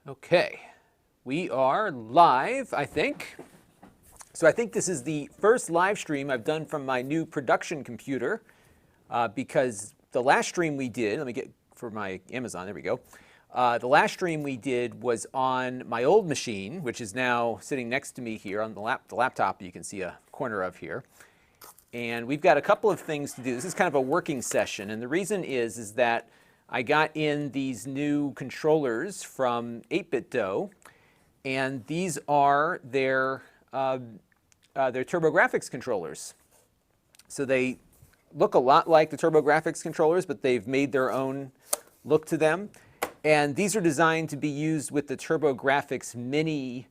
Okay, we are live, I think. So I think this is the first live stream I've done from my new production computer because the last stream we did, let me get for my Amazon, there we go. The last stream we did was on my old machine, which is now sitting next to me here on the laptop you can see a corner of here. And we've got a couple of things to do. This is kind of a working session, and the reason is that I got in these new controllers from 8Bitdo, and these are their Turbografx controllers. So they look a lot like the Turbografx controllers, but they've made their own look to them. And these are designed to be used with the Turbografx Mini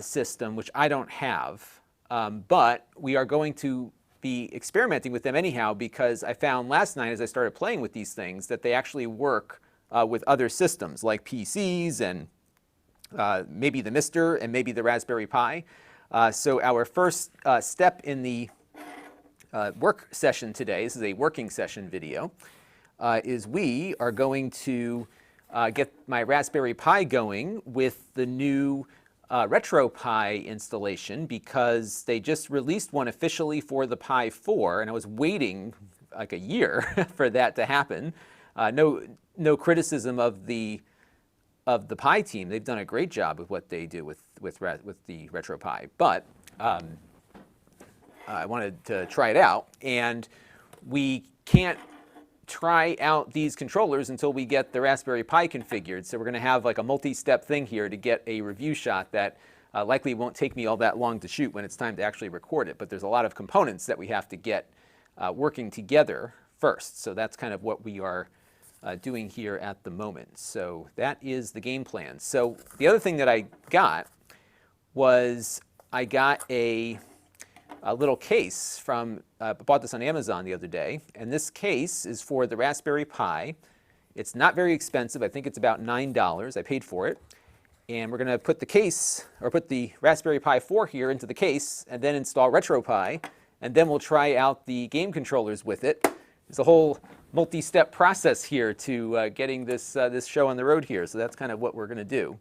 system, which I don't have. But we are going to be experimenting with them anyhow, because I found last night as I started playing with these things that they actually work with other systems like PCs and maybe the MiSTer and maybe the Raspberry Pi. So our first step in the work session today, this is a working session video, is we are going to get my Raspberry Pi going with the new RetroPie installation, because they just released one officially for the Pi 4, and I was waiting like a year for that to happen. No criticism of the Pi team; they've done a great job with what they do with the RetroPie. But I wanted to try it out, and we can't try out these controllers until we get the Raspberry Pi configured. So we're going to have like a multi-step thing here to get a review shot that likely won't take me all that long to shoot when it's time to actually record it. But there's a lot of components that we have to get working together first. So that's kind of what we are doing here at the moment. So that is the game plan. So the other thing that I got was I got a little case from, I bought this on Amazon the other day, and this case is for the Raspberry Pi. It's not very expensive. I think it's about $9. I paid for it. And we're going to put the case, or put the Raspberry Pi 4 here into the case, and then install RetroPie, and then we'll try out the game controllers with it. There's a whole multi-step process here to getting this show on the road here, so that's kind of what we're going to do.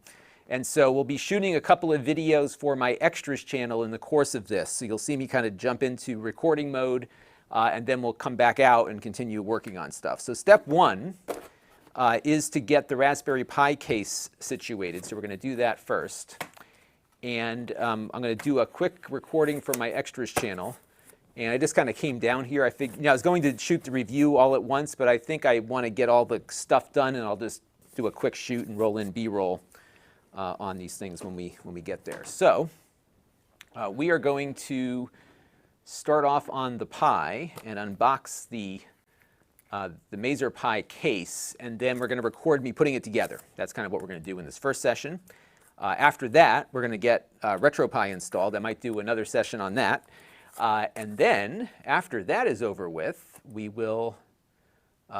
And so we'll be shooting a couple of videos for my extras channel in the course of this. So you'll see me kind of jump into recording mode, and then we'll come back out and continue working on stuff. So step one is to get the Raspberry Pi case situated. So we're going to do that first. And I'm going to do a quick recording for my extras channel. And I just kind of came down here. I figured, I was going to shoot the review all at once, but I think I want to get all the stuff done, and I'll just do a quick shoot and roll in B-roll on these things when we get there. So we are going to start off on the Pi and unbox the MiSTer Pi case, and then we're going to record me putting it together. That's kind of what we're going to do in this first session. After that, we're going to get RetroPie installed. I might do another session on that. And then after that is over with, we will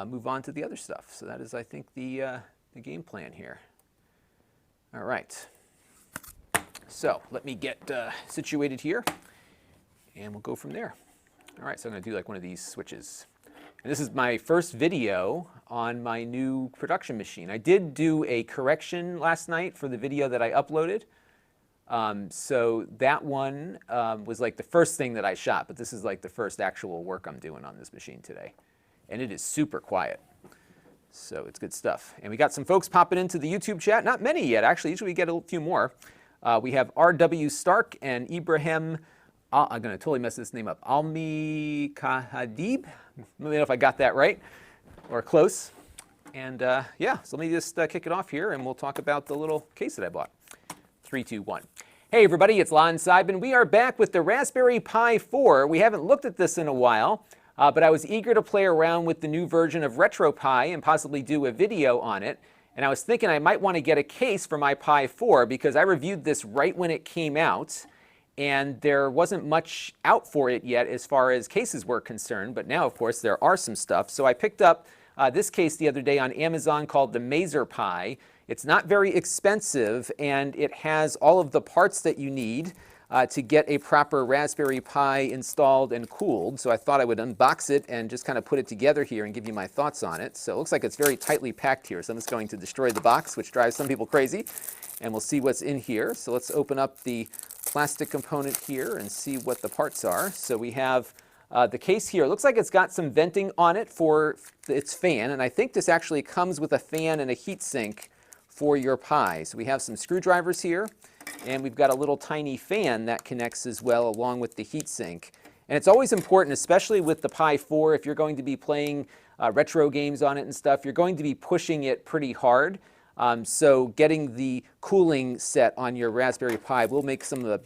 move on to the other stuff. So that is, I think, the game plan here. All right, so let me get situated here, and we'll go from there. All right, so I'm going to do like one of these switches. And this is my first video on my new production machine. I did do a correction last night for the video that I uploaded. So that one was like the first thing that I shot, but this is like the first actual work I'm doing on this machine today. And it is super quiet. So it's good stuff. And we got some folks popping into the YouTube chat. Not many yet, actually. Usually we get a few more. We have R.W. Stark and Ibrahim, I'm going to totally mess this name up, Almi Kahadib. Let me know if I got that right, or close. And yeah, so let me just kick it off here, and we'll talk about the little case that I bought. 3, 2, 1. Hey everybody, it's Lon.TV, and we are back with the Raspberry Pi 4. We haven't looked at this in a while. But I was eager to play around with the new version of RetroPie and possibly do a video on it. And I was thinking I might want to get a case for my Pi 4, because I reviewed this right when it came out, and there wasn't much out for it yet as far as cases were concerned. But now, of course, there are some stuff. So I picked up this case the other day on Amazon called the MiSTer Pi. It's not very expensive, and it has all of the parts that you need to get a proper Raspberry Pi installed and cooled. So I thought I would unbox it and just kind of put it together here and give you my thoughts on it. So it looks like it's very tightly packed here. So I'm just going to destroy the box, which drives some people crazy. and we'll see what's in here. So let's open up the plastic component here and see what the parts are. So we have the case here. It looks like it's got some venting on it for its fan, and I think this actually comes with a fan and a heat sink for your Pi. So we have some screwdrivers here, and we've got a little tiny fan that connects as well along with the heat sink. And it's always important, especially with the Pi 4, if you're going to be playing retro games on it and stuff, you're going to be pushing it pretty hard. So getting the cooling set on your Raspberry Pi will make a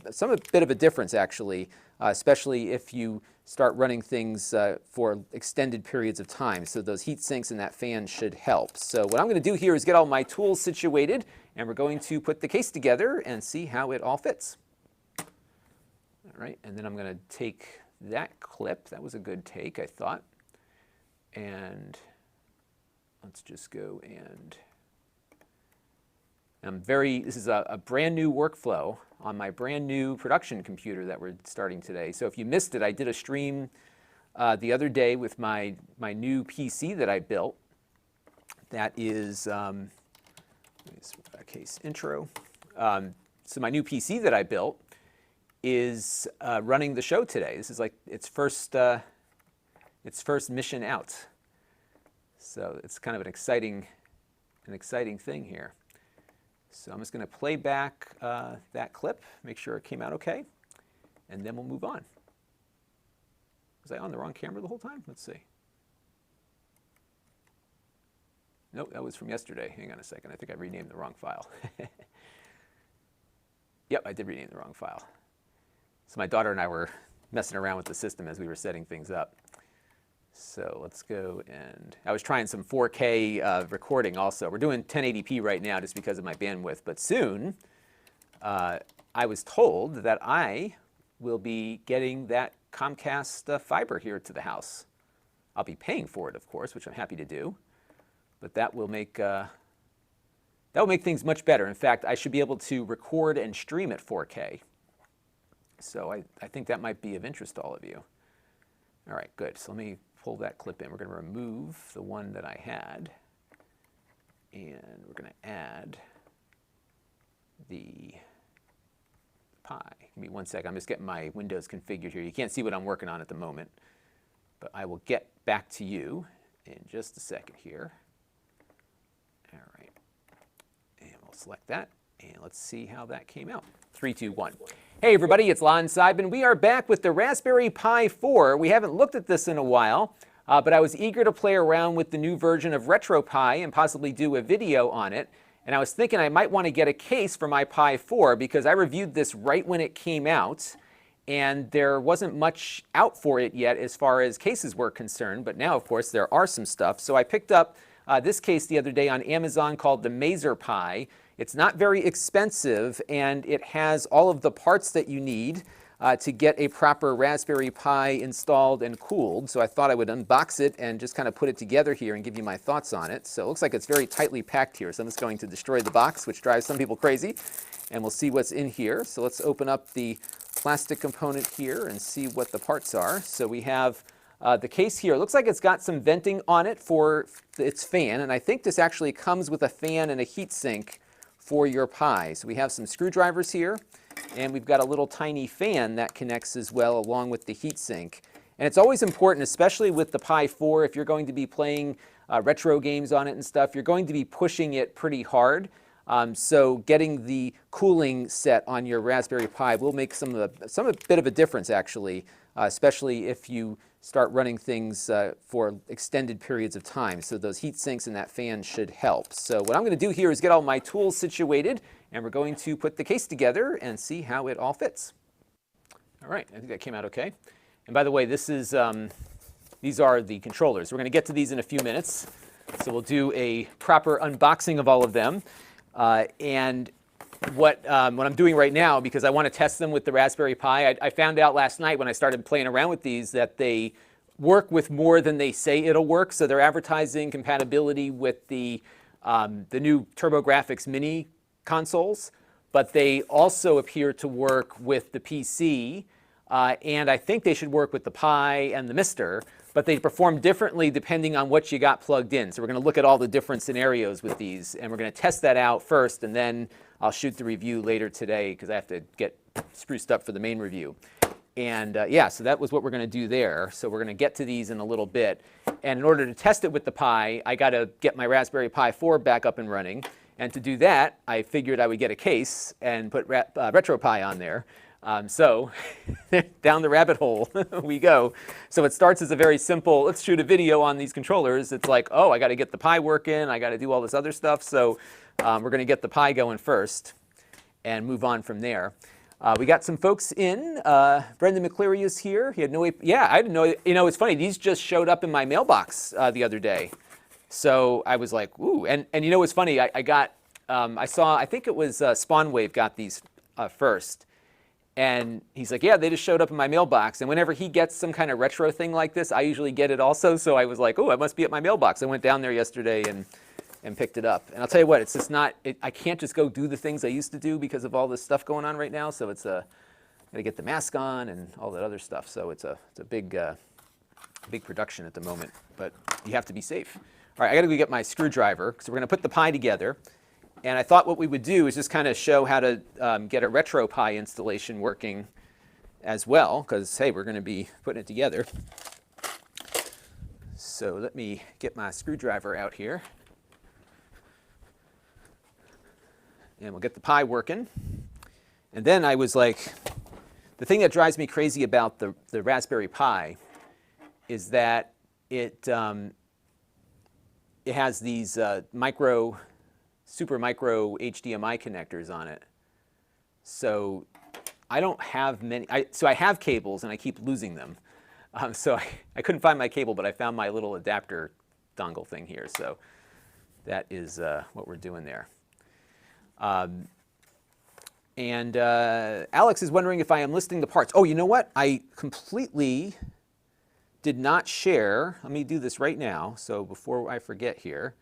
bit of a difference, actually, especially if you start running things for extended periods of time. So those heat sinks and that fan should help. So what I'm going to do here is get all my tools situated, and we're going to put the case together and see how it all fits. All right, and then I'm going to take that clip. That was a good take, I thought. And let's just go and this is a brand new workflow on my brand new production computer that we're starting today. So if you missed it, I did a stream the other day with my new PC that I built. That is, case intro. So my new PC that I built is running the show today. This is like its first mission out. So it's kind of an exciting thing here. So I'm just going to play back that clip, make sure it came out okay, and then we'll move on. Was I on the wrong camera the whole time? Let's see. Nope, that was from yesterday. Hang on a second. I think I renamed the wrong file. Yep, I did rename the wrong file. So my daughter and I were messing around with the system as we were setting things up. So let's go, and I was trying some 4K recording also. We're doing 1080p right now just because of my bandwidth, but soon I was told that I will be getting that Comcast fiber here to the house. I'll be paying for it, of course, which I'm happy to do, but that will make things much better. In fact, I should be able to record and stream at 4K. So I think that might be of interest to all of you. All right, good. So let me pull that clip in. We're going to remove the one that I had, and we're going to add the Pi. Give me one second. I'm just getting my Windows configured here. You can't see what I'm working on at the moment, but I will get back to you in just a second here. All right, and we'll select that, and let's see how that came out. 3, 2, 1. Hey everybody, it's Lon.TV, and we are back with the Raspberry Pi 4. We haven't looked at this in a while, but I was eager to play around with the new version of RetroPie and possibly do a video on it. And I was thinking I might want to get a case for my Pi 4 because I reviewed this right when it came out, and there wasn't much out for it yet as far as cases were concerned. But now, of course, there are some stuff. So I picked up this case the other day on Amazon called the MiSTer Pi. It's not very expensive, and it has all of the parts that you need to get a proper Raspberry Pi installed and cooled. So I thought I would unbox it and just kind of put it together here and give you my thoughts on it. So it looks like it's very tightly packed here. So I'm just going to destroy the box, which drives some people crazy. And we'll see what's in here. So let's open up the plastic component here and see what the parts are. So we have the case here. It looks like it's got some venting on it for its fan. And I think this actually comes with a fan and a heat sink for your Pi. So we have some screwdrivers here, and we've got a little tiny fan that connects as well along with the heat sink. And it's always important, especially with the Pi 4, if you're going to be playing retro games on it and stuff, you're going to be pushing it pretty hard. So getting the cooling set on your Raspberry Pi will make a bit of a difference, actually, especially if you start running things for extended periods of time. So those heat sinks and that fan should help. So what I'm going to do here is get all my tools situated, and we're going to put the case together and see how it all fits. All right, I think that came out okay. And by the way, these are the controllers. We're going to get to these in a few minutes. So we'll do a proper unboxing of all of them. And what I'm doing right now, because I want to test them with the Raspberry Pi, I found out last night when I started playing around with these that they work with more than they say it'll work. So they're advertising compatibility with the new Turbografx mini consoles, but they also appear to work with the PC, and I think they should work with the Pi and the MiSTer, but they perform differently depending on what you got plugged in. So we're going to look at all the different scenarios with these, and we're going to test that out first, and then I'll shoot the review later today because I have to get spruced up for the main review. And yeah, so that was what we're going to do there. So we're going to get to these in a little bit. And in order to test it with the Pi, I got to get my Raspberry Pi 4 back up and running. And to do that, I figured I would get a case and put RetroPie on there. So down the rabbit hole we go. So it starts as a very simple, let's shoot a video on these controllers. It's like, oh, I got to get the Pi working. I got to do all this other stuff. So we're going to get the Pi going first and move on from there. We got some folks in. Brendan McCleary is here. He had no, yeah, I didn't know. You know, it's funny. These just showed up in my mailbox the other day. So I was like, ooh. And you know what's funny? I saw, I think it was SpawnWave got these first. And he's like, yeah, they just showed up in my mailbox. And whenever he gets some kind of retro thing like this, I usually get it also. So I was like, oh, it must be at my mailbox. I went down there yesterday and picked it up. And I'll tell you what, it's just not, I can't just go do the things I used to do because of all this stuff going on right now. So it's got to get the mask on and all that other stuff. So it's a big production at the moment. But you have to be safe. All right, I got to go get my screwdriver because we're going to put the Pi together. And I thought what we would do is just kind of show how to get a RetroPie installation working as well, because, hey, we're going to be putting it together. So let me get my screwdriver out here. And we'll get the Pi working. And then I was like, the thing that drives me crazy about the Raspberry Pi is that it has these super micro HDMI connectors on it. So I don't have many, so I have cables and I keep losing them. So I couldn't find my cable, but I found my little adapter dongle thing here. So that is what we're doing there. And Alex is wondering if I am listing the parts. Oh, you know what? I completely did not share. Let me do this right now. So before I forget here,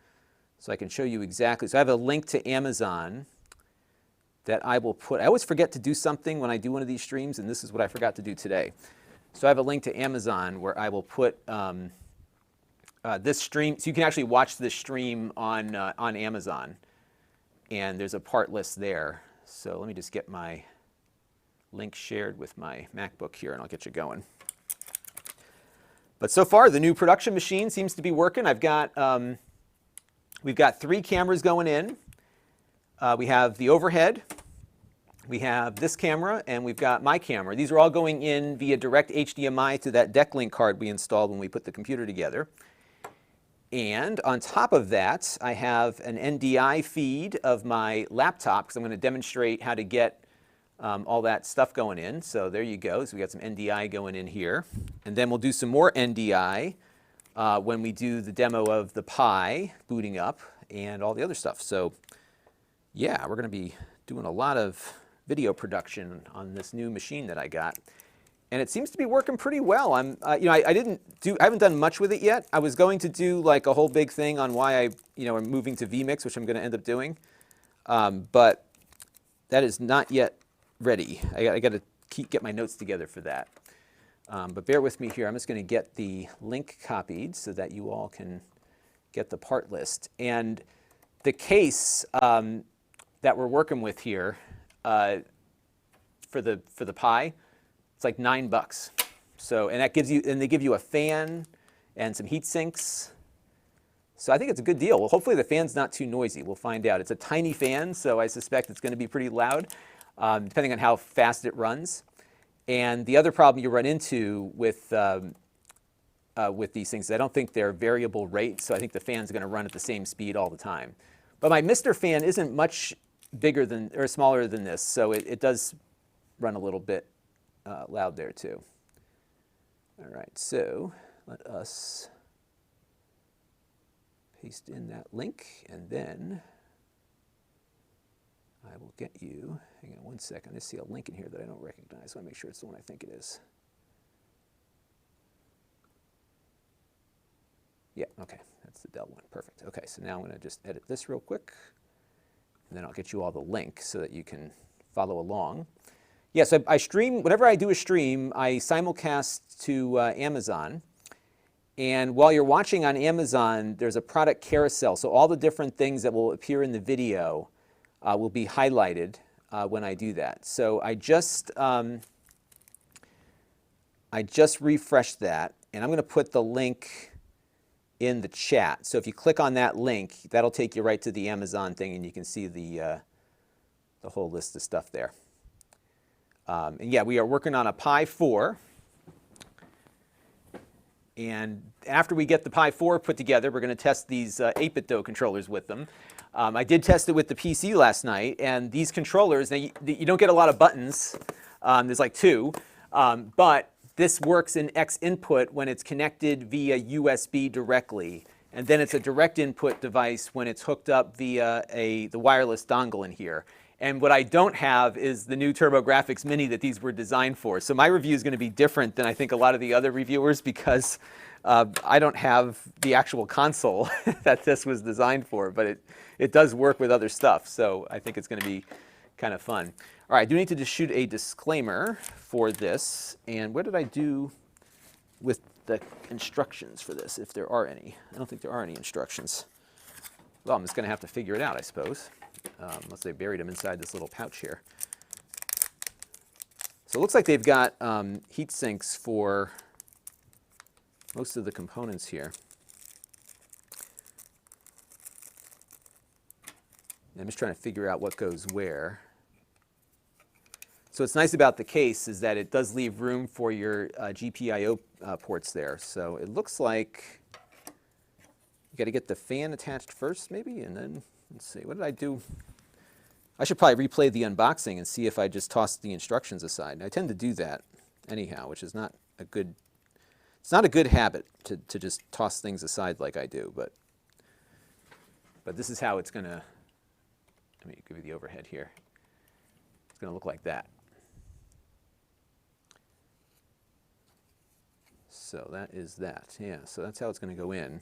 so I can show you exactly. So I have a link to Amazon that I will put. I always forget to do something when I do one of these streams, and this is what I forgot to do today. So I have a link to Amazon where I will put this stream. So you can actually watch this stream on Amazon. And there's a part list there. So let me just get my link shared with my MacBook here, and I'll get you going. But so far, the new production machine seems to be working. We've got 3 cameras going in. We have the overhead, we have this camera, and we've got my camera. These are all going in via direct HDMI to that DeckLink card we installed when we put the computer together. And on top of that, I have an NDI feed of my laptop because I'm going to demonstrate how to get all that stuff going in. So there you go. So we got some NDI going in here. And then we'll do some more NDI when we do the demo of the Pi booting up and all the other stuff. So yeah, we're going to be doing a lot of video production on this new machine that I got. And it seems to be working pretty well. I haven't done much with it yet. I was going to do like a whole big thing on why I, am moving to vMix, which I'm going to end up doing. But that is not yet ready. I got to get my notes together for that. But bear with me here. I'm just going to get the link copied so that you all can get the part list. And the case that we're working with here for the Pi, it's like $9. So, and that gives you, and they give you a fan and some heat sinks. So I think it's a good deal. Well, hopefully the fan's not too noisy. We'll find out. It's a tiny fan, so I suspect it's going to be pretty loud, depending on how fast it runs. And the other problem you run into with these things is I don't think they're variable rate, so I think the fan's going to run at the same speed all the time. But my MiSTer fan isn't much bigger than or smaller than this, so it does run a little bit loud there too. All right, so let us paste in that link, and then I will get you, hang on one second, I see a link in here that I don't recognize. I want to make sure it's the one I think it is. Yeah, okay, that's the Dell one, perfect. Okay, so now I'm going to just edit this real quick, and then I'll get you all the link so that you can follow along. Yeah, so I stream, whenever I do a stream, I simulcast to Amazon. And while you're watching on Amazon, there's a product carousel. So all the different things that will appear in the video will be highlighted when I do that. So I just refreshed that, and I'm going to put the link in the chat. So if you click on that link, that'll take you right to the Amazon thing, and you can see the whole list of stuff there. And yeah, we are working on a Pi 4. And after we get the Pi 4 put together, we're going to test these 8Bitdo controllers with them. I did test it with the PC last night, and these controllers, now you don't get a lot of buttons. There's like 2, but this works in X input when it's connected via USB directly, and then it's a direct input device when it's hooked up via the wireless dongle in here. And what I don't have is the new Turbografx Mini that these were designed for. So my review is going to be different than I think a lot of the other reviewers, because I don't have the actual console that this was designed for, but it does work with other stuff. So I think it's going to be kind of fun. All right, I do need to just shoot a disclaimer for this. And what did I do with the instructions for this, if there are any? I don't think there are any instructions. Well, I'm just going to have to figure it out, I suppose. Unless they buried them inside this little pouch here. So it looks like they've got heat sinks for most of the components here. I'm just trying to figure out what goes where. So what's nice about the case is that it does leave room for your GPIO ports there. So it looks like you got to get the fan attached first, maybe, and then let's see, what did I do? I should probably replay the unboxing and see if I just tossed the instructions aside. I tend to do that anyhow, which is not a good, it's not a good habit to just toss things aside like I do, but this is how it's going to, let me give you the overhead here. It's going to look like that. So that is that, yeah, so that's how it's going to go in.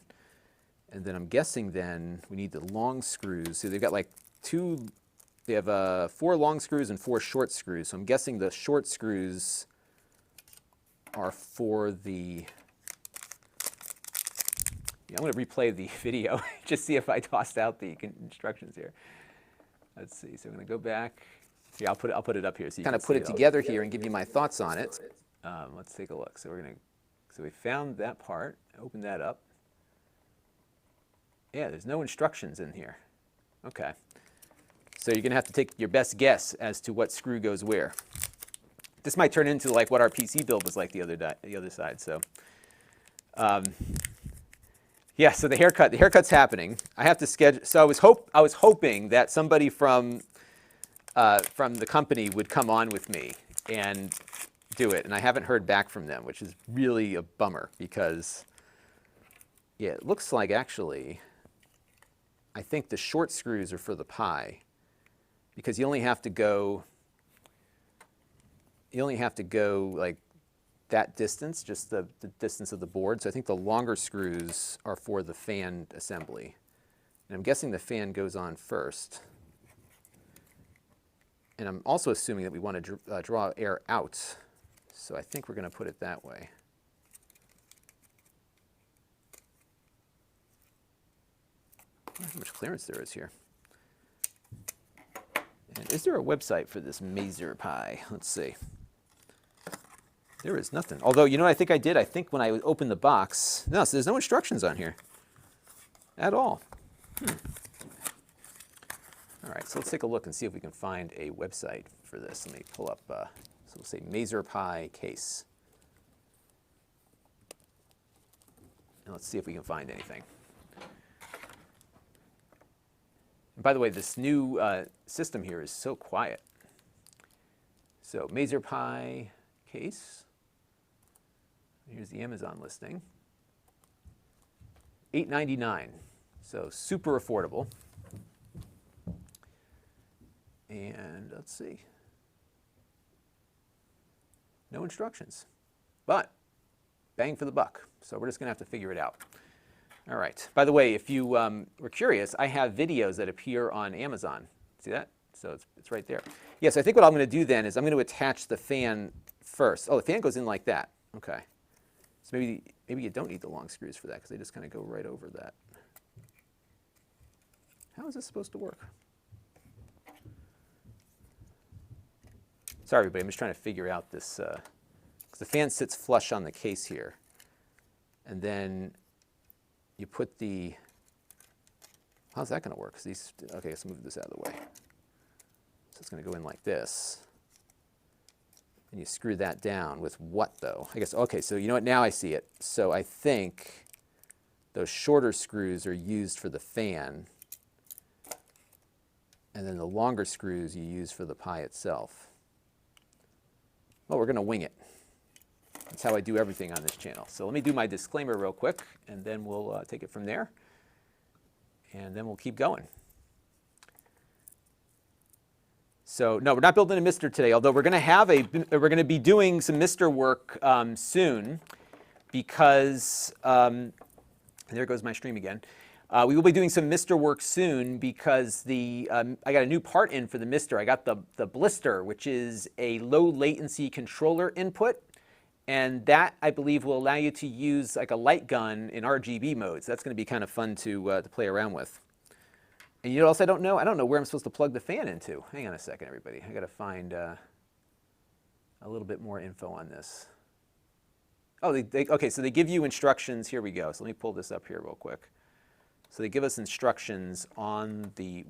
And then I'm guessing then we need the long screws. So they've got like they have 4 long screws and 4 short screws. So I'm guessing the short screws are for the, yeah, I'm going to replay the video, just see if I tossed out the instructions here. Let's see, so I'm going to go back. Yeah, I'll put it up here so you can kind of put it together here and give you my thoughts on it. Let's take a look. So so we found that part, open that up. Yeah, there's no instructions in here. Okay. So you're going to have to take your best guess as to what screw goes where. This might turn into like what our PC build was like the other side. So, yeah. So the haircut's happening. I have to schedule. So I was hoping that somebody from the company would come on with me and do it, and I haven't heard back from them, which is really a bummer because, yeah, it looks like actually, I think the short screws are for the Pi, because you only have to go like that distance, just the distance of the board. So I think the longer screws are for the fan assembly. And I'm guessing the fan goes on first. And I'm also assuming that we want to draw air out. So I think we're going to put it that way. I wonder how much clearance there is here. And is there a website for this MiSTer Pi? Let's see. There is nothing. Although, you know what I think I did? I think when I opened the box, no, so there's no instructions on here at all. All right, so let's take a look and see if we can find a website for this. Let me pull up, so we'll say MiSTer Pi case. And let's see if we can find anything. And by the way, this new system here is so quiet. So MiSTer Pi case. Here's the Amazon listing. $8.99, so super affordable. And let's see. No instructions, but bang for the buck. So we're just going to have to figure it out. All right. By the way, if you were curious, I have videos that appear on Amazon. See that? So it's right there. Yes, I think what I'm going to do then is I'm going to attach the fan first. Oh, the fan goes in like that. Okay. So maybe you don't need the long screws for that because they just kind of go right over that. How is this supposed to work? Sorry, everybody, I'm just trying to figure out this, because the fan sits flush on the case here. And then you put the, how's that going to work? These, okay, let's move this out of the way. So it's going to go in like this. And you screw that down with what, though? I guess, okay, so you know what, now I see it. So I think those shorter screws are used for the fan. And then the longer screws you use for the Pi itself. Well, we're going to wing it. That's how I do everything on this channel. So let me do my disclaimer real quick, and then we'll take it from there. And then we'll keep going. So no, we're not building a MiSTer today, although we're going to be doing some MiSTer work soon, because there goes my stream again. We will be doing some MiSTer work soon because I got a new part in for the MiSTer. I got the blister, which is a low latency controller input, and that I believe will allow you to use like a light gun in RGB modes. That's going to be kind of fun to play around with. And you know what else I don't know? I don't know where I'm supposed to plug the fan into. Hang on a second, everybody. I got to find a little bit more info on this. Oh, okay, so they give you instructions. Here we go. So let me pull this up here real quick. So they give us instructions on the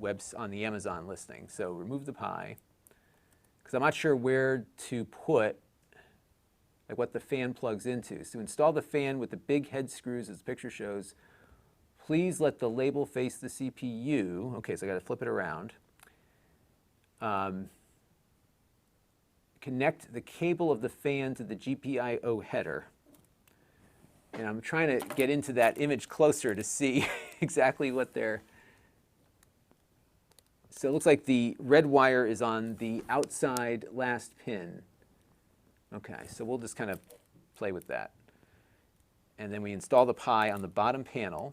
Amazon listing. So remove the Pi, because I'm not sure where to put like what the fan plugs into. So install the fan with the big head screws as the picture shows. Please let the label face the CPU. Okay, so I got to flip it around. Connect the cable of the fan to the GPIO header. And I'm trying to get into that image closer to see exactly what they're... So it looks like the red wire is on the outside last pin. Okay, so we'll just kind of play with that. And then we install the Pi on the bottom panel.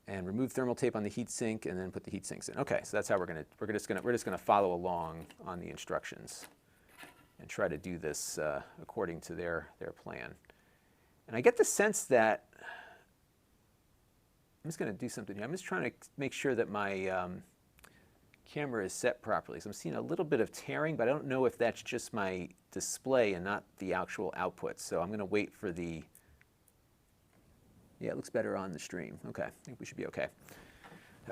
And remove thermal tape on the heatsink, and then put the heat sinks in. Okay, so that's how we're just gonna follow along on the instructions and try to do this according to their plan. And I get the sense that I'm just gonna do something here. I'm just trying to make sure that my camera is set properly. So I'm seeing a little bit of tearing, but I don't know if that's just my display and not the actual output. So I'm gonna wait for the... Yeah, it looks better on the stream. Okay, I think we should be okay.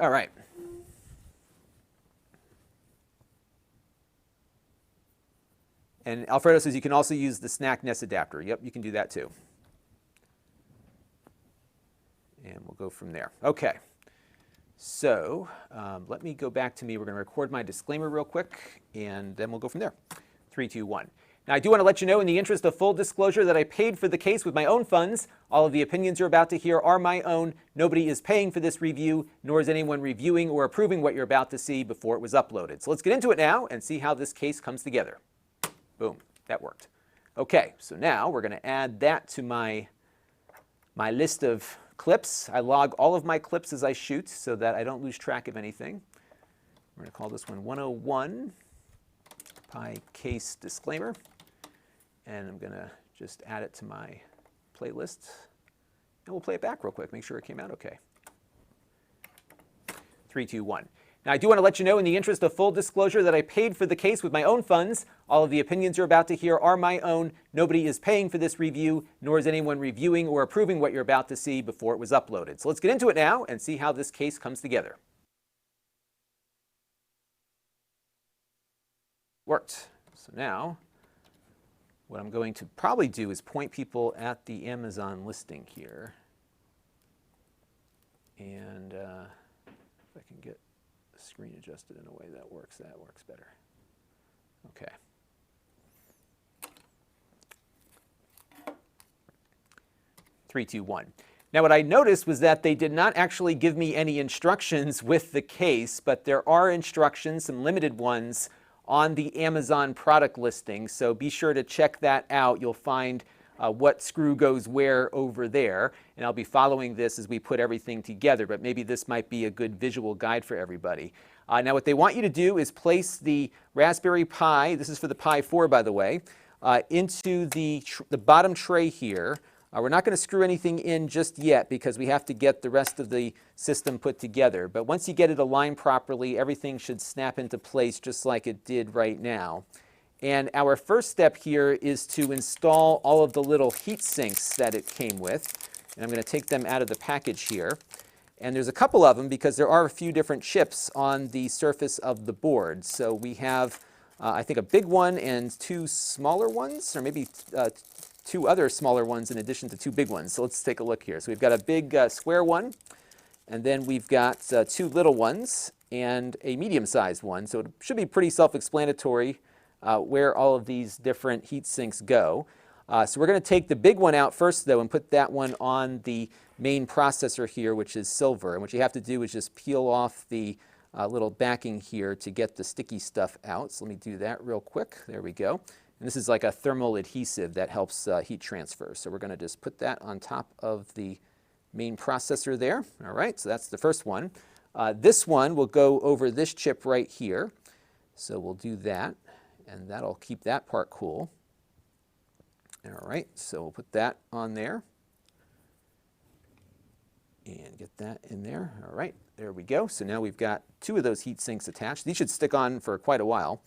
All right. And Alfredo says you can also use the snack nest adapter. Yep, you can do that too. And we'll go from there. Okay. So let me go back to me. We're going to record my disclaimer real quick, and then we'll go from there. 3, 2, 1. Now, I do want to let you know, in the interest of full disclosure, that I paid for the case with my own funds. All of the opinions you're about to hear are my own. Nobody is paying for this review, nor is anyone reviewing or approving what you're about to see before it was uploaded. So let's get into it now and see how this case comes together. Boom, that worked. Okay, so now we're going to add that to my list of clips. I log all of my clips as I shoot so that I don't lose track of anything. We're going to call this one 101 Pi case disclaimer. And I'm going to just add it to my playlist. And we'll play it back real quick, make sure it came out okay. 3, 2, 1. Now, I do want to let you know, in the interest of full disclosure, that I paid for the case with my own funds. All of the opinions you're about to hear are my own. Nobody is paying for this review, nor is anyone reviewing or approving what you're about to see before it was uploaded. So let's get into it now and see how this case comes together. Worked. So now, what I'm going to probably do is point people at the Amazon listing here. And if I can get the screen adjusted in a way that works better. Okay. Three, two, one. Now, what I noticed was that they did not actually give me any instructions with the case, but there are instructions, some limited ones, on the Amazon product listing, so be sure to check that out. You'll find what screw goes where over there, and I'll be following this as we put everything together, but maybe this might be a good visual guide for everybody. Now, what they want you to do is place the Raspberry Pi, this is for the Pi 4, by the way, into the bottom tray here. We're not going to screw anything in just yet because we have to get the rest of the system put together. But once you get it aligned properly, everything should snap into place just like it did right now. And our first step here is to install all of the little heat sinks that it came with. And I'm going to take them out of the package here. And there's a couple of them because there are a few different chips on the surface of the board. So we have, I think, a big one and two smaller ones, or maybe two other smaller ones in addition to two big ones. So let's take a look here. So we've got a big square one, and then we've got two little ones and a medium-sized one. So it should be pretty self-explanatory where all of these different heat sinks go. So we're going to take the big one out first, though, and put that one on the main processor here, which is silver. And what you have to do is just peel off the little backing here to get the sticky stuff out. So let me do that real quick. There we go. And this is like a thermal adhesive that helps heat transfer. So we're going to just put that on top of the main processor there. All right, so that's the first one. This one will go over this chip right here. So we'll do that, and that'll keep that part cool. All right, so we'll put that on there and get that in there. All right, there we go. So now we've got two of those heat sinks attached. These should stick on for quite a while.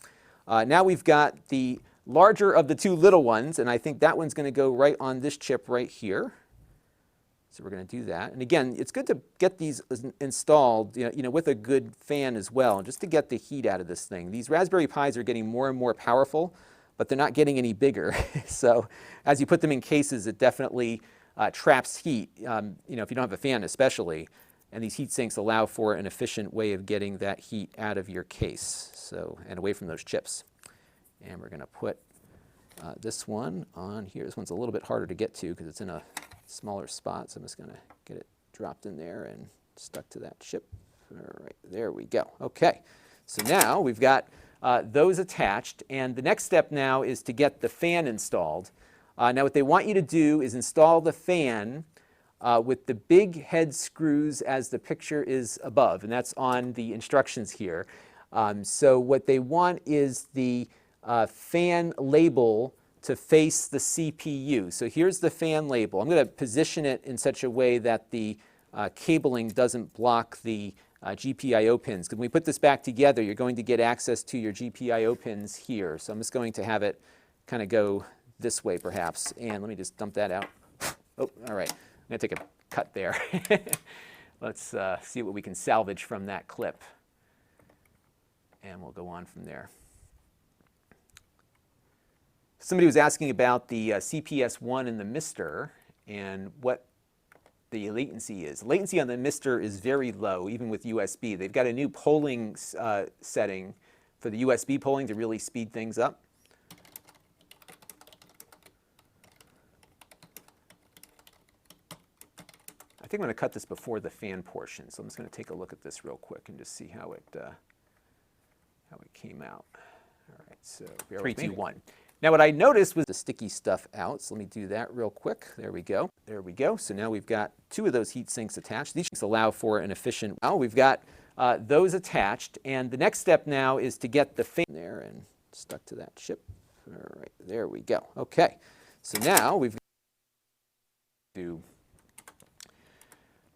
Now we've got the larger of the two little ones, and I think that one's going to go right on this chip right here. So we're going to do that. And again, it's good to get these installed, with a good fan as well, just to get the heat out of this thing. These Raspberry Pis are getting more and more powerful, but they're not getting any bigger. So as you put them in cases, it definitely traps heat, if you don't have a fan especially. And these heat sinks allow for an efficient way of getting that heat out of your case, and away from those chips. And we're going to put this one on here. This one's a little bit harder to get to because it's in a smaller spot. So I'm just going to get it dropped in there and stuck to that chip. All right, there we go. Okay, so now we've got those attached. And the next step now is to get the fan installed. Now what they want you to do is install the fan with the big head screws as the picture is above. And that's on the instructions here. So what they want is the fan label to face the CPU. So here's the fan label. I'm going to position it in such a way that the cabling doesn't block the GPIO pins. Because when we put this back together, you're going to get access to your GPIO pins here. So I'm just going to have it kind of go this way perhaps. And let me just dump that out. Oh, all right. I'm going to take a cut there. Let's see what we can salvage from that clip. And we'll go on from there. Somebody was asking about the CPS1 and the MiSTer and what the latency is. Latency on the MiSTer is very low, even with USB. They've got a new polling setting for the USB polling to really speed things up. I think I'm going to cut this before the fan portion, so I'm just going to take a look at this real quick and just see how it came out. All right, so 3, 2, 1. Now what I noticed was the sticky stuff out, so let me do that real quick. There we go. There we go. So now we've got two of those heat sinks attached. These allow for an efficient. Now we've got those attached, and the next step now is to get the fan there and stuck to that chip. All right, there we go. Okay, so now we're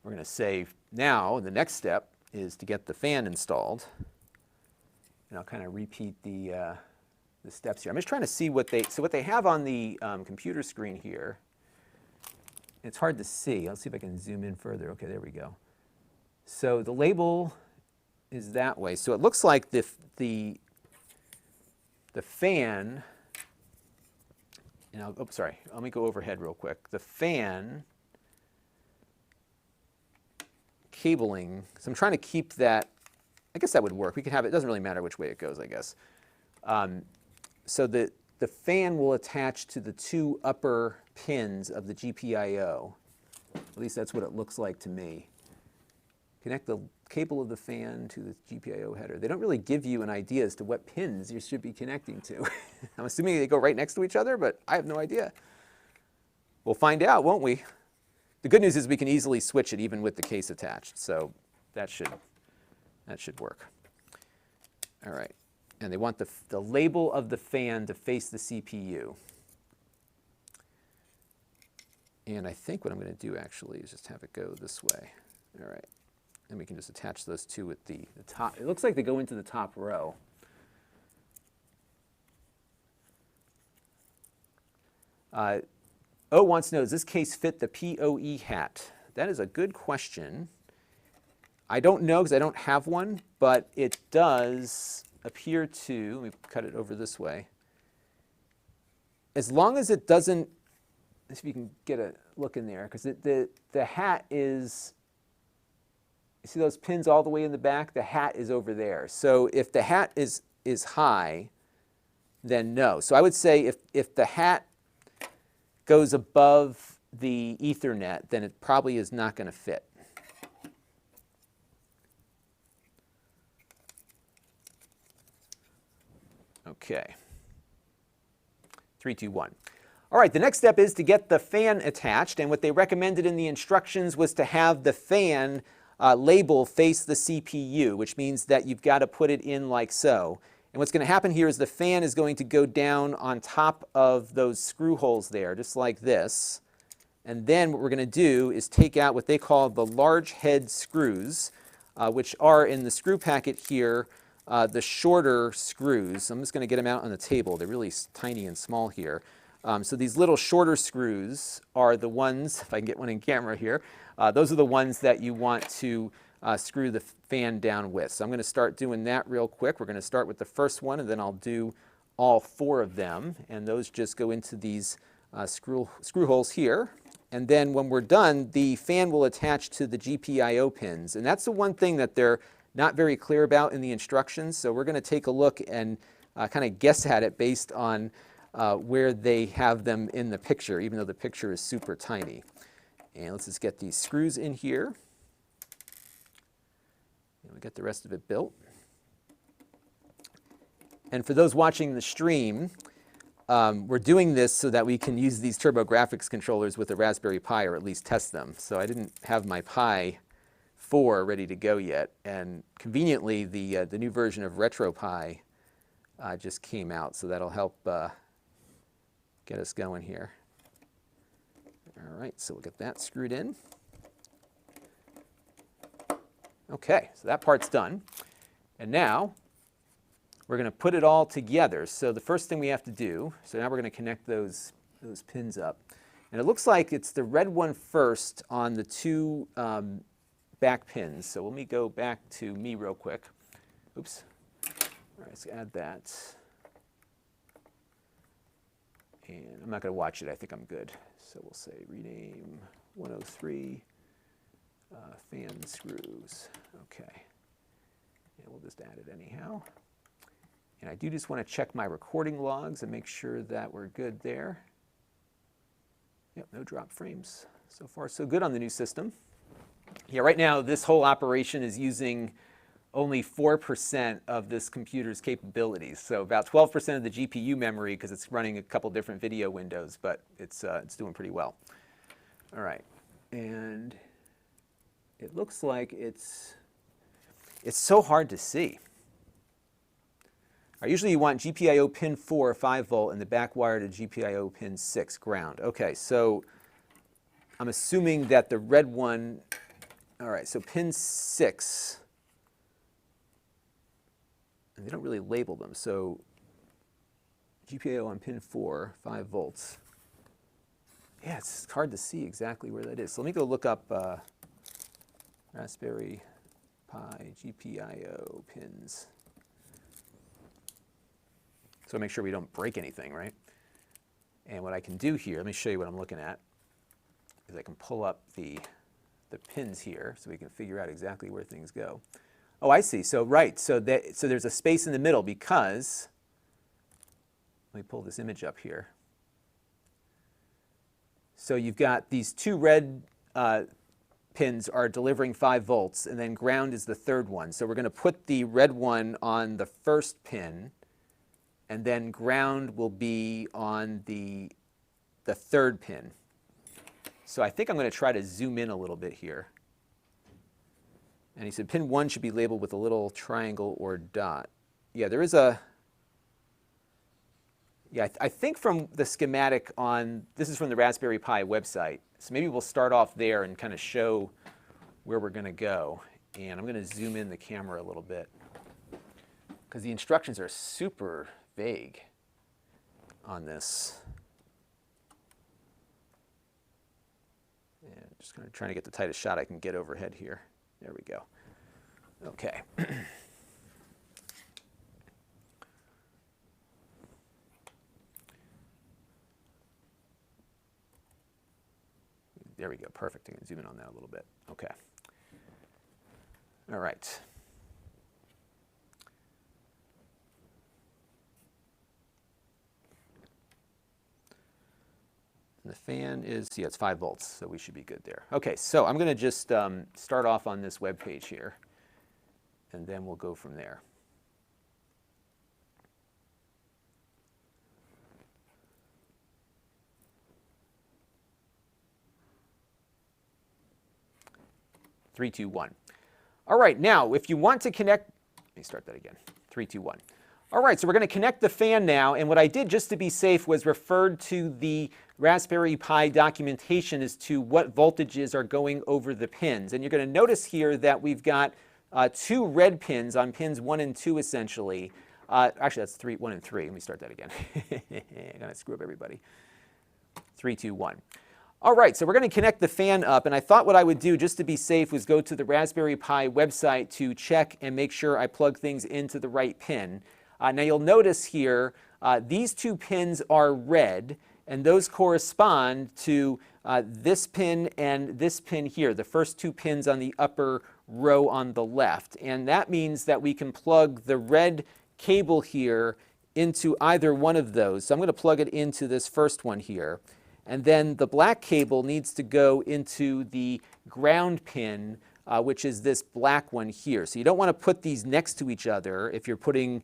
going to say now the next step is to get the fan installed, and I'll kind of repeat the steps here. I'm just trying to see what they have on the computer screen here. It's hard to see. Let's see if I can zoom in further. Okay, there we go. So the label is that way. So it looks like the fan. Oh, sorry. Let me go overhead real quick. The fan cabling. So I'm trying to keep that. I guess that would work. We could have it. It doesn't really matter which way it goes, I guess. So the fan will attach to the two upper pins of the GPIO. At least that's what it looks like to me. Connect the cable of the fan to the GPIO header. They don't really give you an idea as to what pins you should be connecting to. I'm assuming they go right next to each other, but I have no idea. We'll find out, won't we? The good news is we can easily switch it even with the case attached, so that should work. All right. And they want the label of the fan to face the CPU. And I think what I'm going to do actually is just have it go this way. All right. And we can just attach those two with the top. It looks like they go into the top row. O wants to know, does this case fit the POE hat? That is a good question. I don't know because I don't have one, but it does appear to, let me cut it over this way. As long as it doesn't, let's see if you can get a look in there, because the hat is, you see those pins all the way in the back? The hat is over there. So if the hat is high, then no. So I would say if the hat goes above the Ethernet, then it probably is not going to fit. Okay. 3, 2, 1. All right, the next step is to get the fan attached, and what they recommended in the instructions was to have the fan label face the CPU, which means that you've got to put it in like so. And what's going to happen here is the fan is going to go down on top of those screw holes there, just like this. And then what we're going to do is take out what they call the large head screws, which are in the screw packet here, the shorter screws. I'm just going to get them out on the table. They're really tiny and small here. So these little shorter screws are the ones, if I can get one in camera here, those are the ones that you want to screw the fan down with. So I'm going to start doing that real quick. We're going to start with the first one, and then I'll do all 4 of them. And those just go into these screw holes here. And then when we're done, the fan will attach to the GPIO pins. And that's the one thing that they're not very clear about in the instructions. So we're going to take a look and kind of guess at it based on where they have them in the picture, even though the picture is super tiny. And let's just get these screws in here. And we got the rest of it built. And for those watching the stream, we're doing this so that we can use these Turbografx controllers with a Raspberry Pi, or at least test them. So I didn't have my Pi 4 ready to go yet. And conveniently, the new version of RetroPie just came out, so that'll help get us going here. All right, so we'll get that screwed in. Okay, so that part's done. And now we're going to put it all together. So the first thing we have to do, so now we're going to connect those pins up. And it looks like it's the red one first on the 2 back pins. So let me go back to me real quick. Oops. All right, let's add that. And I'm not going to watch it. I think I'm good. So we'll say rename 103 fan screws. Okay. And we'll just add it anyhow. And I do just want to check my recording logs and make sure that we're good there. Yep, no drop frames. So far, so good on the new system. Yeah, right now this whole operation is using only 4% of this computer's capabilities. So about 12% of the GPU memory, because it's running a couple different video windows, but it's doing pretty well. All right, and it looks like it's so hard to see. Usually you want GPIO pin 4, 5 volt, and the back wire to GPIO pin 6, ground. Okay, so I'm assuming that the red one, all right, so pin 6, and they don't really label them, so GPIO on pin 4, 5 volts. Yeah, it's hard to see exactly where that is. So let me go look up Raspberry Pi GPIO pins. So make sure we don't break anything, right? And what I can do here, let me show you what I'm looking at, is I can pull up the pins here so we can figure out exactly where things go. Oh, I see. So right, so there's a space in the middle because, let me pull this image up here. So you've got these 2 red pins are delivering 5 volts, and then ground is the 3rd one. So we're going to put the red one on the first pin, and then ground will be on the 3rd pin. So I think I'm going to try to zoom in a little bit here. And he said pin 1 should be labeled with a little triangle or dot. Yeah, there is a, yeah, I think from the schematic on, this is from the Raspberry Pi website, So maybe we'll start off there and kind of show where we're going to go. And I'm going to zoom in the camera a little bit because the instructions are super vague on this. And just kind of trying to get the tightest shot I can get overhead here. There we go. Okay. There we go, perfect. I can zoom in on that a little bit. Okay. All right. And the fan is, yeah, it's 5 volts, so we should be good there. Okay, so I'm going to just start off on this web page here, and then we'll go from there. Three, two, one. All right, now if you want to connect, let me start that again. 3, 2, 1. All right, so we're going to connect the fan now, and what I did just to be safe was referred to the Raspberry Pi documentation as to what voltages are going over the pins. And you're going to notice here that we've got 2 red pins on pins 1 and 2 essentially. Actually, that's 1 and 3. Let me start that again. I'm going to screw up everybody. 3, 2, 1. All right, so we're going to connect the fan up, and I thought what I would do just to be safe was go to the Raspberry Pi website to check and make sure I plug things into the right pin. Now you'll notice here, these 2 pins are red, and those correspond to this pin and this pin here, the first 2 pins on the upper row on the left. And that means that we can plug the red cable here into either one of those. So I'm going to plug it into this first one here. And then the black cable needs to go into the ground pin, which is this black one here. So you don't want to put these next to each other if you're putting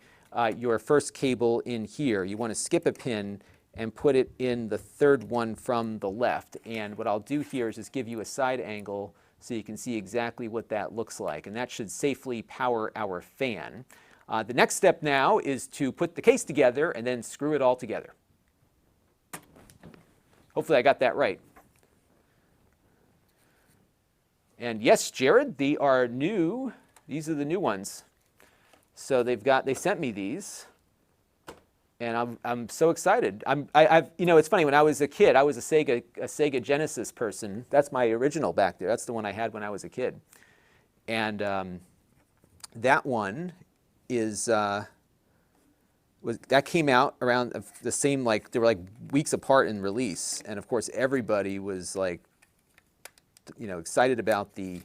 your first cable in here. You want to skip a pin and put it in the third one from the left. And what I'll do here is just give you a side angle so you can see exactly what that looks like. And that should safely power our fan. The next step now is to put the case together and then screw it all together. Hopefully I got that right. And yes, Jared, they are new. These are the new ones. So they sent me these, and I'm so excited. You know, it's funny, when I was a kid, I was a Sega Genesis person. That's my original back there. That's the one I had when I was a kid. And that one is that came out around the same, like, they were like weeks apart in release, and of course everybody was like, you know, excited about the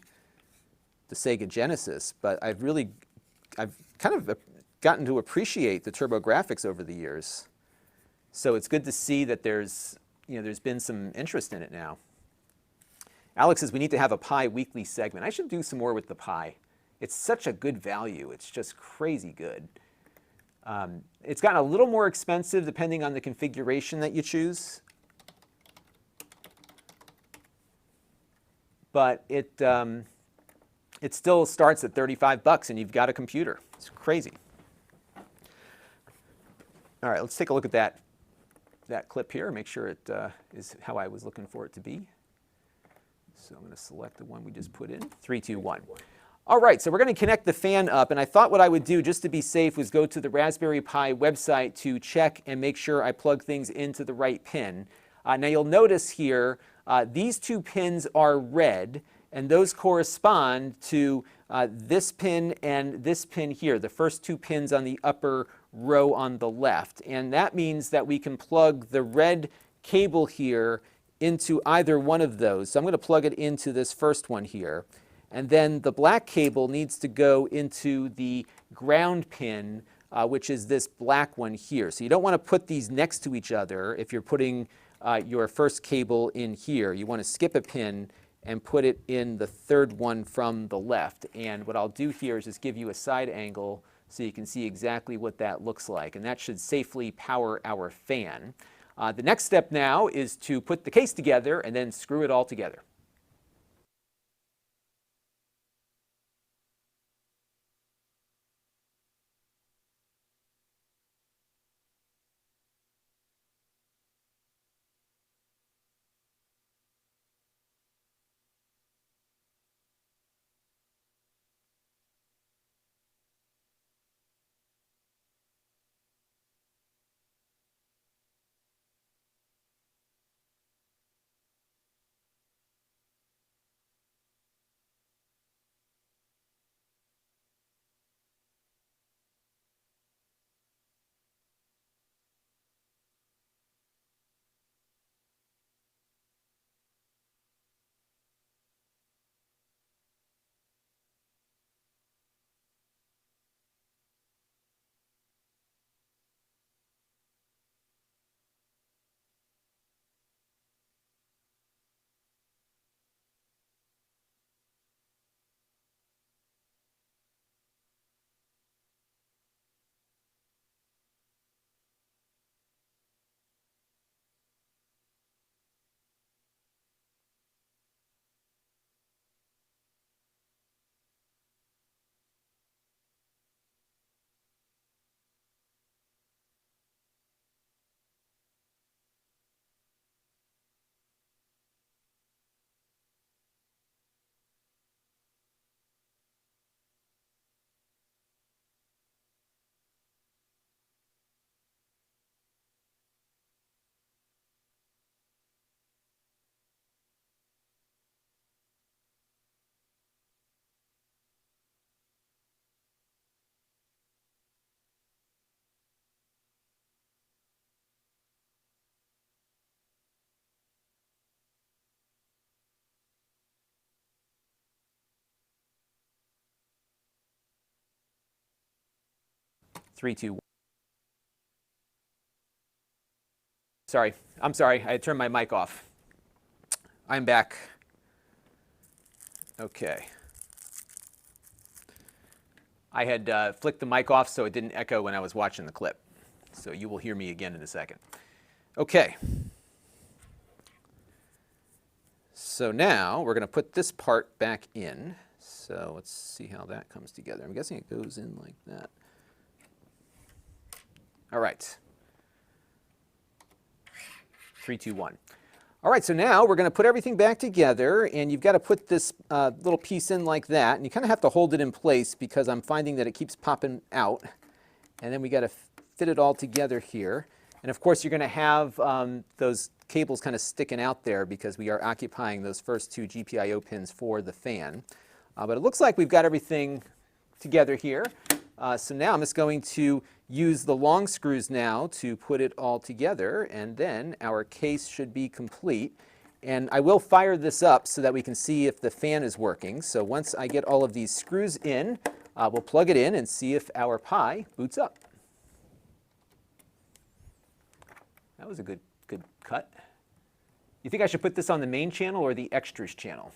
Sega Genesis. But I've kind of gotten to appreciate the Turbografx over the years, so it's good to see that there's been some interest in it now. Alex says we need to have a Pi weekly segment. I should do some more with the Pi. It's such a good value. It's just crazy good. It's gotten a little more expensive depending on the configuration that you choose, but it still starts at $35 and you've got a computer. It's crazy. All right, let's take a look at that clip here and make sure it is how I was looking for it to be. So I'm going to select the one we just put in. 3, 2, 1. All right, so we're going to connect the fan up, and I thought what I would do just to be safe was go to the Raspberry Pi website to check and make sure I plug things into the right pin. Now you'll notice here, these 2 pins are red, and those correspond to this pin and this pin here, the first 2 pins on the upper row on the left. And that means that we can plug the red cable here into either one of those. So I'm going to plug it into this first one here. And then the black cable needs to go into the ground pin, which is this black one here. So you don't want to put these next to each other if you're putting your first cable in here. You want to skip a pin and put it in the third one from the left. And what I'll do here is just give you a side angle so you can see exactly what that looks like. And that should safely power our fan. The next step now is to put the case together and then screw it all together. 3, 2, 1. Sorry, I'm sorry, I turned my mic off. I'm back. Okay. I had flicked the mic off so it didn't echo when I was watching the clip. So you will hear me again in a second. Okay. So now we're going to put this part back in. So let's see how that comes together. I'm guessing it goes in like that. All right. 3, 2, 1. All right, so now we're going to put everything back together, and you've got to put this little piece in like that, and you kind of have to hold it in place because I'm finding that it keeps popping out. And then we got to fit it all together here. And of course, you're going to have those cables kind of sticking out there because we are occupying those first 2 GPIO pins for the fan. But it looks like we've got everything together here. So now I'm just going to use the long screws now to put it all together, and then our case should be complete. And I will fire this up so that we can see if the fan is working. So once I get all of these screws in, we'll plug it in and see if our Pi boots up. That was a good cut. You think I should put this on the main channel or the extras channel?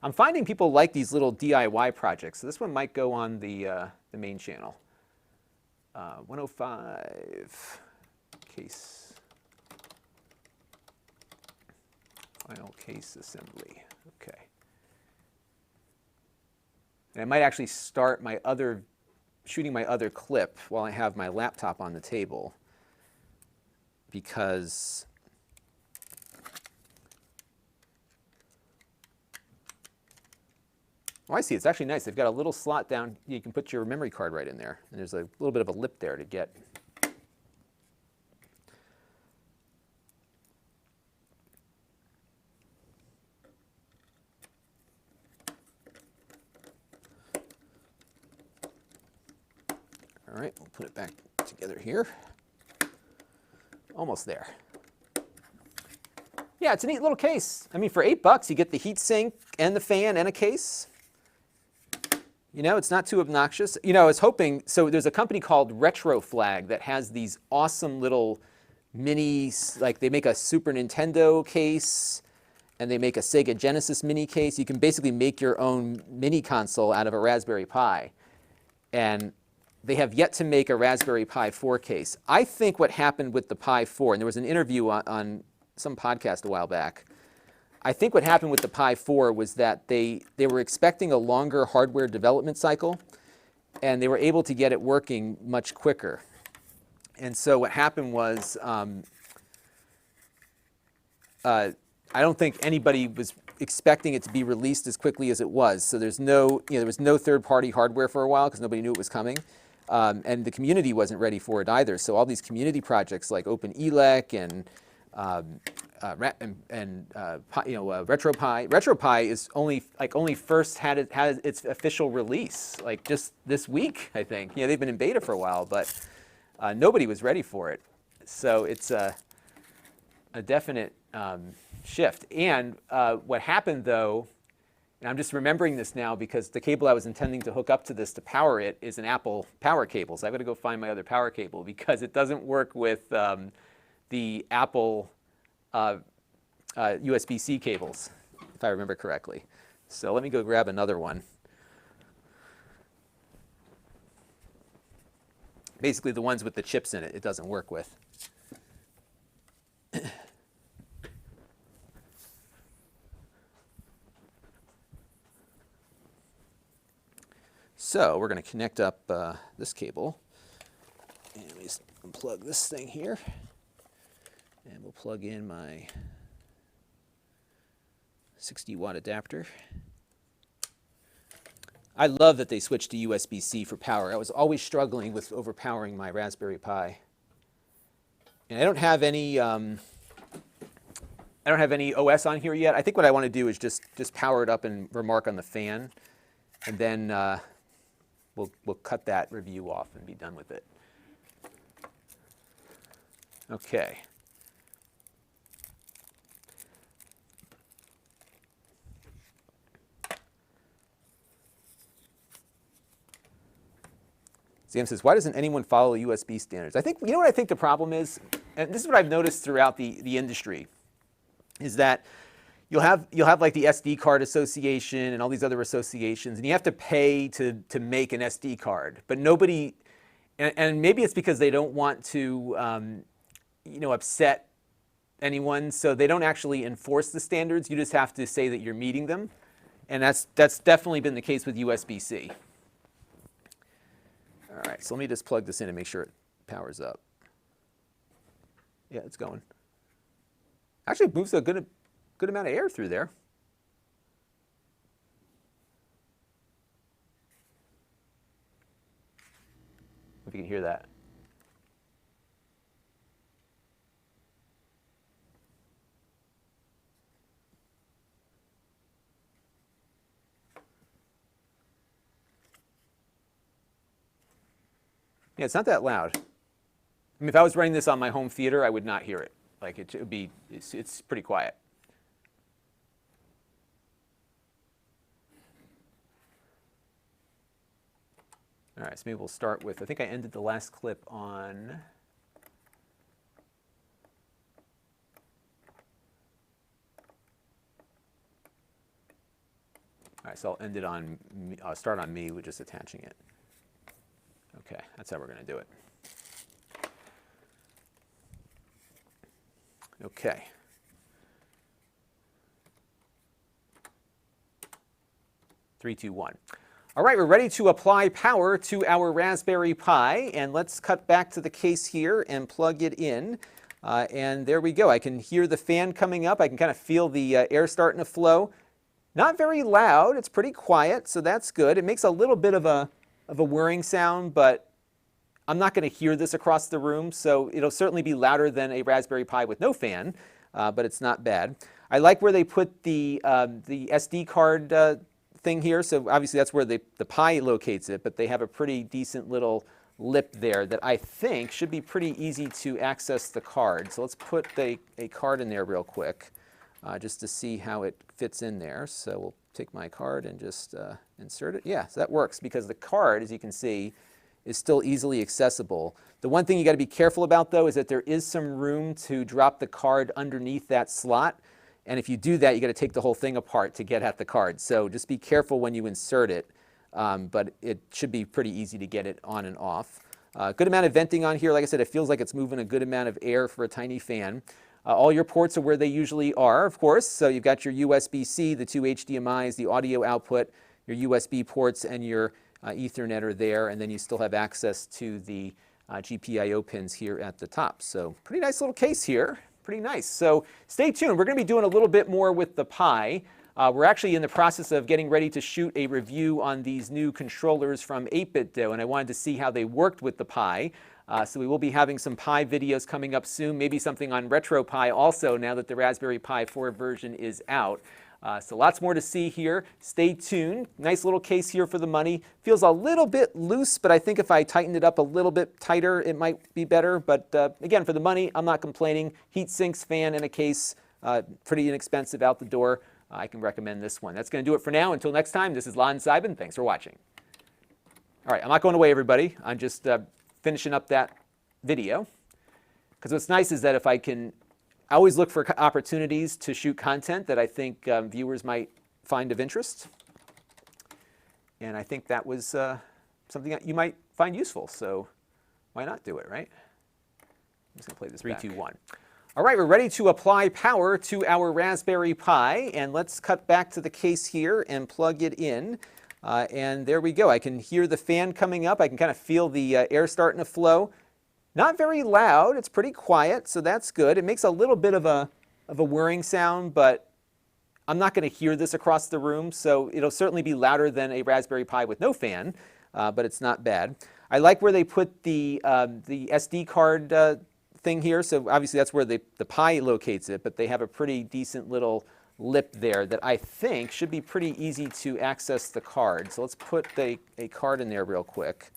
I'm finding people like these little DIY projects, so this one might go on the main channel. 105 case, final case assembly. Okay. And I might actually start shooting my other clip while I have my laptop on the table, because oh, I see. It's actually nice. They've got a little slot down. You can put your memory card right in there. And there's a little bit of a lip there to get. All right, we'll put it back together here. Almost there. Yeah, it's a neat little case. I mean, for $8, you get the heat sink and the fan and a case. You know, it's not too obnoxious. You know, I was hoping, so there's a company called Retro Flag that has these awesome little minis, like they make a Super Nintendo case and they make a Sega Genesis mini case. You can basically make your own mini console out of a Raspberry Pi. And they have yet to make a Raspberry Pi 4 case. I think what happened with the Pi 4, and there was an interview on some podcast a while back, I think what happened with the Pi 4 was that they were expecting a longer hardware development cycle, and they were able to get it working much quicker. And so what happened was, I don't think anybody was expecting it to be released as quickly as it was. So there was no third-party hardware for a while because nobody knew it was coming. And the community wasn't ready for it either. So all these community projects like OpenELEC and RetroPie. RetroPie is only first had its official release like just this week, I think. You know, they've been in beta for a while, but nobody was ready for it. So it's a definite shift. And what happened though, and I'm just remembering this now because the cable I was intending to hook up to this to power it is an Apple power cable. So I've got to go find my other power cable because it doesn't work with the Apple USB-C cables, if I remember correctly. So let me go grab another one. Basically the ones with the chips in it, it doesn't work with. So we're going to connect up this cable. And let me just unplug this thing here. And we'll plug in my 60-watt adapter. I love that they switched to USB-C for power. I was always struggling with overpowering my Raspberry Pi. And I don't have any OS on here yet. I think what I want to do is just power it up and remark on the fan, and then we'll cut that review off and be done with it. Okay. Sam says, why doesn't anyone follow USB standards? I think, you know what I think the problem is, and this is what I've noticed throughout the industry, is that you'll have like the SD card association and all these other associations, and you have to pay to make an SD card, but nobody, and maybe it's because they don't want to, upset anyone, so they don't actually enforce the standards. You just have to say that you're meeting them, and that's definitely been the case with USB-C. All right, so let me just plug this in and make sure it powers up. Yeah, it's going. Actually, it moves a good amount of air through there. If you can hear that. Yeah, it's not that loud. I mean, if I was running this on my home theater, I would not hear it. Like it would be, it's pretty quiet. All right, so maybe we'll start with, I think I ended the last clip on, all right, so I'll end it on, I'll start on me with just attaching it. Okay, that's how we're going to do it. Okay. Three, two, one. All right, we're ready to apply power to our Raspberry Pi, and let's cut back to the case here and plug it in. And there we go. I can hear the fan coming up. I can kind of feel the air starting to flow. Not very loud. It's pretty quiet, so that's good. It makes a little bit of a whirring sound, but I'm not going to hear this across the room, so it'll certainly be louder than a Raspberry Pi with no fan, but it's not bad. I like where they put the SD card thing here, so obviously that's where the Pi locates it, but they have a pretty decent little lip there that I think should be pretty easy to access the card. So let's put a card in there real quick just to see how it fits in there. So we'll take my card and just insert it. Yeah, so that works because the card, as you can see, is still easily accessible. The one thing you got to be careful about, though, is that there is some room to drop the card underneath that slot. And if you do that, you got to take the whole thing apart to get at the card. So just be careful when you insert it, but it should be pretty easy to get it on and off. Good amount of venting on here. Like I said, it feels like it's moving a good amount of air for a tiny fan. All your ports are where they usually are, of course. So you've got your USB-C, the two HDMIs, the audio output, your USB ports, and your Ethernet are there, and then you still have access to the GPIO pins here at the top. So pretty nice little case here, pretty nice. So stay tuned. We're going to be doing a little bit more with the Pi. We're actually in the process of getting ready to shoot a review on these new controllers from 8Bitdo, and I wanted to see how they worked with the Pi. So we will be having some Pi videos coming up soon, maybe something on RetroPie also now that the Raspberry Pi 4 version is out. So lots more to see here. Stay tuned. Nice little case here for the money. Feels a little bit loose, but I think if I tightened it up a little bit tighter, it might be better. But again, for the money, I'm not complaining. Heat sinks, fan, and a case, pretty inexpensive out the door. I can recommend this one. That's going to do it for now. Until next time, this is Lon.TV. Thanks for watching. All right, I'm not going away, everybody. I'm just finishing up that video. Because what's nice is that if I always look for opportunities to shoot content that I think viewers might find of interest. And I think that was something that you might find useful, so why not do it, right? I'm just going to play this 3, 2, 1. All right, we're ready to apply power to our Raspberry Pi, and let's cut back to the case here and plug it in. And there we go. I can hear the fan coming up. I can kind of feel the air starting to flow. Not very loud. It's pretty quiet, so that's good. It makes a little bit of a whirring sound, but I'm not going to hear this across the room, so it'll certainly be louder than a Raspberry Pi with no fan, but it's not bad. I like where they put the SD card thing here, so obviously that's where the Pi locates it, but they have a pretty decent little lip there that I think should be pretty easy to access the card. So let's put a card in there real quick.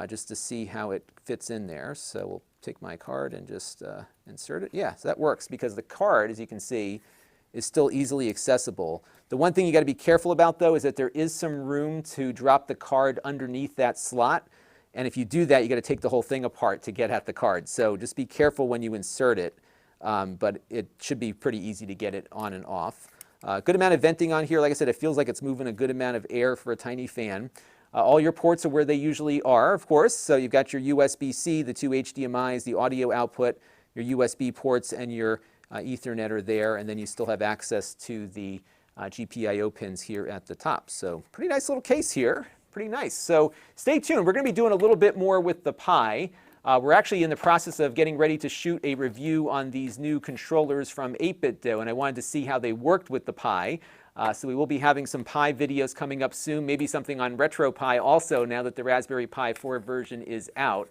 Just to see how it fits in there. So we'll take my card and just insert it. Yeah, so that works because the card, as you can see, is still easily accessible. The one thing you got to be careful about, though, is that there is some room to drop the card underneath that slot. And if you do that, you got to take the whole thing apart to get at the card. So just be careful when you insert it, but it should be pretty easy to get it on and off. Good amount of venting on here. Like I said, it feels like it's moving a good amount of air for a tiny fan. All your ports are where they usually are, of course. So you've got your USB-C, the two HDMIs, the audio output, your USB ports, and your Ethernet are there. And then you still have access to the GPIO pins here at the top. So pretty nice little case here. Pretty nice. So stay tuned. We're going to be doing a little bit more with the Pi. We're actually in the process of getting ready to shoot a review on these new controllers from 8Bitdo, and I wanted to see how they worked with the Pi. So we will be having some Pi videos coming up soon, maybe something on RetroPie also now that the Raspberry Pi 4 version is out.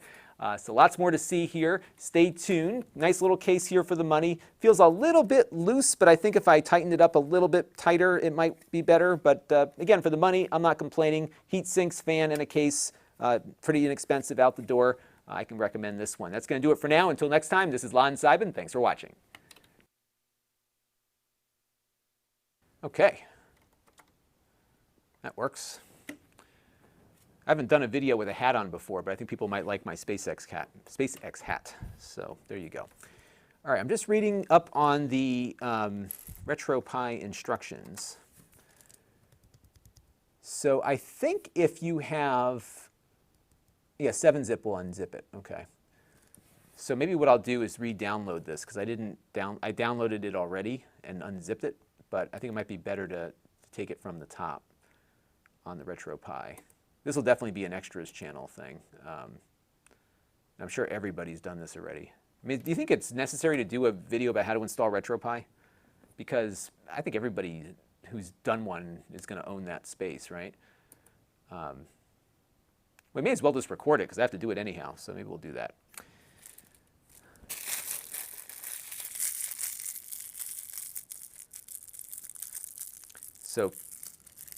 So lots more to see here. Stay tuned. Nice little case here for the money. Feels a little bit loose, but I think if I tightened it up a little bit tighter, it might be better. But again, for the money, I'm not complaining. Heat sinks, fan, and a case, pretty inexpensive out the door. I can recommend this one. That's going to do it for now. Until next time, this is Lon.TV. Thanks for watching. Okay. That works. I haven't done a video with a hat on before, but I think people might like my SpaceX hat. So there you go. All right, I'm just reading up on the RetroPie instructions. So I think if you have, yeah, 7-zip will unzip it. Okay. So maybe what I'll do is re-download this because I downloaded it already and unzipped it, but I think it might be better to take it from the top on the RetroPie. This will definitely be an extras channel thing. I'm sure everybody's done this already. I mean, do you think it's necessary to do a video about how to install RetroPie? Because I think everybody who's done one is going to own that space, right? We may as well just record it because I have to do it anyhow, so maybe we'll do that. So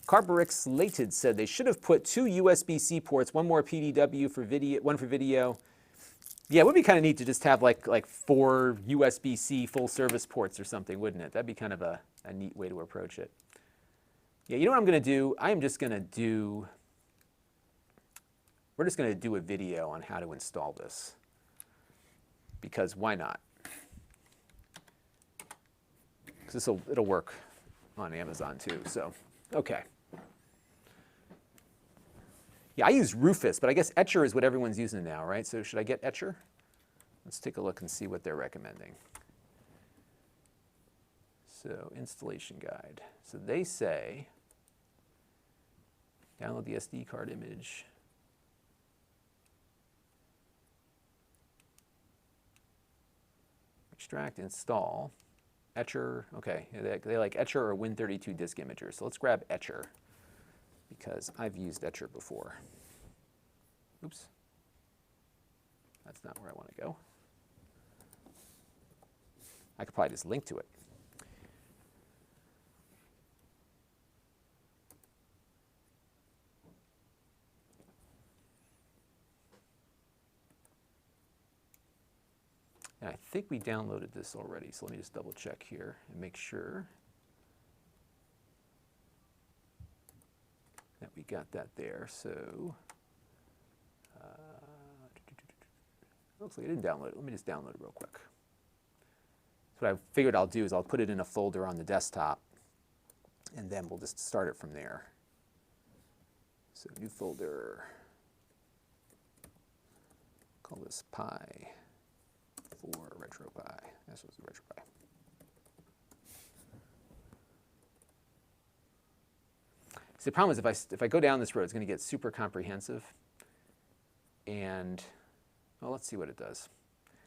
Turbografx Slated said they should have put 2 USB-C ports, one more PDW for video, one for video. Yeah, it would be kind of neat to just have like 4 USB-C full service ports or something, wouldn't it? That'd be kind of a neat way to approach it. Yeah, you know what I'm going to do? I am just going to do, we're just going to do a video on how to install this. Because why not? Because it'll work on Amazon too, so, okay. Yeah, I use Rufus, but I guess Etcher is what everyone's using now, right? So should I get Etcher? Let's take a look and see what they're recommending. So installation guide. So they say, download the SD card image. Extract, install. Etcher, okay, they like Etcher or Win32 disk imager. So let's grab Etcher because I've used Etcher before. Oops, that's not where I want to go. I could probably just link to it. And I think we downloaded this already, so let me just double check here and make sure that we got that there. So, looks like I didn't download it. Let me just download it real quick. So what I figured I'll do is I'll put it in a folder on the desktop, and then we'll just start it from there. So new folder, call this Pi. For RetroPie. This was the RetroPie. See, the problem is if I go down this road, it's going to get super comprehensive. And, well, let's see what it does.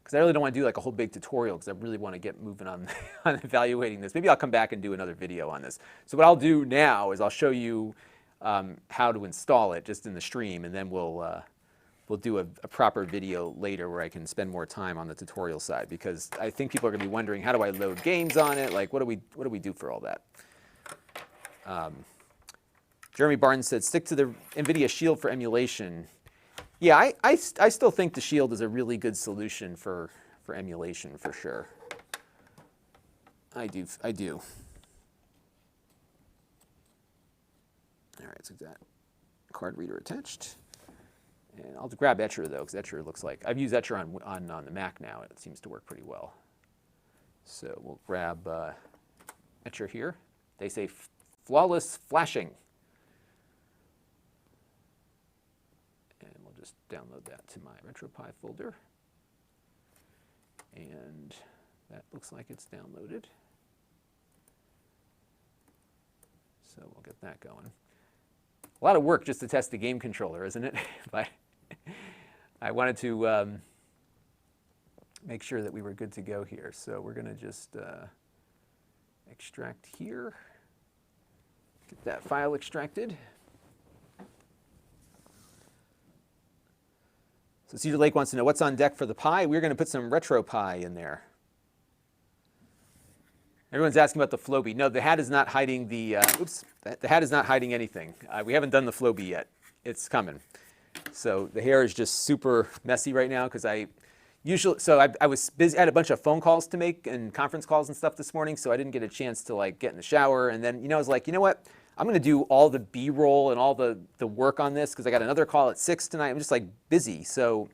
Because I really don't want to do like a whole big tutorial because I really want to get moving on, on evaluating this. Maybe I'll come back and do another video on this. So what I'll do now is I'll show you how to install it just in the stream, and then we'll do a proper video later where I can spend more time on the tutorial side, because I think people are going to be wondering, how do I load games on it? Like, what do we do for all that? Jeremy Barnes said, stick to the NVIDIA Shield for emulation. Yeah, I still think the Shield is a really good solution for emulation, for sure. I do. All right, so that card reader attached. And I'll grab Etcher though, because Etcher looks like, I've used Etcher on the Mac now. It seems to work pretty well. So we'll grab Etcher here. They say flawless flashing. And we'll just download that to my RetroPie folder. And that looks like it's downloaded. So we'll get that going. A lot of work just to test the game controller, isn't it? But I wanted to make sure that we were good to go here. So we're going to just extract here. Get that file extracted. So Cedar Lake wants to know what's on deck for the Pi. We're going to put some RetroPie in there. Everyone's asking about the Floby. No, the hat is not hiding the. The hat is not hiding anything. We haven't done the Floby yet. It's coming. So the hair is just super messy right now because I was busy. I had a bunch of phone calls to make and conference calls and stuff this morning, so I didn't get a chance to like get in the shower. And then I was like, you know what? I'm going to do all the B-roll and all the work on this because I got another call at 6 tonight. I'm just like busy, so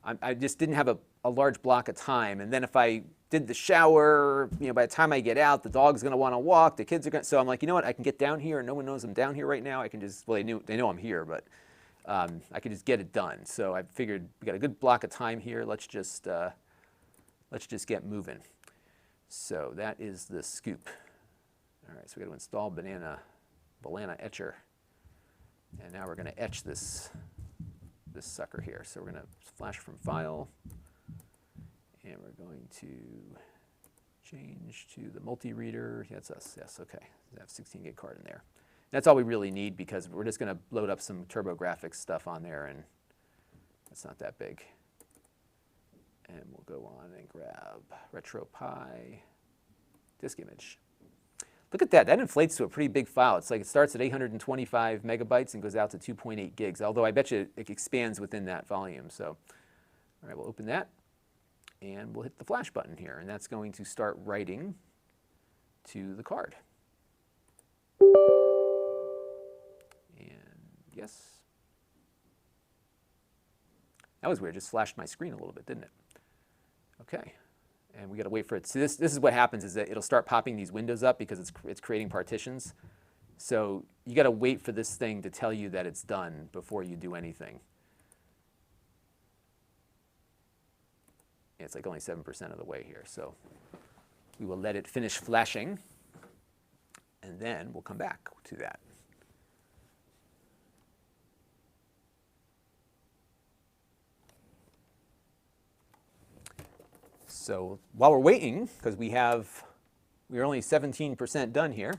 I just didn't have a large block of time. And then if I did the shower, by the time I get out, the dog's going to want to walk, the kids are going to, so I'm like, you know what, I can get down here and no one knows I'm down here right now. I can just, well, they know I'm here, but I can just get it done. So I figured we got a good block of time here. Let's just get moving. So that is the scoop. All right, so we got to install Banana Etcher. And now we're going to etch this sucker here. So we're going to flash from file. And we're going to change to the multi-reader. That's us, yes, okay. I have 16 gig card in there. That's all we really need because we're just going to load up some Turbografx stuff on there, and it's not that big. And we'll go on and grab RetroPie disk image. Look at that. That inflates to a pretty big file. It's like it starts at 825 megabytes and goes out to 2.8 gigs, although I bet you it expands within that volume. So, all right, we'll open that. And we'll hit the flash button here, and that's going to start writing to the card. And yes. That was weird, just flashed my screen a little bit, didn't it? Okay, and we got to wait for it. So this is what happens is that it'll start popping these windows up because it's creating partitions. So you got to wait for this thing to tell you that it's done before you do anything. It's like only 7% of the way here. So we will let it finish flashing, and then we'll come back to that. So while we're waiting, because we're only 17% done here,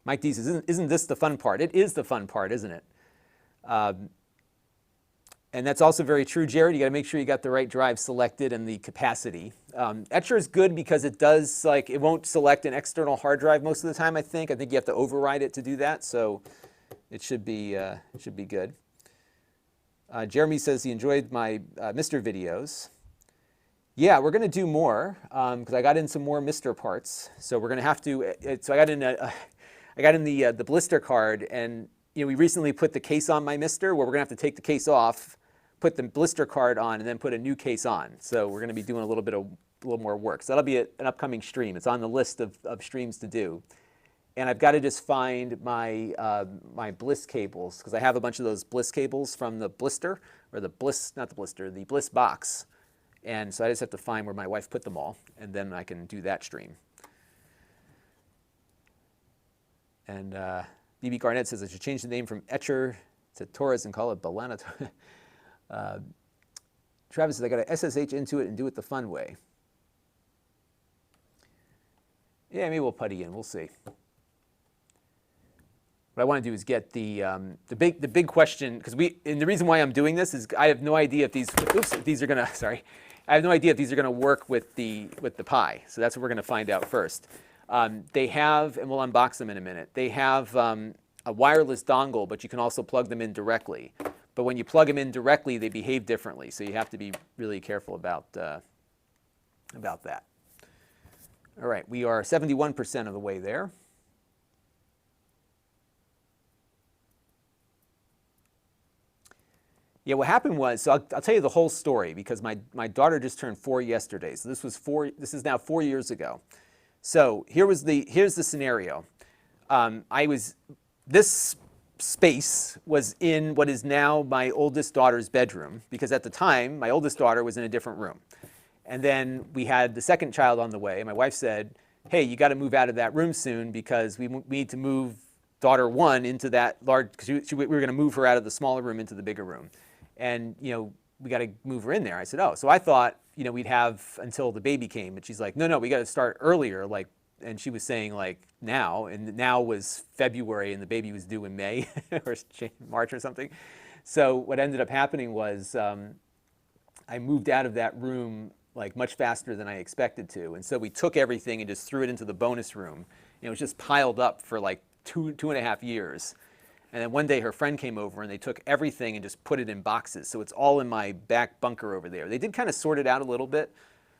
Mike D says, isn't this the fun part? It is the fun part, isn't it? And that's also very true, Jared. You got to make sure you got the right drive selected and the capacity. Etcher is good because it does, it won't select an external hard drive most of the time, I think. I think you have to override it to do that, so it should be good. Jeremy says he enjoyed my MiSTer videos. Yeah, we're going to do more because I got in some more MiSTer parts. So we're going to have to. So I got in the blister card, and we recently put the case on my MiSTer, where we're going to have to take the case off, put the blister card on, and then put a new case on. So we're going to be doing a little more work. So that'll be an upcoming stream. It's on the list of streams to do. And I've got to just find my my Bliss cables, because I have a bunch of those Bliss cables from the blister, or the Bliss, not the blister, the Bliss box. And so I just have to find where my wife put them all, and then I can do that stream. And BB Garnett says I should change the name from Etcher to Taurus and call it Balana. Travis says I got to SSH into it and do it the fun way. Yeah, maybe we'll putty in. We'll see. What I want to do is get the big question, because the reason why I'm doing this is I have no idea if these are gonna I have no idea if these are gonna work with the Pi. So that's what we're gonna find out first. They have, and we'll unbox them in a minute. They have a wireless dongle, but you can also plug them in directly. But when you plug them in directly, they behave differently. So you have to be really careful about that. All right, we are 71% of the way there. Yeah, what happened was, so I'll tell you the whole story because my daughter just turned 4 yesterday. So this is now 4 years ago. So here's the scenario. This space was in what is now my oldest daughter's bedroom because at the time, my oldest daughter was in a different room. And then we had the second child on the way. My wife said, hey, you got to move out of that room soon because we need to move daughter one into that large, because we were going to move her out of the smaller room into the bigger room. And, we got to move her in there. I said, oh, so I thought, we'd have until the baby came. But she's like, no, we got to start earlier. And she was saying now, and now was February and the baby was due in May or March or something. So what ended up happening was I moved out of that room much faster than I expected to. And so we took everything and just threw it into the bonus room. It was just piled up for two and a half years. And then one day her friend came over and they took everything and just put it in boxes. So it's all in my back bunker over there. They did kind of sort it out a little bit.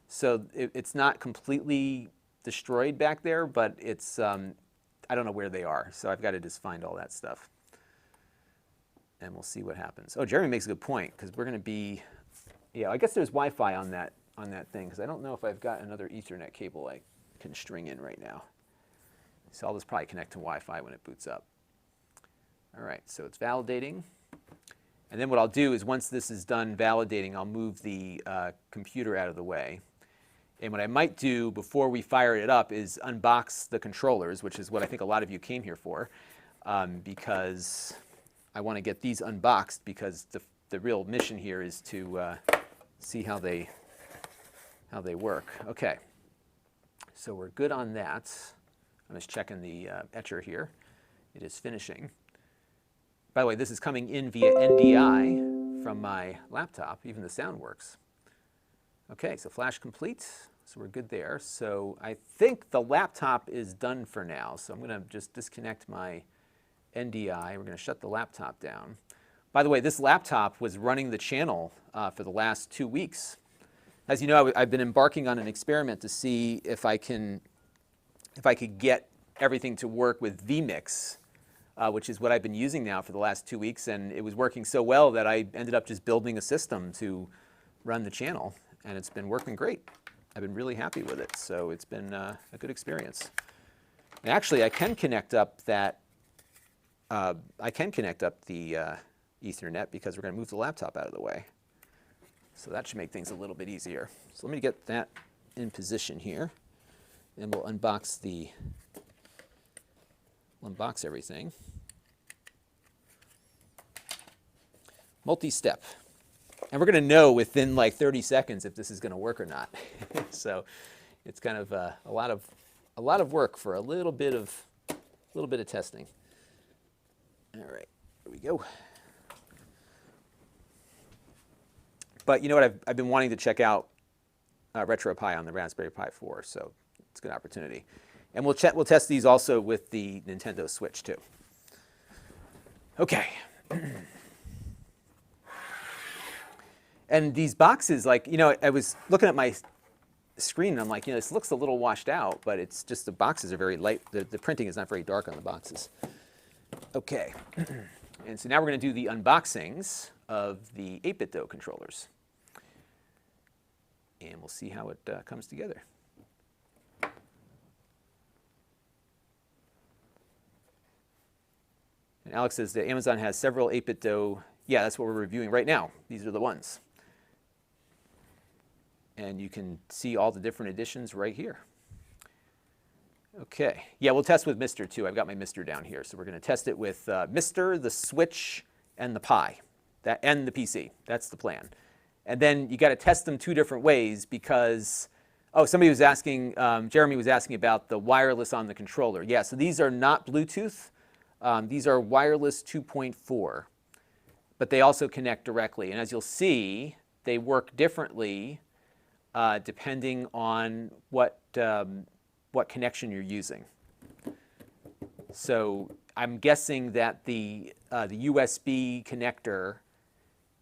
So it's not completely destroyed back there, but it's, I don't know where they are. So I've got to just find all that stuff. And we'll see what happens. Oh, Jeremy makes a good point because we're going to be, yeah, I guess there's Wi-Fi on that thing because I don't know if I've got another Ethernet cable I can string in right now. So I'll just probably connect to Wi-Fi when it boots up. All right, so it's validating. And then what I'll do is once this is done validating, I'll move the computer out of the way. And what I might do before we fire it up is unbox the controllers, which is what I think a lot of you came here for, because I want to get these unboxed because the real mission here is to see how they work. Okay, so we're good on that. I'm just checking the etcher here. It is finishing. By the way, this is coming in via NDI from my laptop. Even the sound works. Okay, so flash complete. So we're good there. So I think the laptop is done for now. So I'm going to just disconnect my NDI. We're going to shut the laptop down. By the way, this laptop was running the channel for the last 2 weeks. As you know, I've been embarking on an experiment to see if I could get everything to work with vMix, which is what I've been using now for the last 2 weeks. And it was working so well that I ended up just building a system to run the channel. And it's been working great. I've been really happy with it. So it's been a good experience. And actually, I can connect up the Ethernet because we're going to move the laptop out of the way. So that should make things a little bit easier. So let me get that in position here. And we'll unbox everything. Multi-step. And we're going to know within 30 seconds if this is going to work or not. So it's kind of a lot of work for a little bit of testing. All right, here we go. But you know what? I've been wanting to check out RetroPie on the Raspberry Pi 4, so it's a good opportunity. And we'll test these also with the Nintendo Switch too. Okay. And these boxes, I was looking at my screen and I'm like, this looks a little washed out, but it's just the boxes are very light. The printing is not very dark on the boxes. Okay. And so now we're going to do the unboxings of the 8Bitdo controllers. And we'll see how it comes together. And Alex says that Amazon has several 8Bitdo. Yeah, that's what we're reviewing right now. These are the ones. And you can see all the different editions right here. Okay. Yeah, we'll test with MiSTer too. I've got my MiSTer down here. So we're going to test it with MiSTer, the Switch, and the Pi, and the PC. That's the plan. And then you got to test them 2 different ways because, somebody was asking, Jeremy was asking about the wireless on the controller. Yeah, so these are not Bluetooth. These are wireless 2.4, but they also connect directly. And as you'll see, they work differently depending on what connection you're using. So I'm guessing that the USB connector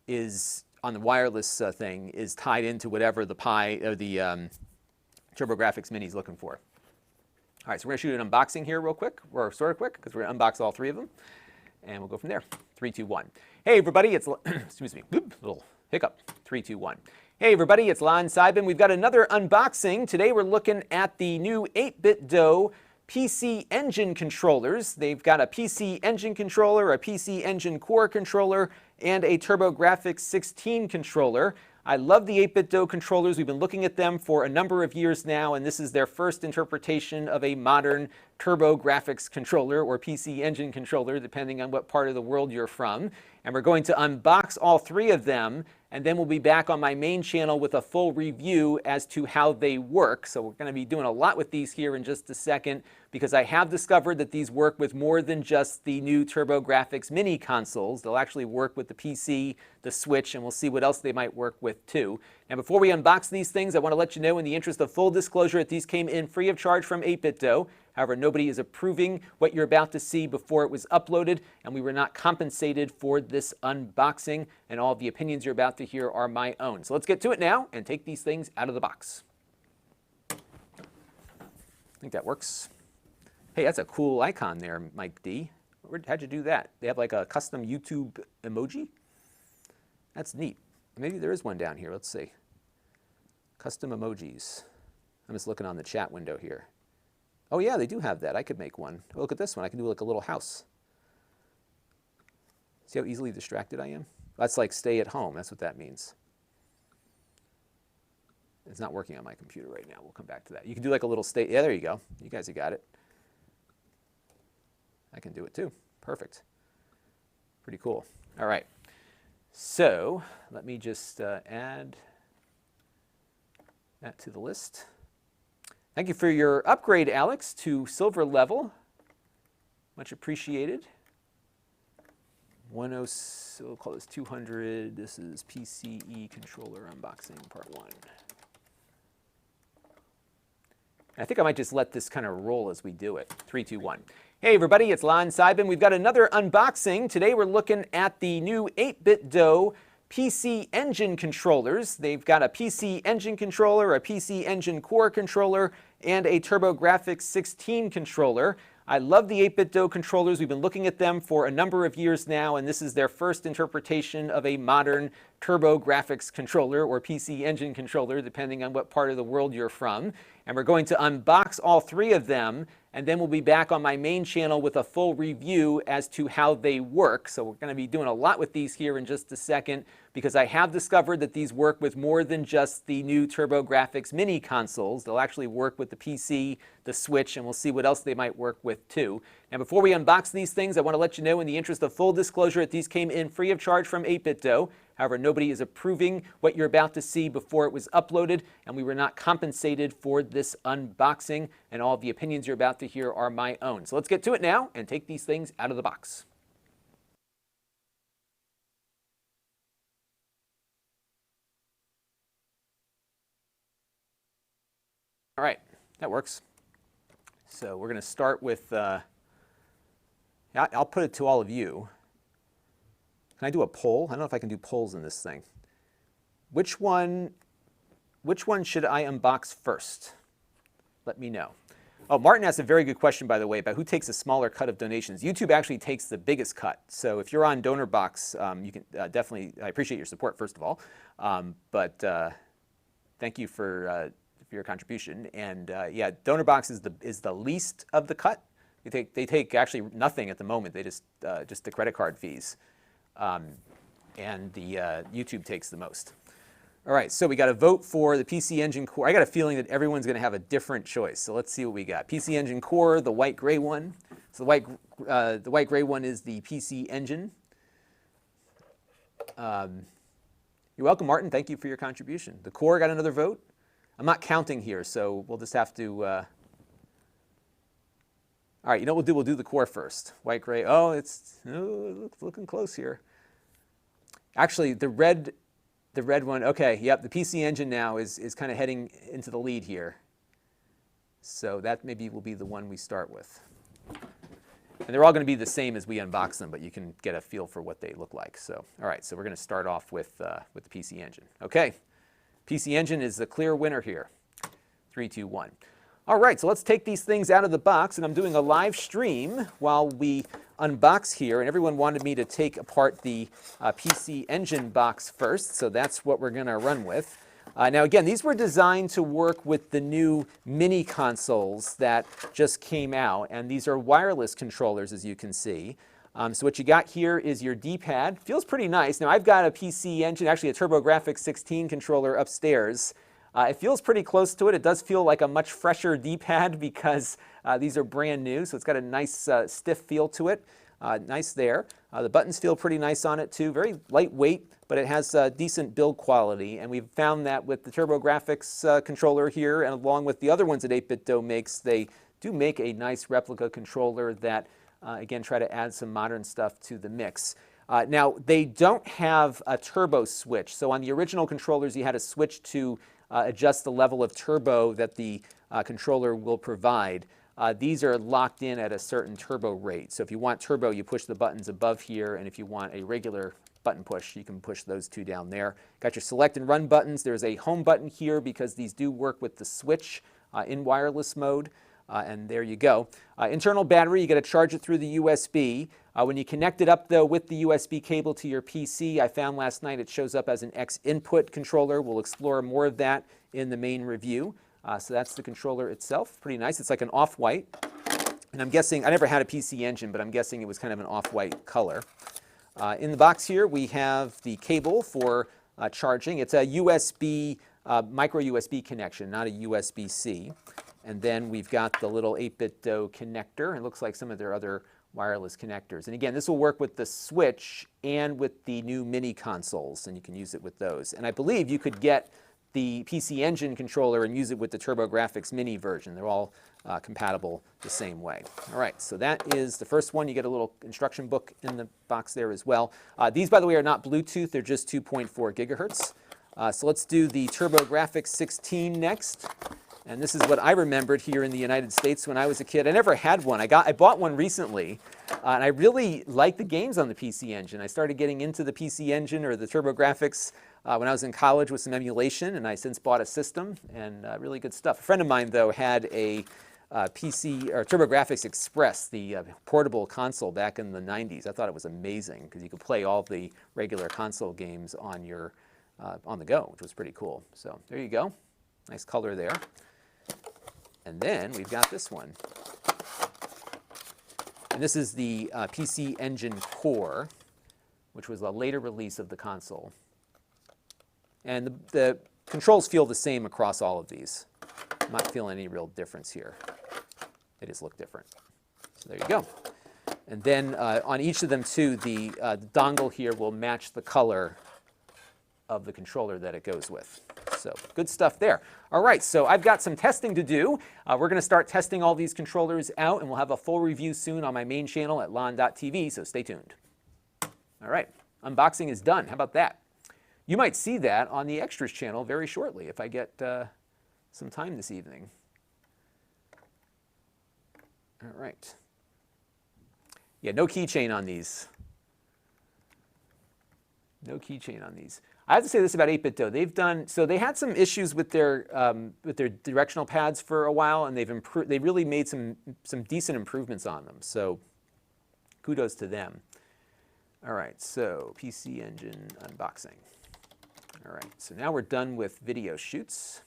is on the wireless thing is tied into whatever the Pi or the Turbografx Mini is looking for. All right, so we're going to shoot an unboxing here real quick, or sort of quick, because we're going to unbox all 3 of them, and we'll go from there. 3, 2, 1. Hey everybody, it's excuse me, little hiccup. 3, 2, 1. Hey everybody, it's Lon.TV. We've got another unboxing. Today we're looking at the new 8Bitdo PC Engine controllers. They've got a PC Engine controller, a PC Engine Core controller, and a Turbografx 16 controller. I love the 8Bitdo controllers. We've been looking at them for a number of years now, and this is their first interpretation of a modern Turbografx controller or PC Engine controller, depending on what part of the world you're from. And we're going to unbox all three of them, and then we'll be back on my main channel with a full review as to how they work. So we're going to be doing a lot with these here in just a second, because I have discovered that these work with more than just the new Turbografx mini consoles. They'll actually work with the PC, the Switch, and we'll see what else they might work with too. Now before we unbox these things, I want to let you know, in the interest of full disclosure, that these came in free of charge from 8Bitdo. However, nobody is approving what you're about to see before it was uploaded, and we were not compensated for this unboxing, and all of the opinions you're about to hear are my own. So let's get to it now and take these things out of the box. I think that works. Hey, that's a cool icon there, Mike D. How'd you do that? They have like a custom YouTube emoji? That's neat. Maybe there is one down here. Let's see. Custom emojis. I'm just looking on the chat window here. Oh yeah, they do have that. I could make one. Oh, look at this one. I can do like a little house. See how easily distracted I am? That's like stay at home. That's what that means. It's not working on my computer right now. We'll come back to that. You can do like a little stay. Yeah, there you go. You guys have got it. I can do it too. Perfect. Pretty cool. All right. So let me just add that to the list. Thank you for your upgrade, Alex, to silver level. Much appreciated. We'll call this 200. This is PCE controller unboxing part 1. I think I might just let this kind of roll as we do it. 3, 2, 1. Hey everybody, it's Lon.TV. We've got another unboxing. Today we're looking at the new 8Bitdo PC Engine controllers. They've got a PC Engine controller, a PC Engine Core controller, and a Turbografx 16 controller. I love the 8Bitdo controllers. We've been looking at them for a number of years now, and this is their first interpretation of a modern Turbografx controller or PC Engine controller, depending on what part of the world you're from. And we're going to unbox all three of them, and then we'll be back on my main channel with a full review as to how they work. So we're going to be doing a lot with these here in just a second, because I have discovered that these work with more than just the new Turbografx mini consoles. They'll actually work with the PC, the Switch, and we'll see what else they might work with too. Now before we unbox these things, I want to let you know, in the interest of full disclosure, that these came in free of charge from 8Bitdo. However, nobody is approving what you're about to see before it was uploaded, and we were not compensated for this unboxing, and all of the opinions you're about to hear are my own. So let's get to it now and take these things out of the box. All right, that works. So we're going to start with, I'll put it to all of you. Can I do a poll? I don't know if I can do polls in this thing. Which one should I unbox first? Let me know. Oh, Martin asked a very good question, by the way, about who takes a smaller cut of donations. YouTube actually takes the biggest cut. So if you're on Donorbox, you can definitely, I appreciate your support, first of all. But thank you for your contribution. And yeah, Donorbox is the least of the cut. They take actually nothing at the moment. They just the credit card fees. And the YouTube takes the most. All right, so we got to vote for the PC Engine Core. I got a feeling that everyone's going to have a different choice. So let's see what we got. PC Engine Core, the white gray one. So the white gray one is the PC Engine. You're welcome, Martin. Thank you for your contribution. The Core got another vote. I'm not counting here, so we'll just have to. All right, you know what we'll do? We'll do the Core first. White gray. Oh, it's looking close here. Actually, the red one, okay, yep, the PC Engine now is kind of heading into the lead here. So that maybe will be the one we start with. And they're all going to be the same as we unbox them, but you can get a feel for what they look like. So, all right, so we're going to start off with the PC Engine. Okay, PC Engine is the clear winner here. 3, 2, 1. All right, so let's take these things out of the box, and I'm doing a live stream while we unbox here, and everyone wanted me to take apart the PC Engine box first, so that's what we're going to run with. Now again, these were designed to work with the new mini consoles that just came out, and these are wireless controllers, as you can see. So what you got here is your D-pad. Feels pretty nice. Now I've got a PC Engine, actually a Turbografx 16 controller upstairs. It feels pretty close to it. It does feel like a much fresher D-pad because these are brand new, so it's got a nice stiff feel to it. Nice there. The buttons feel pretty nice on it too. Very lightweight, but it has decent build quality. And we've found that with the Turbografx controller here, and along with the other ones that 8Bitdo makes, they do make a nice replica controller that, again, try to add some modern stuff to the mix. Now, they don't have a turbo switch. So on the original controllers, you had a switch to adjust the level of turbo that the controller will provide. These are locked in at a certain turbo rate. So if you want turbo, you push the buttons above here, and if you want a regular button push, you can push those two down there. Got your select and run buttons. There's a home button here because these do work with the switch in wireless mode. And there you go. Internal battery, you got to charge it through the USB. When you connect it up, though, with the USB cable to your PC, I found last night it shows up as an X input controller. We'll explore more of that in the main review. So that's the controller itself. Pretty nice. It's like an off-white. And I'm guessing, I never had a PC Engine, but I'm guessing it was kind of an off-white color. In the box here, we have the cable for charging. It's a USB, micro USB connection, not a USB-C. And then we've got the little 8Bitdo connector. It looks like some of their other wireless connectors. And again, this will work with the Switch and with the new mini consoles, and you can use it with those. And I believe you could get the PC Engine controller and use it with the Turbografx mini version. They're all compatible the same way. All right, so that is the first one. You get a little instruction book in the box there as well. These, by the way, are not Bluetooth. They're just 2.4 gigahertz. So let's do the Turbografx 16 next. And this is what I remembered here in the United States when I was a kid. I never had one. I bought one recently, and I really liked the games on the PC Engine. I started getting into the PC Engine or the Turbografx when I was in college with some emulation, and I since bought a system, and really good stuff. A friend of mine, though, had a PC or Turbografx Express, the portable console back in the 90s. I thought it was amazing because you could play all the regular console games on your on the go, which was pretty cool. So there you go. Nice color there. And then we've got this one. And this is the PC Engine Core, which was a later release of the console. And the controls feel the same across all of these. I'm not feeling any real difference here. They just look different. So there you go. And then on each of them, too, the dongle here will match the color of the controller that it goes with. So good stuff there. All right, so I've got some testing to do. We're going to start testing all these controllers out, and we'll have a full review soon on my main channel at Lon.TV, so stay tuned. All right, unboxing is done. How about that? You might see that on the Extras channel very shortly if I get some time this evening. All right. Yeah, no keychain on these. No keychain on these. I have to say this about 8Bitdo. They had some issues with their directional pads for a while, and they really made some decent improvements on them. So kudos to them. All right, so PC Engine unboxing. All right, so now we're done with video shoots,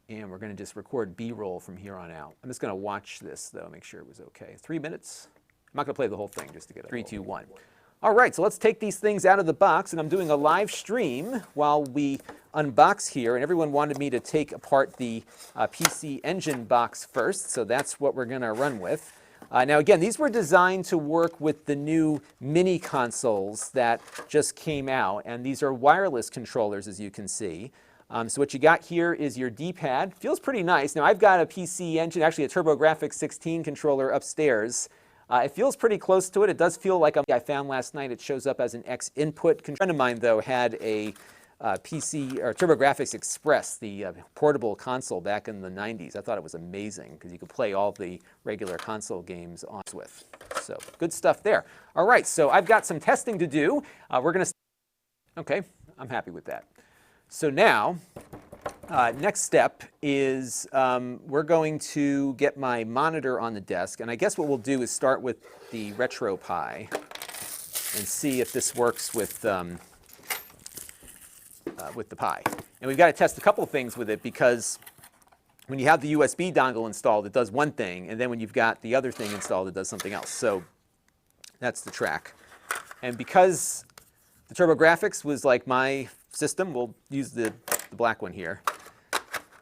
and we're going to just record B-roll from here on out. I'm just going to watch this, though, make sure it was okay. 3 minutes? I'm not going to play the whole thing just to get it. 3, 2, 1. All right, so let's take these things out of the box, and I'm doing a live stream while we unbox here, and everyone wanted me to take apart the PC Engine box first, so that's what we're going to run with. Now again, these were designed to work with the new mini consoles that just came out, and these are wireless controllers, as you can see. So what you got here is your D-pad. Feels pretty nice. Now I've got a PC Engine, actually a Turbografx 16 controller upstairs. It feels pretty close to it. It does feel like I found last night it shows up as an X input. A friend of mine, though, had a PC or Turbografx Express, the portable console back in the 90s. I thought it was amazing because you could play all the regular console games on with. So good stuff there. All right, so I've got some testing to do. We're going to. Okay, I'm happy with that. So now Next step is we're going to get my monitor on the desk, and I guess what we'll do is start with the RetroPie and see if this works with the Pi. And we've got to test a couple of things with it, because when you have the USB dongle installed, it does one thing, and then when you've got the other thing installed, it does something else. So that's the track. And because the Turbografx was like my system, we'll use the black one here.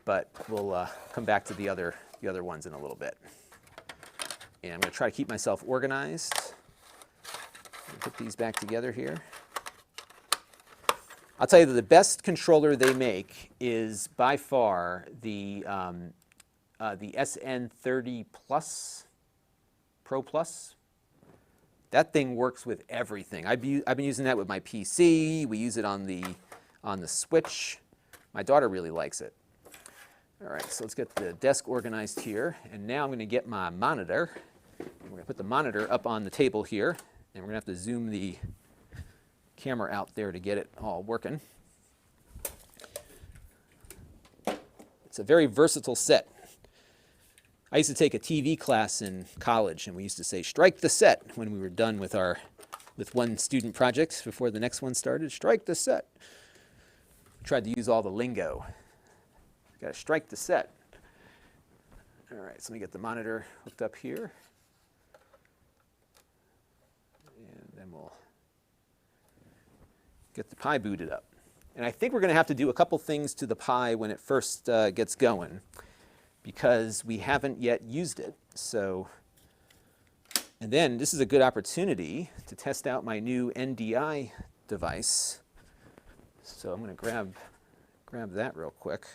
But we'll come back to the other ones in a little bit. And I'm going to try to keep myself organized. Put these back together here. I'll tell you that the best controller they make is by far the SN30 Plus, Pro Plus. That thing works with everything. I've been using that with my PC. We use it on the Switch. My daughter really likes it. All right, so let's get the desk organized here. And now I'm going to get my monitor. We're going to put the monitor up on the table here. And we're going to have to zoom the camera out there to get it all working. It's a very versatile set. I used to take a TV class in college, and we used to say, strike the set, when we were done with one student project before the next one started. Strike the set. We tried to use all the lingo. Got to strike the set. All right, so let me get the monitor hooked up here. And then we'll get the Pi booted up. And I think we're going to have to do a couple things to the Pi when it first gets going, because we haven't yet used it. So, and then this is a good opportunity to test out my new NDI device. So I'm going to grab that real quick.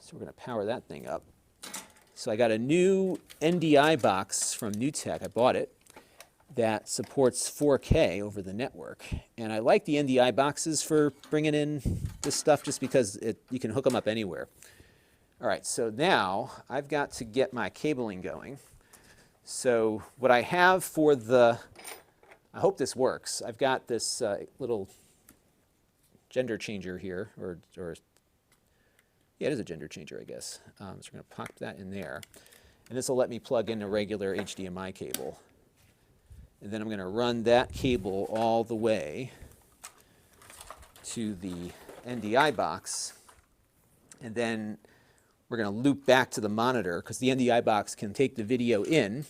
So we're going to power that thing up. So I got a new NDI box from NewTek. I bought it, that supports 4K over the network. And I like the NDI boxes for bringing in this stuff just because you can hook them up anywhere. All right, so now I've got to get my cabling going. So what I have for I hope this works. I've got this little gender changer here, or yeah, it is a gender changer, I guess. So we're going to pop that in there. And this will let me plug in a regular HDMI cable. And then I'm going to run that cable all the way to the NDI box. And then we're going to loop back to the monitor, because the NDI box can take the video in,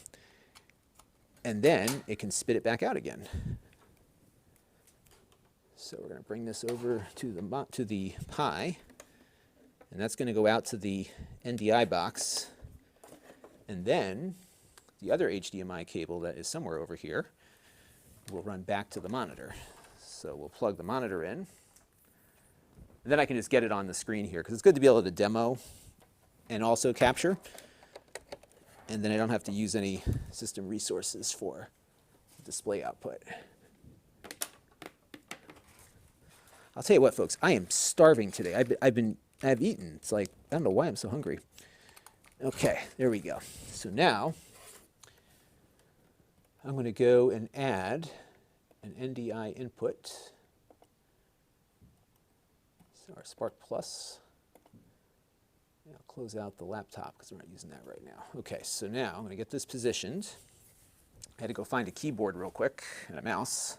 and then it can spit it back out again. So we're going to bring this over to the Pi. And that's going to go out to the NDI box. And then the other HDMI cable that is somewhere over here will run back to the monitor. So we'll plug the monitor in. And then I can just get it on the screen here, because it's good to be able to demo and also capture. And then I don't have to use any system resources for display output. I'll tell you what, folks, I am starving today. I've eaten. It's like, I don't know why I'm so hungry. Okay, there we go. So now I'm going to go and add an NDI input. So our Spark Plus. I'll close out the laptop because we're not using that right now. Okay, so now I'm going to get this positioned. I had to go find a keyboard real quick and a mouse.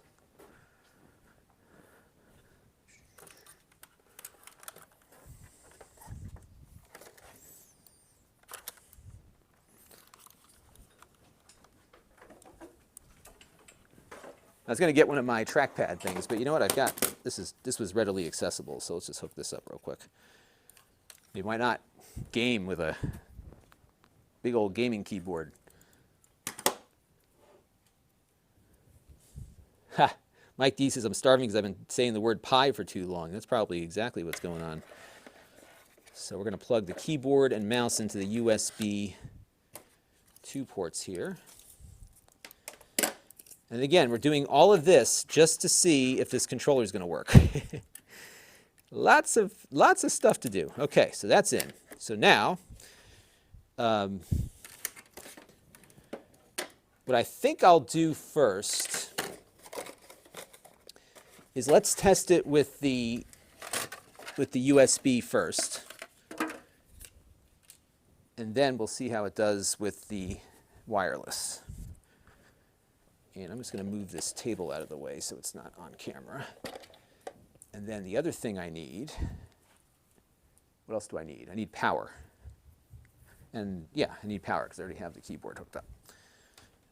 I was going to get one of my trackpad things, but you know what? I've got this was readily accessible, so let's just hook this up real quick. I mean, why not game with a big old gaming keyboard? Ha! Mike D says I'm starving because I've been saying the word Pi for too long. That's probably exactly what's going on. So we're going to plug the keyboard and mouse into the USB 2 ports here. And again, we're doing all of this just to see if this controller is going to work. Lots of stuff to do. Okay, so that's in. So now, what I think I'll do first is let's test it with the with the USB first. And then we'll see how it does with the wireless. And I'm just going to move this table out of the way so it's not on camera. And then the other thing I need, what else do I need? I need power. And yeah, I need power because I already have the keyboard hooked up.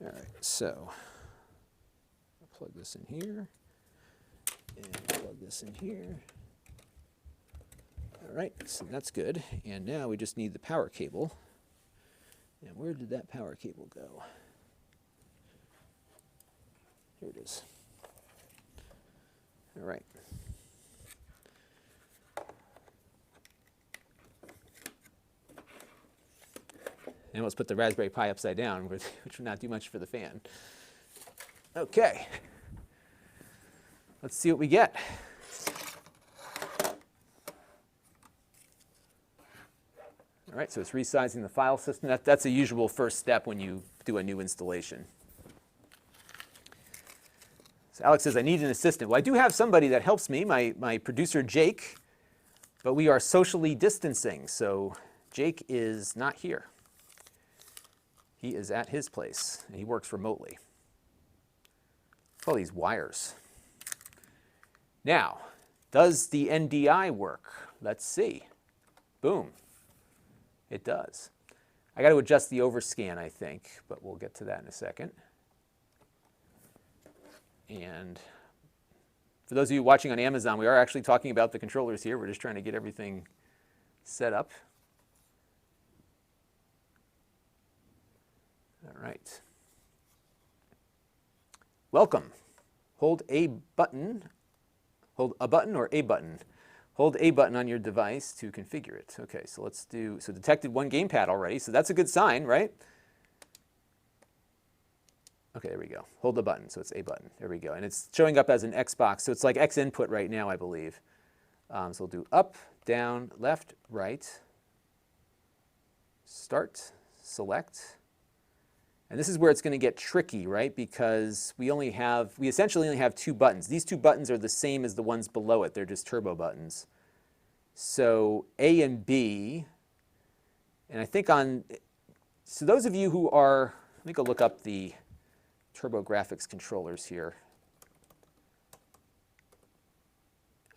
All right, so I'll plug this in here and plug this in here. All right, so that's good. And now we just need the power cable. And where did that power cable go? Here it is. All right. And let's put the Raspberry Pi upside down, which would not do much for the fan. Okay. Let's see what we get. All right, so it's resizing the file system. That's a usual first step when you do a new installation. So Alex says, I need an assistant. Well, I do have somebody that helps me, my producer, Jake, but we are socially distancing, so Jake is not here. He is at his place, and he works remotely. Look at all these wires. Now, does the NDI work? Let's see. Boom. It does. I got to adjust the overscan, I think, but we'll get to that in a second. And for those of you watching on Amazon, we are actually talking about the controllers here. We're just trying to get everything set up. All right. Welcome. Hold a button. Hold a button or a button. Hold a button on your device to configure it. Okay, so let's do, so detected one gamepad already, so that's a good sign, right? Okay, there we go. Hold the button, so it's a button. There we go. And it's showing up as an Xbox, so it's like X input right now, I believe. So we'll do up, down, left, right, start, select. And this is where it's going to get tricky, right? Because we essentially only have two buttons. These two buttons are the same as the ones below it. They're just turbo buttons. So A and B, and I think so those of you who are, let me go look up the Turbografx controllers here.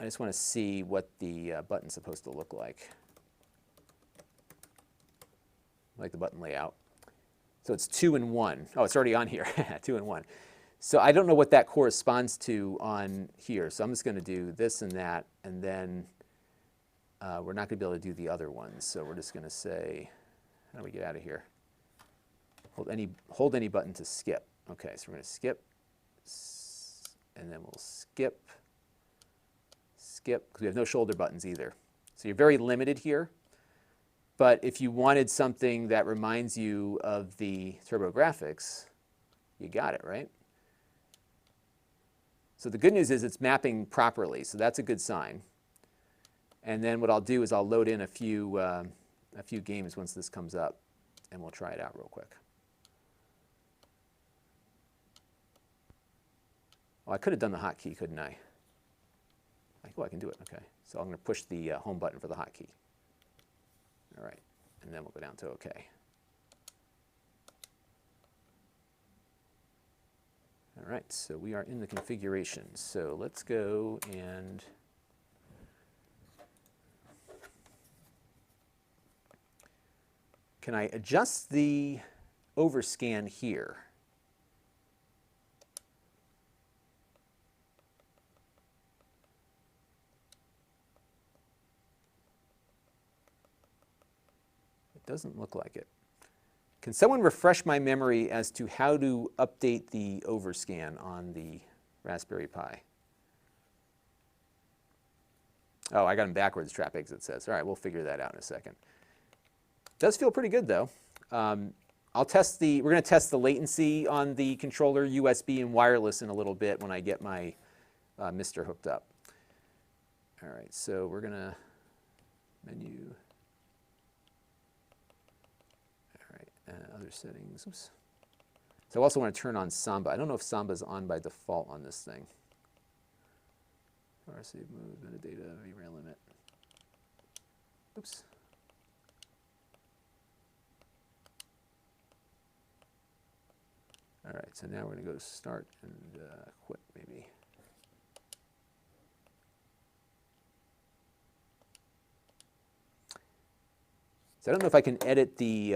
I just want to see what the button's supposed to look like. I like the button layout. So it's 2 and 1. Oh, it's already on here, 2 and 1. So I don't know what that corresponds to on here. So I'm just going to do this and that, and then we're not going to be able to do the other ones. So we're just going to say, how do we get out of here? Hold any button to skip. Okay, so we're going to skip, and then we'll skip, because we have no shoulder buttons either. So you're very limited here. But if you wanted something that reminds you of the Turbografx, you got it, right? So the good news is it's mapping properly, so that's a good sign. And then what I'll do is I'll load in a few games once this comes up, and we'll try it out real quick. Oh, I could have done the hotkey, couldn't I? Oh, I can do it, okay. So I'm going to push the home button for the hotkey. All right, and then we'll go down to OK. All right, so we are in the configuration. So let's go and can I adjust the overscan here? Doesn't look like it. Can someone refresh my memory as to how to update the overscan on the Raspberry Pi? Oh, I got them backwards, trap exit says. All right, we'll figure that out in a second. Does feel pretty good though. We're going to test the latency on the controller, USB and wireless in a little bit when I get my MiSTer hooked up. All right, so we're going to menu. Other settings. Oops. So I also want to turn on Samba. I don't know if Samba is on by default on this thing. RC mode, metadata, VRAM limit. Oops. All right, so now we're going to go to start and quit maybe. So I don't know if I can edit the,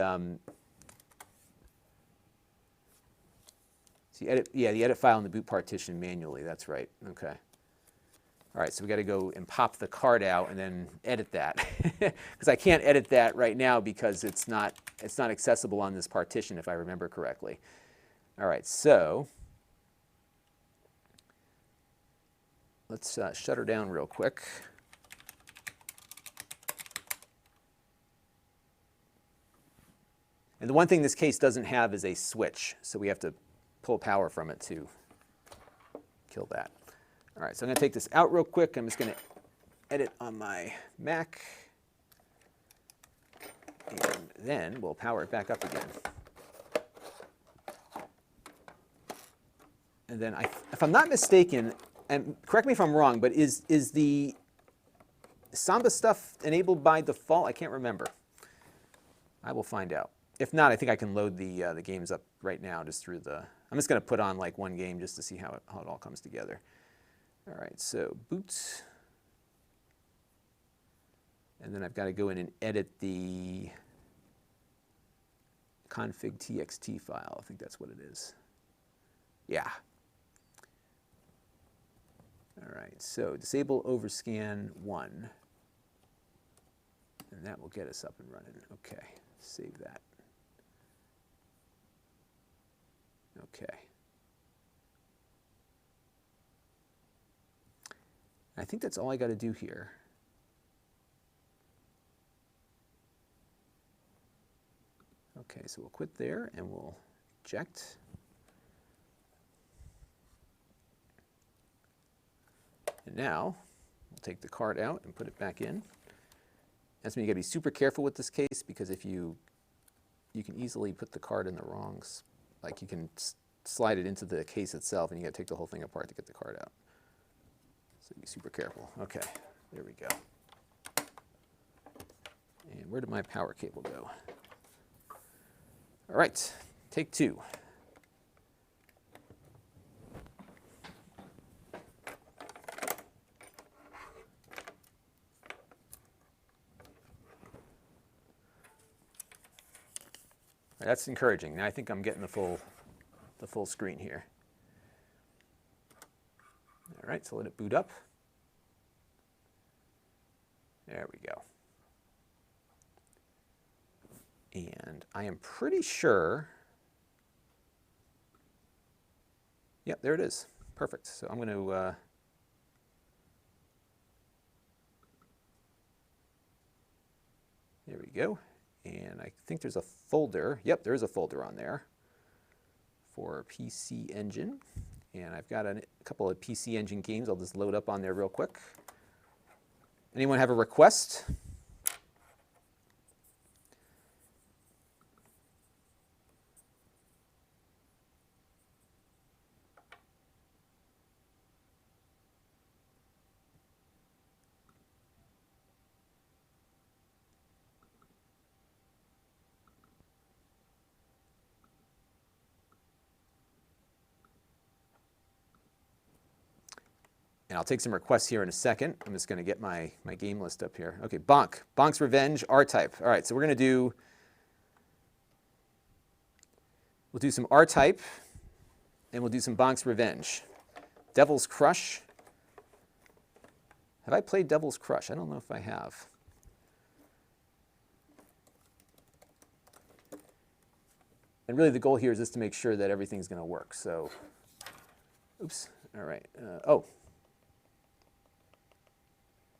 the edit file in the boot partition manually. That's right. Okay. All right, so we got to go and pop the card out and then edit that, because I can't edit that right now because it's not accessible on this partition if I remember correctly. All right, so let's shut her down real quick. And the one thing this case doesn't have is a switch, so we have to pull power from it to kill that. All right, so I'm going to take this out real quick. I'm just going to edit on my Mac, and then we'll power it back up again. And then, if I'm not mistaken, and correct me if I'm wrong, but is the Samba stuff enabled by default? I can't remember. I will find out. If not, I think I can load the games up right now just through the. I'm just going to put on like one game just to see how it all comes together. All right, so boot. And then I've got to go in and edit the config.txt file. I think that's what it is. Yeah. All right, so disable overscan 1. And that will get us up and running. Okay, save that. Okay. I think that's all I got to do here. Okay, so we'll quit there and we'll eject. And now we'll take the card out and put it back in. That's when you got to be super careful with this case, because if you can easily put the card in the wrongs, like you can slide it into the case itself and you got to take the whole thing apart to get the card out. So be super careful. Okay, there we go. And where did my power cable go? All right, take 2. That's encouraging. Now I think I'm getting the full screen here. All right, so let it boot up. There we go. And I am pretty sure, yep, there it is. Perfect. So I'm going to, there we go. And I think there's a folder. Yep, there is a folder on there for PC Engine. And I've got a couple of PC Engine games I'll just load up on there real quick. Anyone have a request? And I'll take some requests here in a second. I'm just going to get my game list up here. Okay, Bonk. Bonk's Revenge, R-Type. All right, so we're going to we'll do some R-Type, and we'll do some Bonk's Revenge. Devil's Crush. Have I played Devil's Crush? I don't know if I have. And really the goal here is just to make sure that everything's going to work. So, oops, all right. Oh.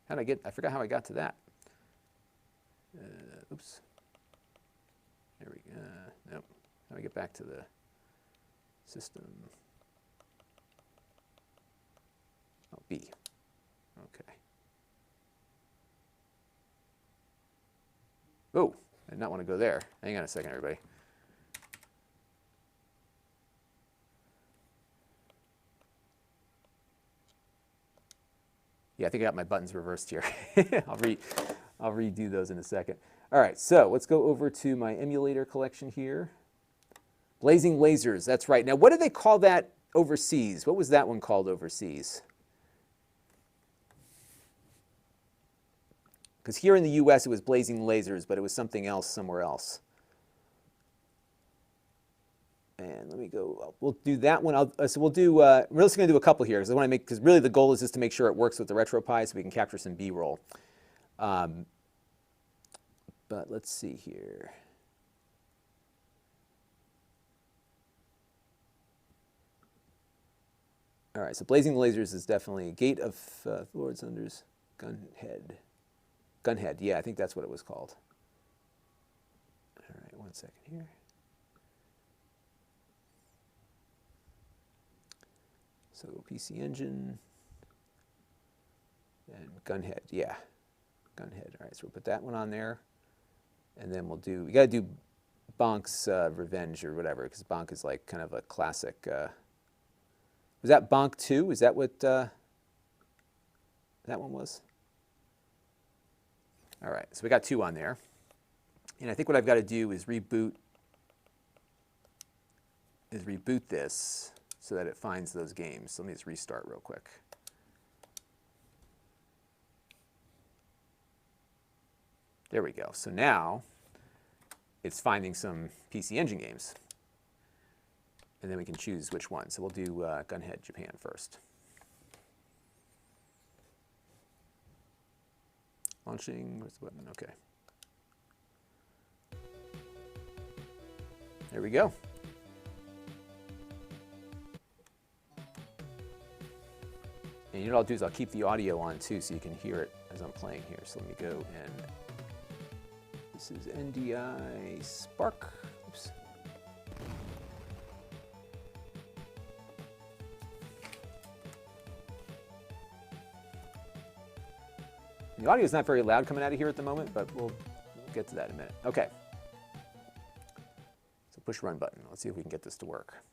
I forgot how I got to that. Oops. There we go. Nope. How do I get back to the system? Oh, B. Okay. Oh, I did not want to go there. Hang on a second, everybody. Yeah, I think I got my buttons reversed here. I'll redo those in a second. All right, so let's go over to my emulator collection here. Blazing Lasers, that's right. Now, what did they call that overseas? What was that one called overseas? Because here in the US it was Blazing Lasers, but it was something else somewhere else. And let me go, we'll do that one. So we'll do, we're just going to do a couple here because I want to make, because really the goal is just to make sure it works with the RetroPie so we can capture some B-roll. But let's see here. All right, so Blazing Lasers is definitely Gate of Lord Thunder's Gunhead. Gunhead, yeah, I think that's what it was called. All right, 1 second here. So PC Engine and Gunhead, yeah, Gunhead. All right, so we'll put that one on there, and then we'll do. We got to do Bonk's Revenge or whatever, because Bonk is like kind of a classic. Was that Bonk 2? Is that what that one was? All right, so we got 2 on there, and I think what I've got to do is reboot this so that it finds those games. So let me just restart real quick. There we go. So now it's finding some PC Engine games. And then we can choose which one. So we'll do Gunhead Japan first. Launching, where's the button? Okay. There we go. And you know what I'll do is I'll keep the audio on too so you can hear it as I'm playing here. So let me go and this is NDI Spark. Oops. The audio is not very loud coming out of here at the moment, but we'll get to that in a minute. Okay. So push run button. Let's see if we can get this to work.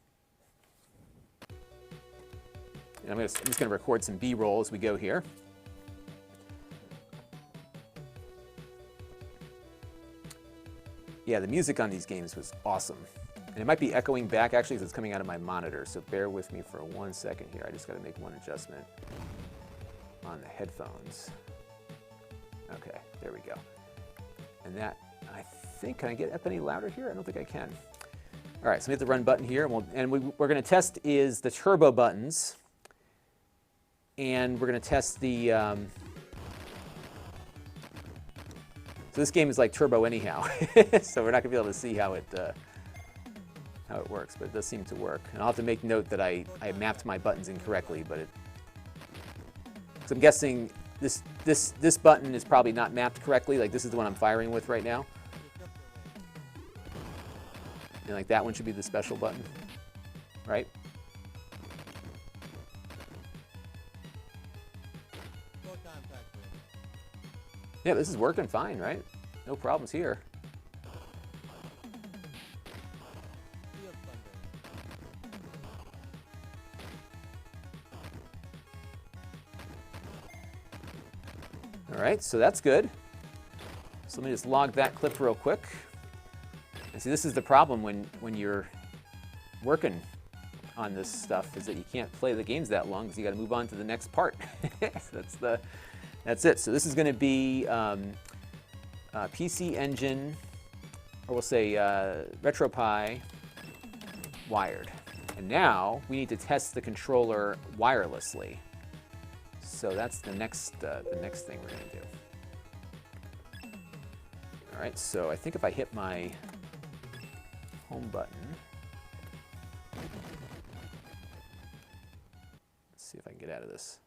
And I'm just going to record some B-roll as we go here. Yeah, the music on these games was awesome. And it might be echoing back actually because it's coming out of my monitor, so bear with me for 1 second here. I just got to make one adjustment on the headphones. Okay, there we go. And that, I think, can I get up any louder here? I don't think I can. All right, so we hit the run button here, and we're going to test is the turbo buttons. And we're going to test the, so this game is like turbo anyhow, so we're not going to be able to see how it works, but it does seem to work. And I'll have to make note that I mapped my buttons incorrectly, but so I'm guessing this button is probably not mapped correctly, like this is the one I'm firing with right now. And like that one should be the special button, right? Yeah, this is working fine, right? No problems here. All right, so that's good. So let me just log that clip real quick. And see, this is the problem when you're working on this stuff, is that you can't play the games that long because you got to move on to the next part. So that's it. So this is going to be PC Engine, or we'll say RetroPie wired. And now we need to test the controller wirelessly. So that's the next thing we're going to do. All right. So I think if I hit my home button, let's see if I can get out of this.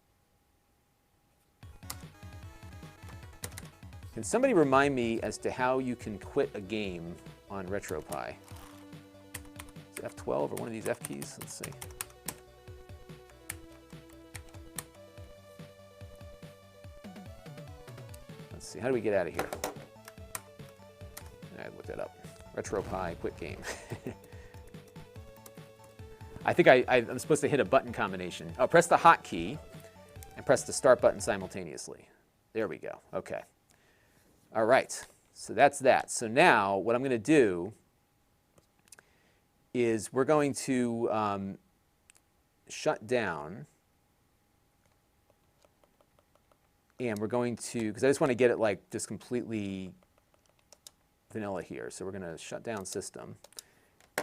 Can somebody remind me as to how you can quit a game on RetroPie? Is it F12 or one of these F keys? Let's see. Let's see, how do we get out of here? I looked that up. RetroPie quit game. I think I'm supposed to hit a button combination. Oh, press the hotkey and press the start button simultaneously. There we go. Okay. All right, so that's that. So now what I'm going to do is we're going to shut down, and we're going to, because I just want to get it like just completely vanilla here. So we're going to shut down system.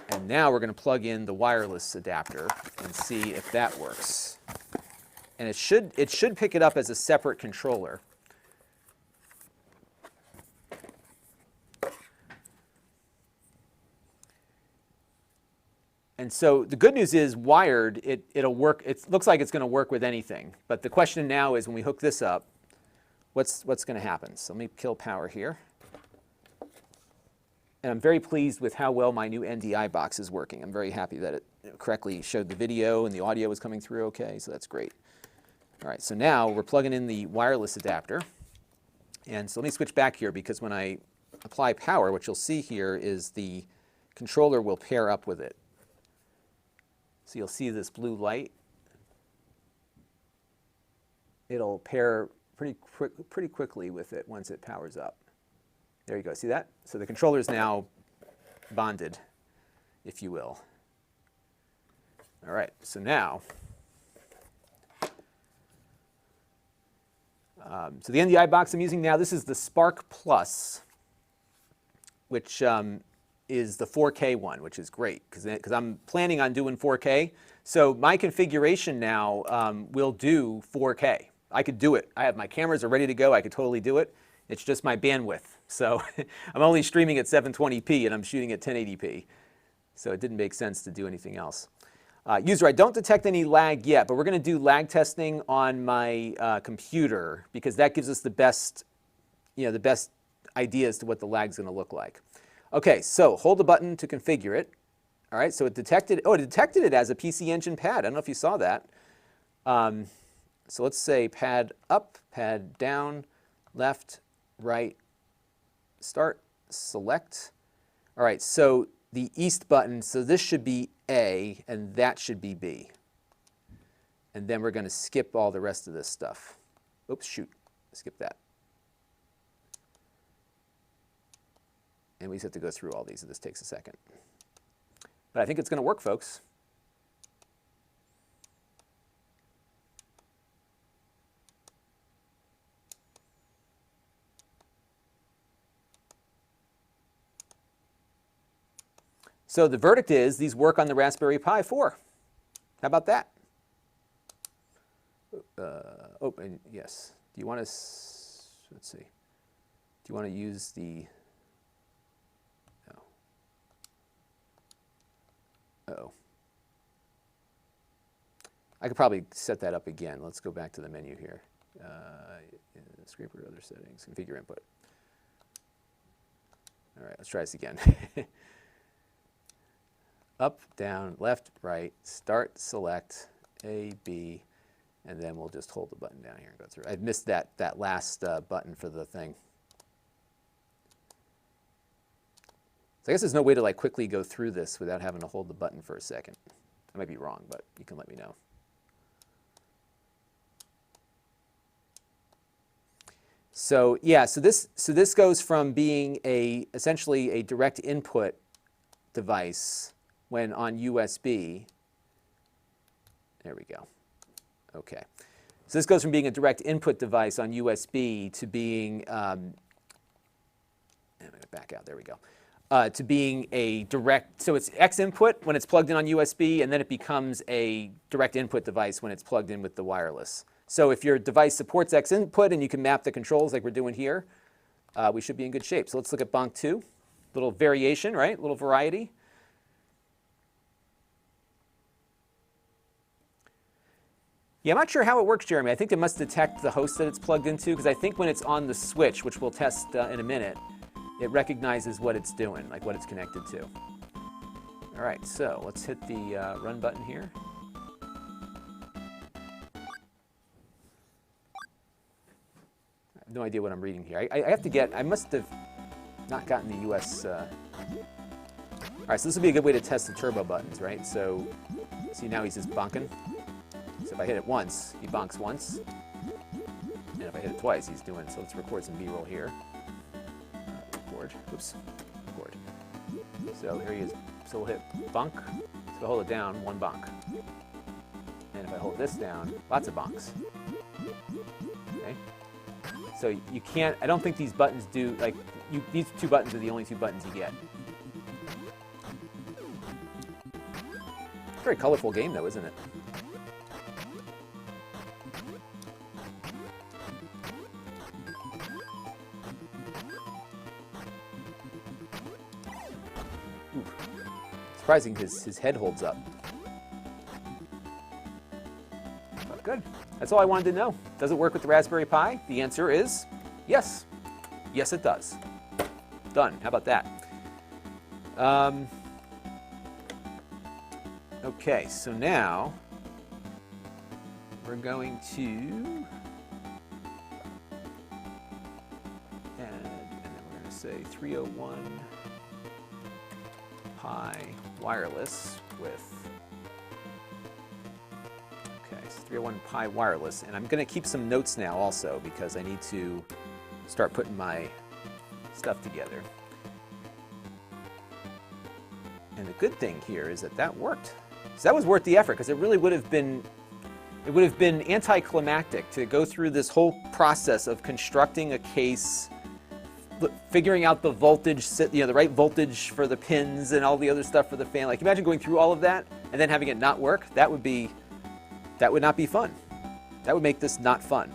And now we're going to plug in the wireless adapter and see if that works. And it should pick it up as a separate controller. And so the good news is wired, it'll work. It looks like it's going to work with anything. But the question now is when we hook this up, what's going to happen? So let me kill power here. And I'm very pleased with how well my new NDI box is working. I'm very happy that it correctly showed the video and the audio was coming through okay, so that's great. All right, so now we're plugging in the wireless adapter. And so let me switch back here because when I apply power, what you'll see here is the controller will pair up with it. So you'll see this blue light. It'll pair pretty quickly with it once it powers up. There you go, see that? So the controller is now bonded, if you will. All right, so now, so the NDI box I'm using now, this is the Spark Plus, which is the 4K one, which is great, because I'm planning on doing 4K. So my configuration now will do 4K. I could do it. I have my cameras are ready to go. I could totally do it. It's just my bandwidth. So I'm only streaming at 720p and I'm shooting at 1080p. So it didn't make sense to do anything else. User, I don't detect any lag yet, but we're going to do lag testing on my computer because that gives us the best, the best idea as to what the lag's going to look like. Okay, so hold the button to configure it. All right, so it detected it as a PC Engine pad. I don't know if you saw that. So let's say pad up, pad down, left, right, start, select. All right, so the east button, so this should be A and that should be B. And then we're going to skip all the rest of this stuff. Oops, shoot, skip that. And we just have to go through all these, and this takes a second. But I think it's going to work, folks. So the verdict is these work on the Raspberry Pi 4. How about that? Oh, and yes. Do you want to, let's see. Do you want to use the, no. Uh-oh. I could probably set that up again. Let's go back to the menu here. Scraper other settings, configure input. All right, let's try this again. Up, down, left, right, start, select, A, B, and then we'll just hold the button down here and go through. I missed that last button for the thing. So I guess there's no way to like quickly go through this without having to hold the button for a second. I might be wrong, but you can let me know. So yeah, so this goes from being essentially a direct input device when on USB. There we go. Okay. So this goes from being a direct input device on USB to being, I'm going to back out, there we go, to being a direct, so it's X input when it's plugged in on USB, and then it becomes a direct input device when it's plugged in with the wireless. So if your device supports X input and you can map the controls like we're doing here, we should be in good shape. So let's look at Bonk 2. Little variation, right? Little variety. Yeah, I'm not sure how it works, Jeremy. I think it must detect the host that it's plugged into, because I think when it's on the switch, which we'll test in a minute, it recognizes what it's doing, like what it's connected to. All right, so let's hit the run button here. I have no idea what I'm reading here. I have to get, I must have not gotten the US. All right, so this will be a good way to test the turbo buttons, right? So see now he's just bonking. So if I hit it once, he bonks once. And if I hit it twice, he's doing, so let's record some B-roll here. cord. Oops, cord. So here he is. So we'll hit bunk. So if I hold it down, 1 bunk. And if I hold this down, lots of bunks. Okay. So you can't, I don't think these buttons do, like, these 2 buttons are the only 2 buttons you get. It's a very colorful game though, isn't it? Ooh. Surprising his head holds up. But good. That's all I wanted to know. Does it work with the Raspberry Pi? The answer is yes. Yes, it does. Done. How about that? Okay, so now we're going to add, and then we're going to say 301 Pi wireless with, okay, so 301 Pi wireless. And I'm going to keep some notes now also because I need to start putting my stuff together. And the good thing here is that that worked. So that was worth the effort because it really would have been anticlimactic to go through this whole process of constructing a case, figuring out the voltage, the right voltage for the pins and all the other stuff for the fan. Like imagine going through all of that and then having it not work. That would not be fun. That would make this not fun.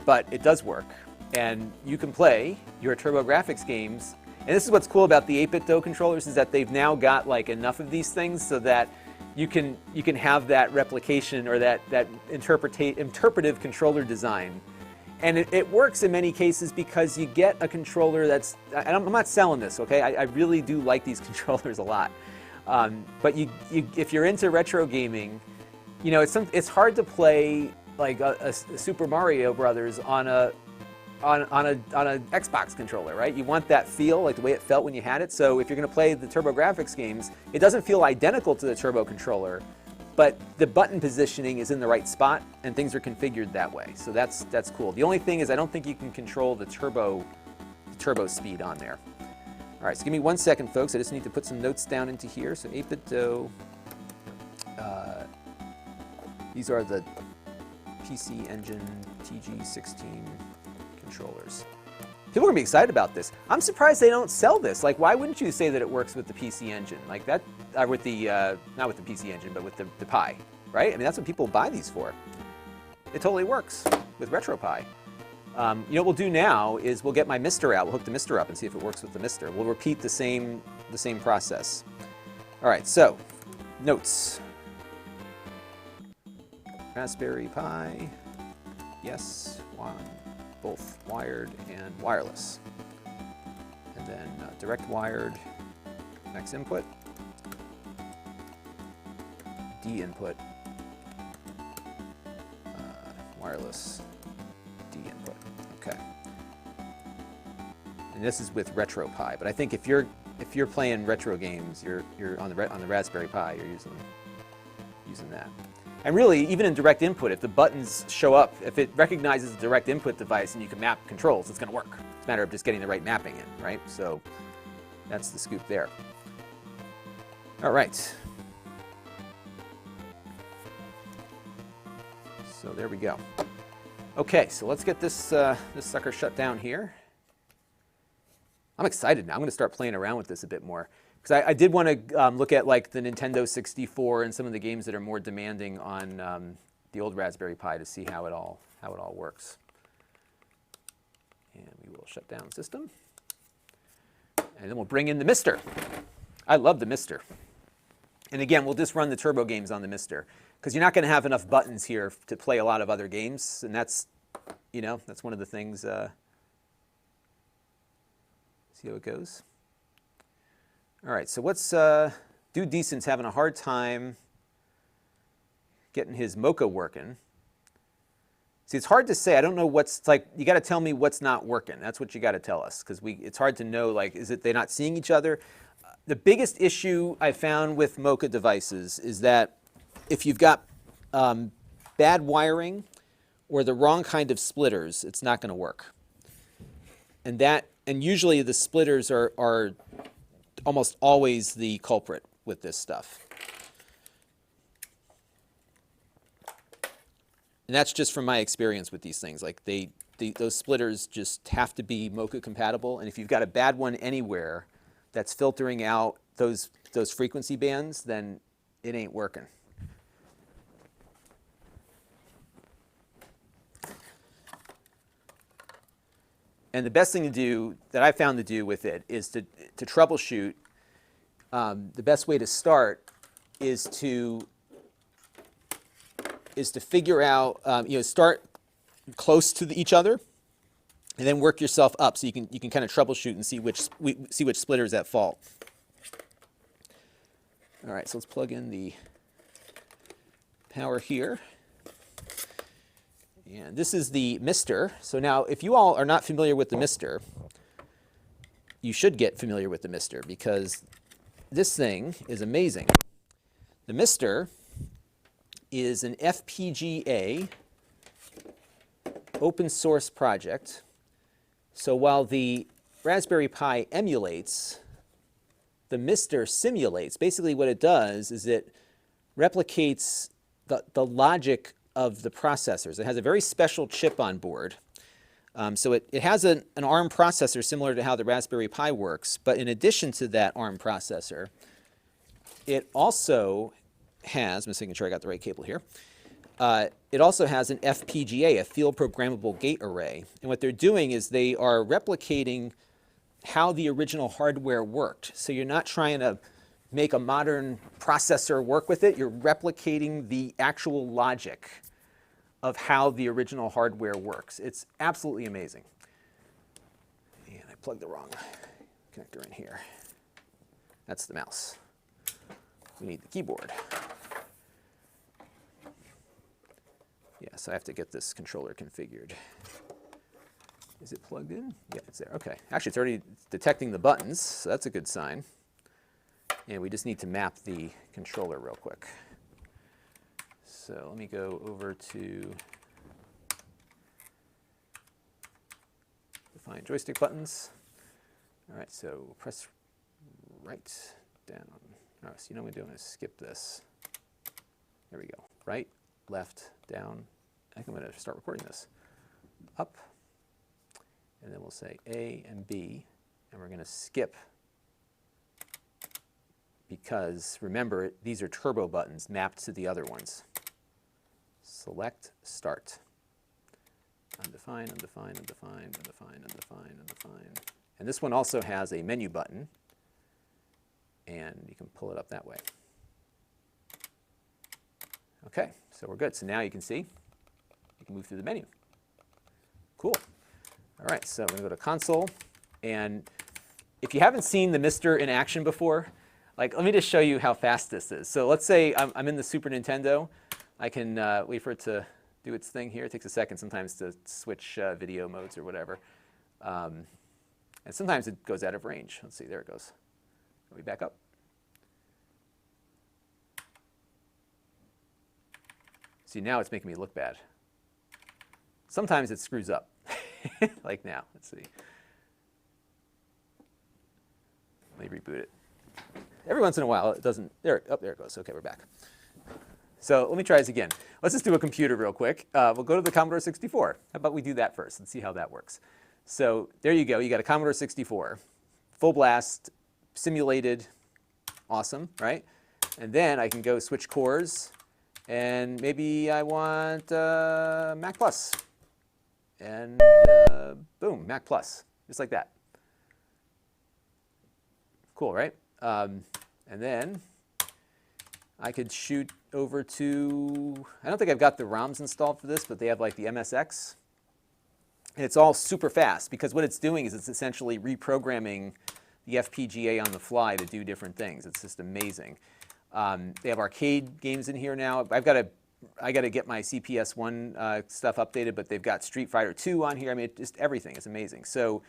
But it does work, and you can play your Turbografx games. And this is what's cool about the 8Bitdo controllers is that they've now got like enough of these things so that you can have that replication or that interpretive controller design. And it works in many cases because you get a controller that's, I'm not selling this, okay? I really do like these controllers a lot. But if you're into retro gaming, you know, it's hard to play like a Super Mario Brothers on a Xbox controller, right? You want that feel, like the way it felt when you had it. So if you're going to play the Turbografx games, it doesn't feel identical to the Turbo controller, but the button positioning is in the right spot and things are configured that way. So that's cool. The only thing is I don't think you can control the turbo speed on there. All right, so give me 1 second, folks. I just need to put some notes down into here. So 8Bitdo, these are the PC Engine TG16 controllers. People are gonna be excited about this. I'm surprised they don't sell this. Like, why wouldn't you say that it works with the PC Engine? Like that, with the, not with the PC Engine, but with the Pi, right? I mean, that's what people buy these for. It totally works with RetroPie. You know what we'll do now is we'll get my MiSTer out. We'll hook the MiSTer up and see if it works with the MiSTer. We'll repeat the same process. All right, so notes. Raspberry Pi, yes, both wired and wireless. And then direct wired, max input, D input, wireless, D input. Okay. And this is with RetroPie, but I think if you're playing retro games, you're on the Raspberry Pi, you're using that. And really, even in direct input, if the buttons show up, if it recognizes a direct input device and you can map controls, it's going to work. It's a matter of just getting the right mapping in, right? So that's the scoop there. All right. So there we go. Okay, so let's get this sucker shut down here. I'm excited now. I'm going to start playing around with this a bit more. Because I did want to look at like the Nintendo 64 and some of the games that are more demanding on the old Raspberry Pi to see how it all works. And we will shut down system. And then we'll bring in the MiSTer. I love the MiSTer. And again, we'll just run the Turbo games on the MiSTer. Because you're not going to have enough buttons here to play a lot of other games. And that's, you know, that's one of the things. See how it goes. All right, so what's Dude Decent's having a hard time getting his Mocha working. See, it's hard to say. I don't know what's like. You got to tell me what's not working. That's what you got to tell us because it's hard to know. Like, is it they're not seeing each other? The biggest issue I found with Mocha devices is that if you've got bad wiring or the wrong kind of splitters, it's not going to work. And that And usually the splitters are almost always the culprit with this stuff. And that's just from my experience with these things. Like those splitters just have to be Mocha compatible. And if you've got a bad one anywhere that's filtering out those frequency bands, then it ain't working. And the best thing to do, that I found to do with it, is to troubleshoot. The best way to start is to figure out, start close to each other, and then work yourself up so you can kind of troubleshoot and see which splitter is at fault. All right, so let's plug in the power here. And this is the MiSTer. So now, if you all are not familiar with the MiSTer, you should get familiar with the MiSTer, because this thing is amazing. The MiSTer is an FPGA open source project. So while the Raspberry Pi emulates, the MiSTer simulates. Basically what it does is it replicates the logic of the processors. It has a very special chip on board. So it has an ARM processor similar to how the Raspberry Pi works, but in addition to that ARM processor, it also has, I'm just making sure I got the right cable here, it also has an FPGA, a field programmable gate array. And what they're doing is they are replicating how the original hardware worked. So you're not trying to make a modern processor work with it, you're replicating the actual logic of how the original hardware works. It's absolutely amazing. And I plugged the wrong connector in here. That's the mouse. We need the keyboard. Yes, I have to get this controller configured. Is it plugged in? Yeah, it's there. Okay. Actually, it's already detecting the buttons, so that's a good sign. And we just need to map the controller real quick. So let me go over to define joystick buttons. All right, so press right, down. All right, so you know what I'm doing is skip this. There we go. Right, left, down. I think I'm going to start recording this. Up, and then we'll say A and B, and we're going to skip, because remember, these are turbo buttons mapped to the other ones. Select Start. Undefined, undefined, undefined, undefined, undefined, undefined. And this one also has a menu button, and you can pull it up that way. Okay, so we're good. So now you can see, you can move through the menu. Cool. All right, so I'm going to go to Console, and if you haven't seen the MiSTer in action before, like, let me just show you how fast this is. So let's say I'm in the Super Nintendo. I can wait for it to do its thing here. It takes a second sometimes to switch video modes or whatever. And sometimes it goes out of range. Let's see, there it goes. Are we back up? See, now it's making me look bad. Sometimes it screws up, like now. Let's see. Let me reboot it. Every once in a while, it doesn't. There, oh, there it goes. Okay, we're back. So let me try this again. Let's just do a computer real quick. We'll go to the Commodore 64. How about we do that first and see how that works? So there you go. You got a Commodore 64, full blast, simulated, awesome, right? And then I can go switch cores, and maybe I want Mac Plus, and boom, Mac Plus, just like that. Cool, right? And then I could shoot over to, I don't think I've got the ROMs installed for this, but they have like the MSX. And it's all super fast, because what it's doing is it's essentially reprogramming the FPGA on the fly to do different things. It's just amazing. They have arcade games in here now. I got to get my CPS1 stuff updated, but they've got Street Fighter 2 on here. I mean, just everything is amazing. So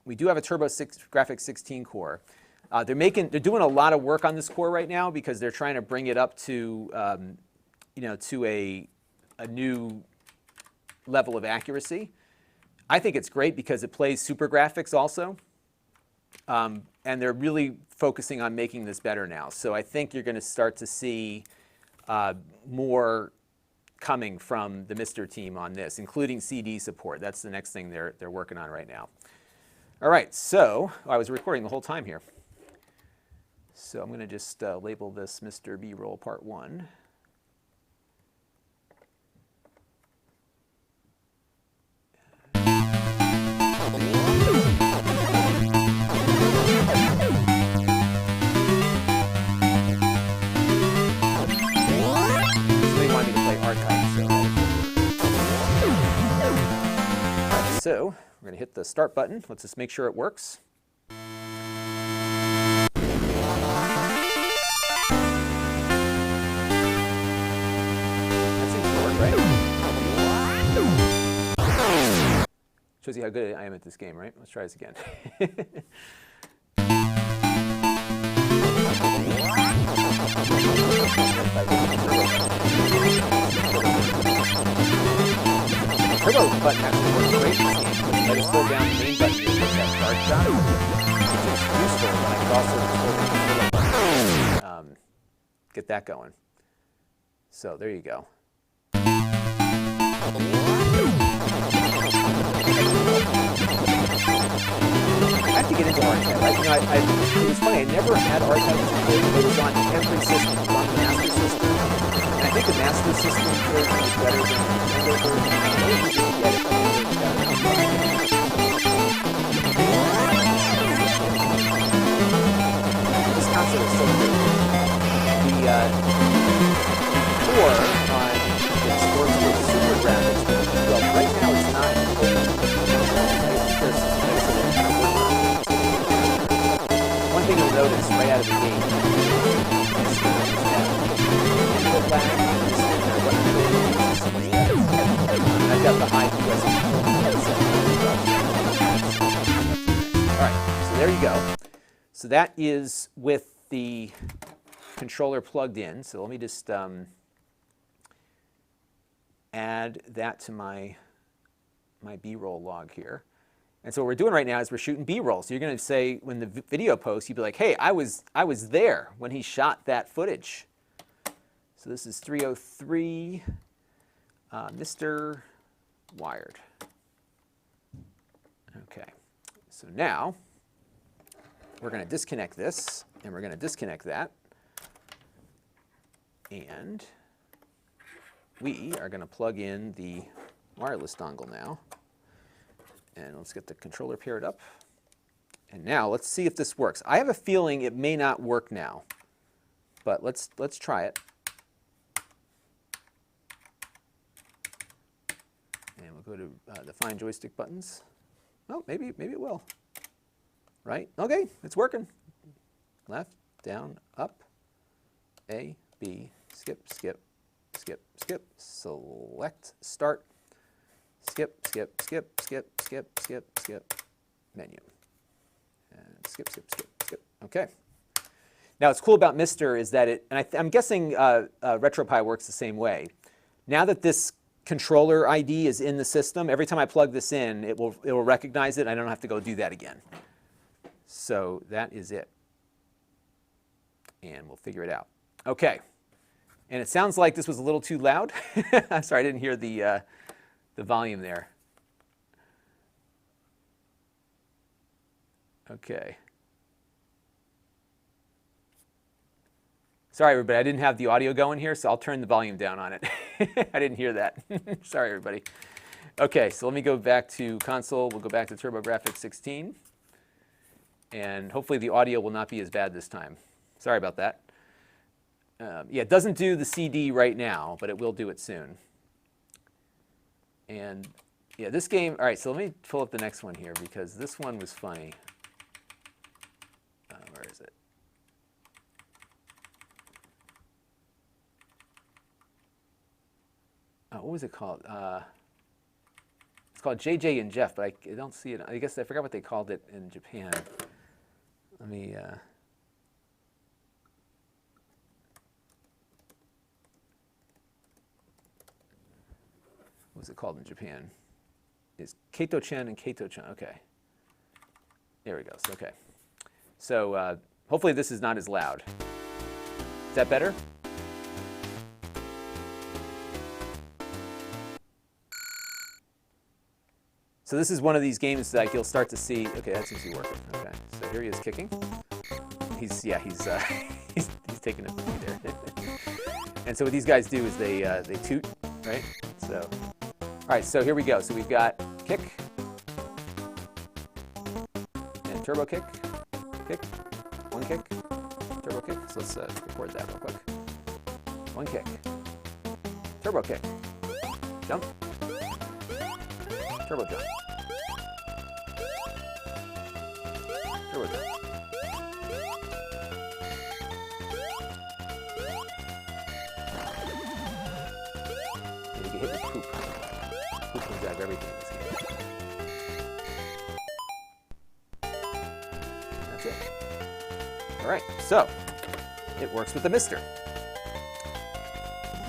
we do have a Turbografx 16 core. They're doing a lot of work on this core right now, because they're trying to bring it up to, to a new level of accuracy. I think it's great because it plays Turbografx also. And they're really focusing on making this better now. So I think you're going to start to see more coming from the MiSTer team on this, including CD support. That's the next thing they're working on right now. All right, so I was recording the whole time here. So I'm going to just label this MiSTer B-roll part 1. So we're going to hit the start button. Let's just make sure it works. That seems to work, right? Shows you how good I am at this game, right? Let's try this again. Turbo button actually works great in this game. Let us hold down the main button here to get that start shot, which is useful, but I could also just hold down the turbo button, get that going. So there you go. I have to get into archive, right? You know, it was funny, I never had archive before, but it was on every system. It was on the master system. And I think the master system version is better than the Nintendo version. This console is so good. The core on the sports with Turbografx, well, right now it's not open. One thing you'll notice right out of the gate is input lag is so much better. I've got the high USB headset. All right, so there you go. So that is with the controller plugged in. So let me just add that to my B-roll log here. And so what we're doing right now is we're shooting B-roll. So you're going to say, when the video posts, you'd be like, hey, I was there when he shot that footage. So this is 303 MiSTer wired. Okay, so now we're going to disconnect this, and we're going to disconnect that. And we are going to plug in the wireless dongle now. And let's get the controller paired up. And now let's see if this works. I have a feeling it may not work now, but let's try it. And we'll go to define joystick buttons. Oh, maybe it will. Right? Okay, it's working. Left, down, up, A, B, skip, skip, skip, skip, select, start. Skip, skip, skip, skip, skip, skip, skip, menu. And skip, skip, skip, skip. Okay. Now, what's cool about MiSTer is that I'm guessing RetroPie works the same way. Now that this controller ID is in the system, every time I plug this in, it will recognize it. I don't have to go do that again. So that is it. And we'll figure it out. Okay. And it sounds like this was a little too loud. I'm sorry, I didn't hear the volume there. Okay. Sorry, everybody, I didn't have the audio going here, so I'll turn the volume down on it. I didn't hear that. Sorry, everybody. Okay, so let me go back to console. We'll go back to Turbografx 16. And hopefully the audio will not be as bad this time. Sorry about that. Yeah, it doesn't do the CD right now, but it will do it soon. And yeah, this game, all right, so let me pull up the next one here because this one was funny. Where is it? Oh, what was it called? It's called JJ and Jeff, but I don't see it. I guess I forgot what they called it in Japan. Let me... what was it called in Japan? is Kato-chan and Kato-chan. Okay. There we go. So, okay. So hopefully this is not as loud. Is that better? So this is one of these games that you'll start to see. Okay, that seems to be working. Okay, so here he is kicking. He's taking a beat there. And so what these guys do is they toot, right? So, all right, so here we go. So we've got kick and turbo kick, one kick, turbo kick. So let's record that real quick. One kick, turbo kick, jump, turbo jump, turbo jump. And you get hit with poop. Poop comes out of everything in this game. That's it. All right, so it works with the MiSTer.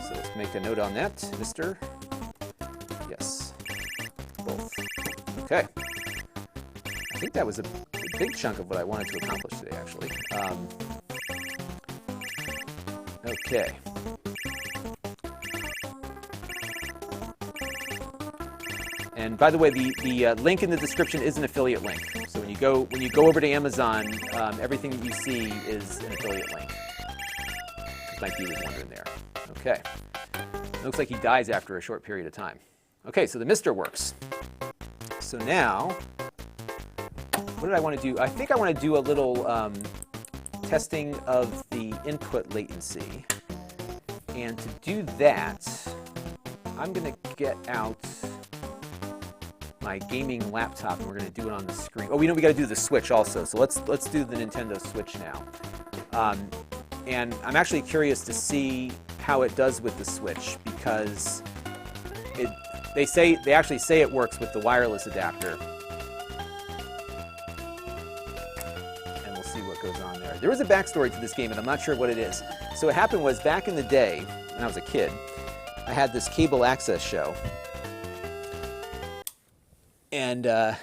So let's make a note on that. MiSTer, yes, both. Okay. I think that was a big chunk of what I wanted to accomplish today, actually. Okay. And by the way, the link in the description is an affiliate link. So when you go over to Amazon, everything that you see is an affiliate link. Just Mike D was wondering there. Okay. It looks like he dies after a short period of time. Okay, so the MiSTer works. So now, what did I want to do? I think I want to do a little testing of the input latency. And to do that, I'm going to get out my gaming laptop and we're going to do it on the screen. Oh, we know we got to do the Switch also. So let's do the Nintendo Switch now. And I'm actually curious to see how it does with the Switch because they actually say it works with the wireless adapter. And we'll see what goes on there. There is a backstory to this game and I'm not sure what it is. So what happened was back in the day, when I was a kid, I had this cable access show. And the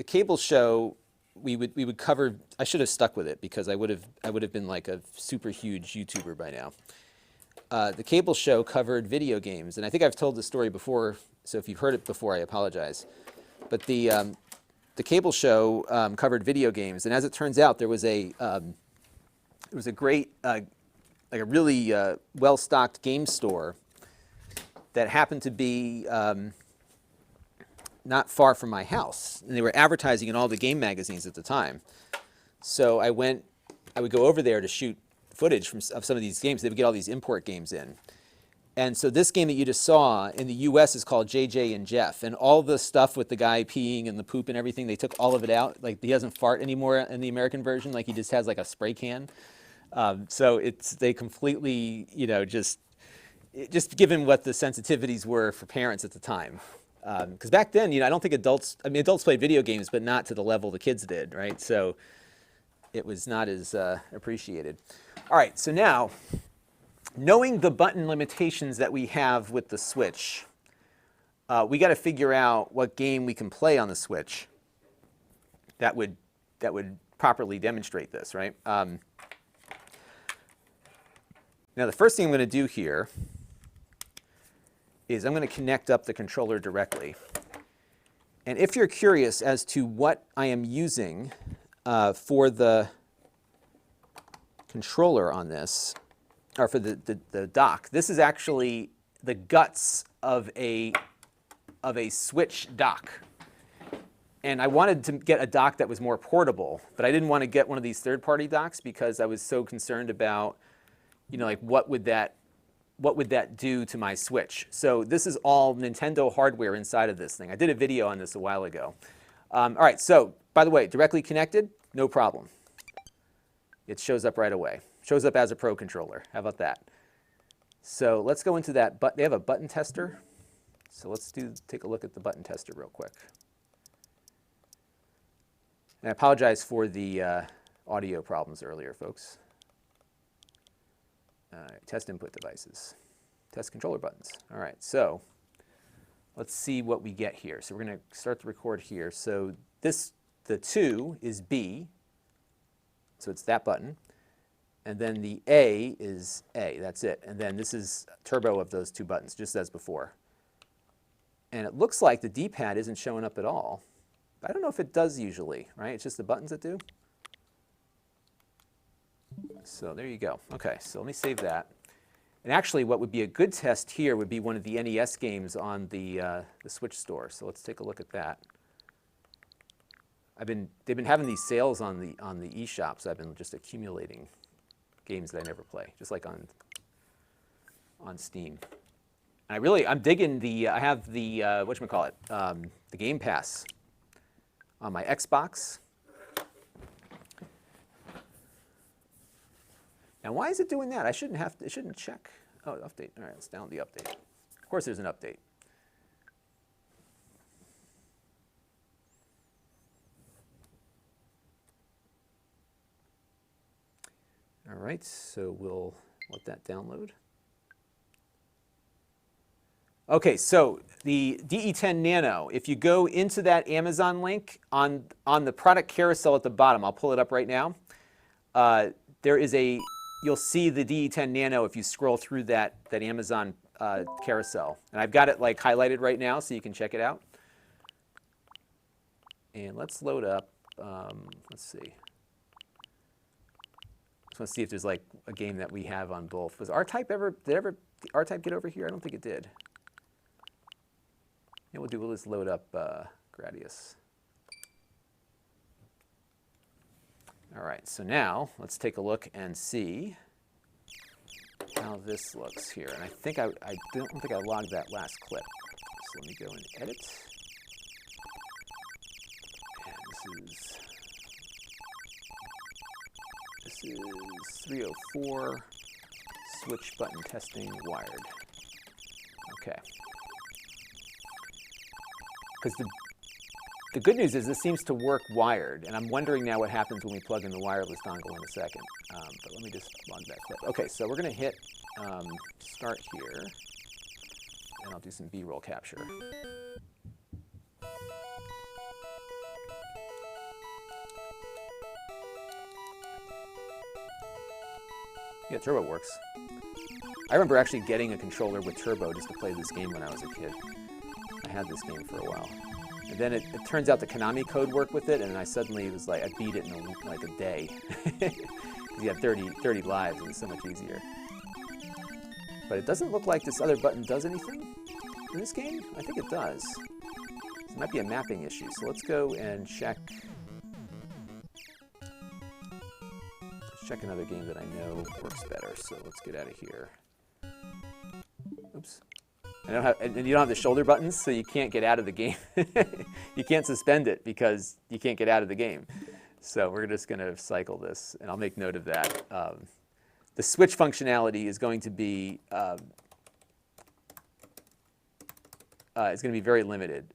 cable show, we would cover. I should have stuck with it because I would have been like a super huge YouTuber by now. The cable show covered video games, and I think I've told the story before. So if you've heard it before, I apologize. But the cable show covered video games, and as it turns out, there was a great, like a really well-stocked game store that happened to be not far from my house, and they were advertising in all the game magazines at the time. So I would go over there to shoot footage of some of these games. They would get all these import games in. And so this game that you just saw in the US is called JJ and Jeff, and all the stuff with the guy peeing and the poop and everything, they took all of it out. Like he doesn't fart anymore in the American version, like he just has like a spray can. So they completely, just given what the sensitivities were for parents at the time. Because back then, I don't think adults played video games, but not to the level the kids did, right? So it was not as appreciated. All right, so now, knowing the button limitations that we have with the Switch, we got to figure out what game we can play on the Switch that would properly demonstrate this, right? Now, the first thing I'm going to do here is I'm going to connect up the controller directly. And if you're curious as to what I am using for the controller on this, or for the dock, this is actually the guts of a Switch dock. And I wanted to get a dock that was more portable, but I didn't want to get one of these third-party docks because I was so concerned about, like what would that do to my Switch? So this is all Nintendo hardware inside of this thing. I did a video on this a while ago. All right, so by the way, directly connected, no problem. It shows up right away. Shows up as a Pro controller. How about that? So let's go into that. They have a button tester. So let's take a look at the button tester real quick. And I apologize for the audio problems earlier, folks. Test input devices. Test controller buttons. All right, so let's see what we get here. So we're going to start the record here. So the 2 is B, so it's that button. And then the A is A, that's it. And then this is turbo of those 2 buttons, just as before. And it looks like the D-pad isn't showing up at all. I don't know if it does usually, right? It's just the buttons that do. So there you go. Okay, so let me save that. And actually, what would be a good test here would be one of the NES games on the Switch store. So let's take a look at that. They've been having these sales on the eShop, so I've been just accumulating games that I never play, just like on Steam. And I'm digging I have the whatchamacallit, the Game Pass on my Xbox. Now, why is it doing that? It shouldn't check. Oh, update. All right, let's download the update. Of course there's an update. All right, so we'll let that download. Okay, so the DE10 Nano, if you go into that Amazon link on the product carousel at the bottom, I'll pull it up right now. You'll see the DE10 Nano if you scroll through that Amazon carousel. And I've got it like highlighted right now so you can check it out. And let's load up, let's see. Just want to see if there's like a game that we have on both. Did R-Type get over here? I don't think it did. Yeah, we'll just load up Gradius. All right, so now let's take a look and see how this looks here. And I don't think I logged that last clip. So let me go and edit. And this is 304 switch button testing wired. Okay. Because the good news is this seems to work wired, and I'm wondering now what happens when we plug in the wireless dongle in a second. But let me just log that clip. Okay, so we're going to hit start here, and I'll do some B-roll capture. Yeah, Turbo works. I remember actually getting a controller with Turbo just to play this game when I was a kid. I had this game for a while. And then it turns out the Konami code worked with it, and I suddenly was like, I beat it in like a day. You had 30 lives, and it's so much easier. But it doesn't look like this other button does anything in this game. I think it does. It might be a mapping issue, so let's go and check. Let's check another game that I know works better, so let's get out of here. Oops. And you don't have the shoulder buttons, so you can't get out of the game. You can't suspend it because you can't get out of the game. So we're just going to cycle this, and I'll make note of that. The switch functionality is going to be very limited.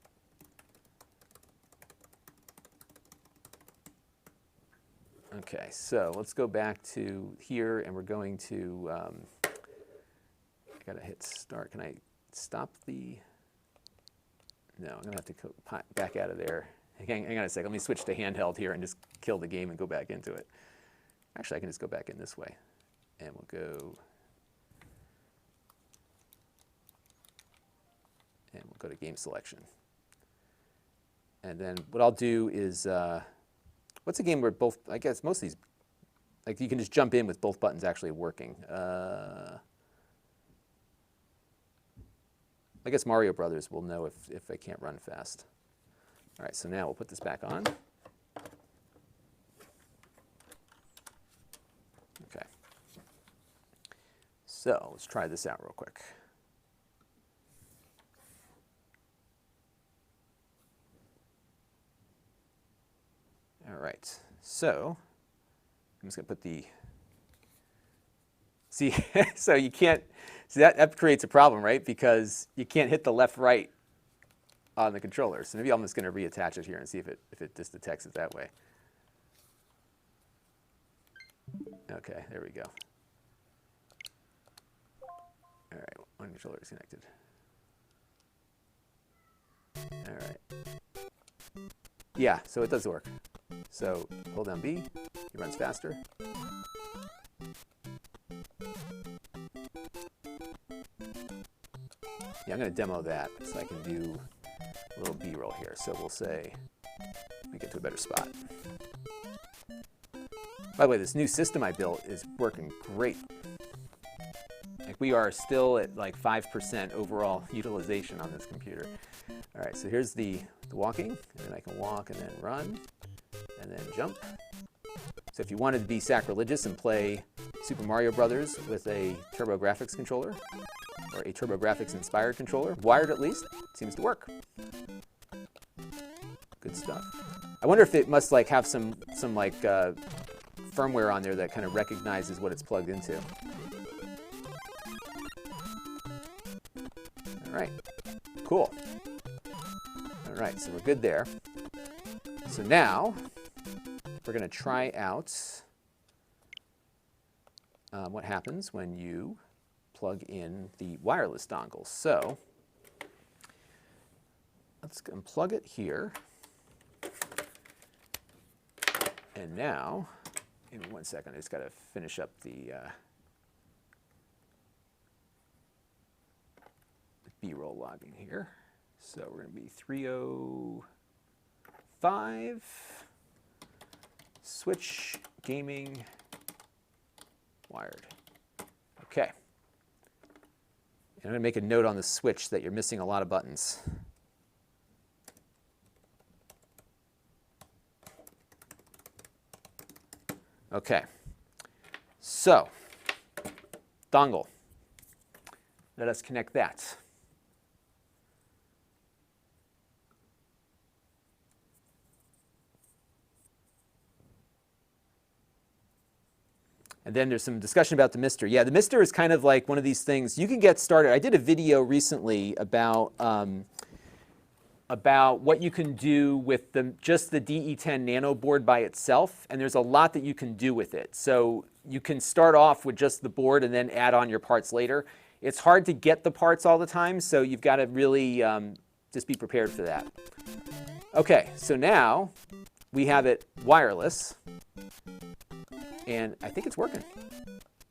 Okay, so let's go back to here, and we're going to. I gotta hit start. Can I stop the? No, I'm gonna have to go back out of there. Hang on a second. Let me switch to handheld here and just kill the game and go back into it. Actually, I can just go back in this way, and we'll go to game selection. And then what I'll do is, what's a game where both? I guess most of these, like you can just jump in with both buttons actually working. I guess Mario Brothers will know if I can't run fast. All right, so now we'll put this back on. Okay. So let's try this out real quick. All right, so I'm just gonna put the, see, so you can't, see that creates a problem, right? Because you can't hit the left-right on the controller. So maybe I'm just gonna reattach it here and see if it just detects it that way. Okay, there we go. All right, one controller is connected. All right. Yeah, so it does work. So hold down B, it runs faster. Yeah, I'm going to demo that so I can do a little B-roll here. So we'll say, let me get to a better spot. By the way, this new system I built is working great. Like we are still at like 5% overall utilization on this computer. All right, so here's the walking, and then I can walk and then run and then jump. So if you wanted to be sacrilegious and play Super Mario Brothers with a Turbografx controller, or a Turbografx inspired controller, wired at least, seems to work. Good stuff. I wonder if it must like have some like firmware on there that kind of recognizes what it's plugged into. All right, cool. All right, so we're good there. So now we're going to try out what happens when you plug in the wireless dongle. So let's unplug it here. And now, give me 1 second, I just got to finish up the B-roll logging here. So we're going to be 305, switch, gaming, wired. Okay. And I'm going to make a note on the switch that you're missing a lot of buttons. Okay. So, dongle. Let us connect that. And then there's some discussion about the MiSTer. Yeah, the MiSTer is kind of like one of these things. You can get started. I did a video recently about what you can do with just the DE10 Nano board by itself, and there's a lot that you can do with it. So you can start off with just the board and then add on your parts later. It's hard to get the parts all the time, so you've got to really just be prepared for that. Okay, so now we have it wireless. And I think it's working.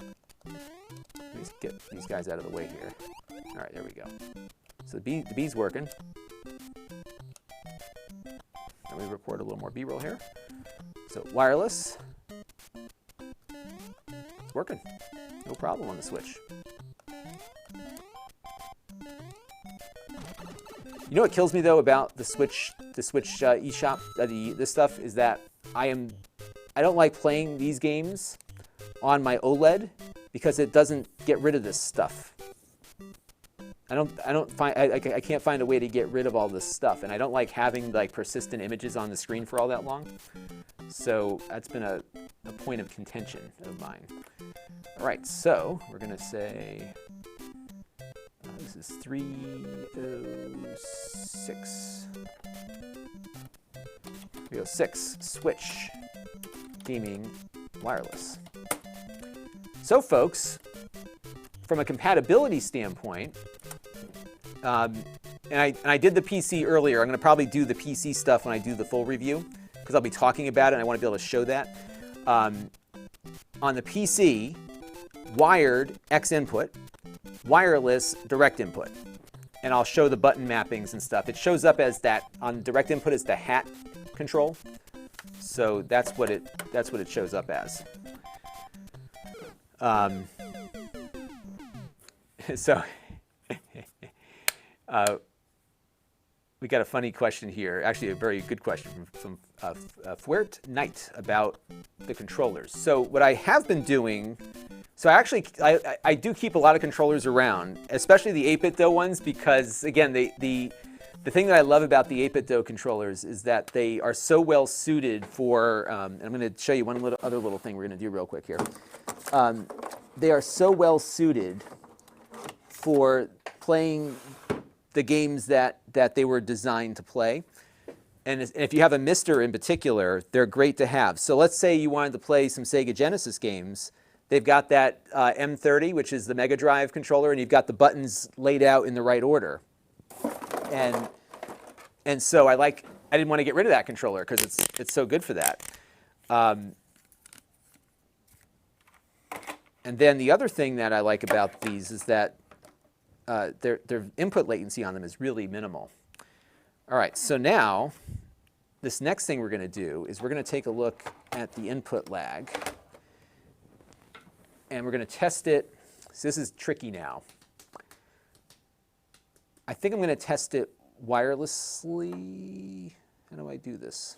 Let me get these guys out of the way here. All right, there we go. So the B's working. Let me record a little more B-roll here. So wireless. It's working. No problem on the switch. You know what kills me though about the Switch eShop, this stuff is that I don't like playing these games on my OLED because it doesn't get rid of this stuff. I can't find a way to get rid of all this stuff, and I don't like having like persistent images on the screen for all that long. So that's been a point of contention of mine. All right, so we're gonna say this is 306. 306 switch. Gaming wireless. So folks, from a compatibility standpoint, and I did the PC earlier. I'm going to probably do the PC stuff when I do the full review because I'll be talking about it and I want to be able to show that. On the PC, wired X input, wireless direct input. And I'll show the button mappings and stuff. It shows up as that on direct input as the hat control. So that's what it shows up as. So we got a funny question here. Actually, a very good question from Fuert Knight about the controllers. So what I have been doing, so I do keep a lot of controllers around, especially the 8Bitdo ones, because again, the thing that I love about the 8Bitdo controllers is that they are so well suited for, and I'm going to show you one other little thing we're going to do real quick here. They are so well suited for playing the games that they were designed to play. And if you have a MiSTer in particular, they're great to have. So let's say you wanted to play some Sega Genesis games. They've got that M30, which is the Mega Drive controller, and you've got the buttons laid out in the right order. And And so I didn't want to get rid of that controller because it's so good for that. And then the other thing that I like about these is that their input latency on them is really minimal. All right, so now this next thing we're going to do is we're going to take a look at the input lag. And we're going to test it. So this is tricky now. I think I'm going to test it wirelessly. How do I do this?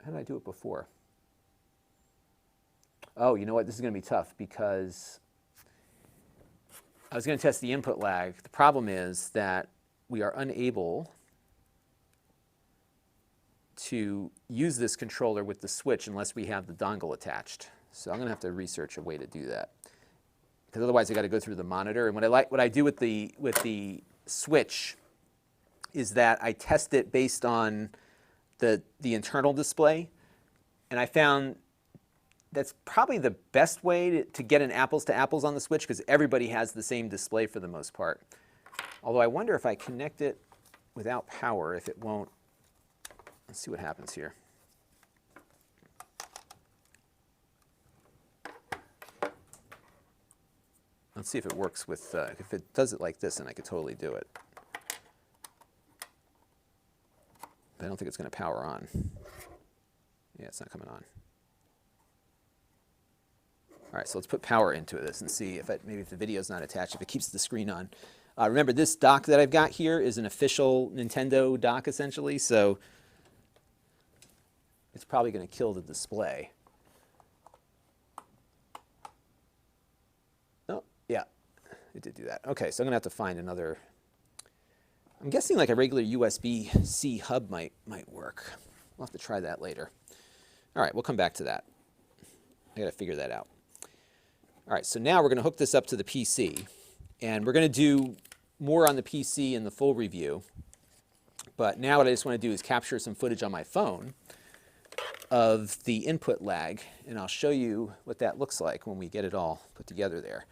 How did I do it before? Oh, you know what? This is going to be tough because I was going to test the input lag. The problem is that we are unable to use this controller with the switch unless we have the dongle attached. So I'm going to have to research a way to do that. Because otherwise I got to go through the monitor. And what I do with the switch is that I test it based on the internal display. And I found that's probably the best way to get an apples to apples on the switch because everybody has the same display for the most part. Although I wonder if I connect it without power, if it won't. Let's see what happens here. Let's see if it works with, if it does it like this, then I could totally do it. But I don't think it's going to power on. Yeah, it's not coming on. All right, so let's put power into this and see if maybe if the video's not attached, if it keeps the screen on. Remember, this dock that I've got here is an official Nintendo dock, essentially, so it's probably going to kill the display. Oh, yeah, it did do that. Okay, so I'm going to have to find another. I'm guessing like a regular USB-C hub might work. We'll have to try that later. All right, we'll come back to that. I got to figure that out. All right, so now we're going to hook this up to the PC, and we're going to do more on the PC in the full review. But now what I just want to do is capture some footage on my phone of the input lag, and I'll show you what that looks like when we get it all put together there.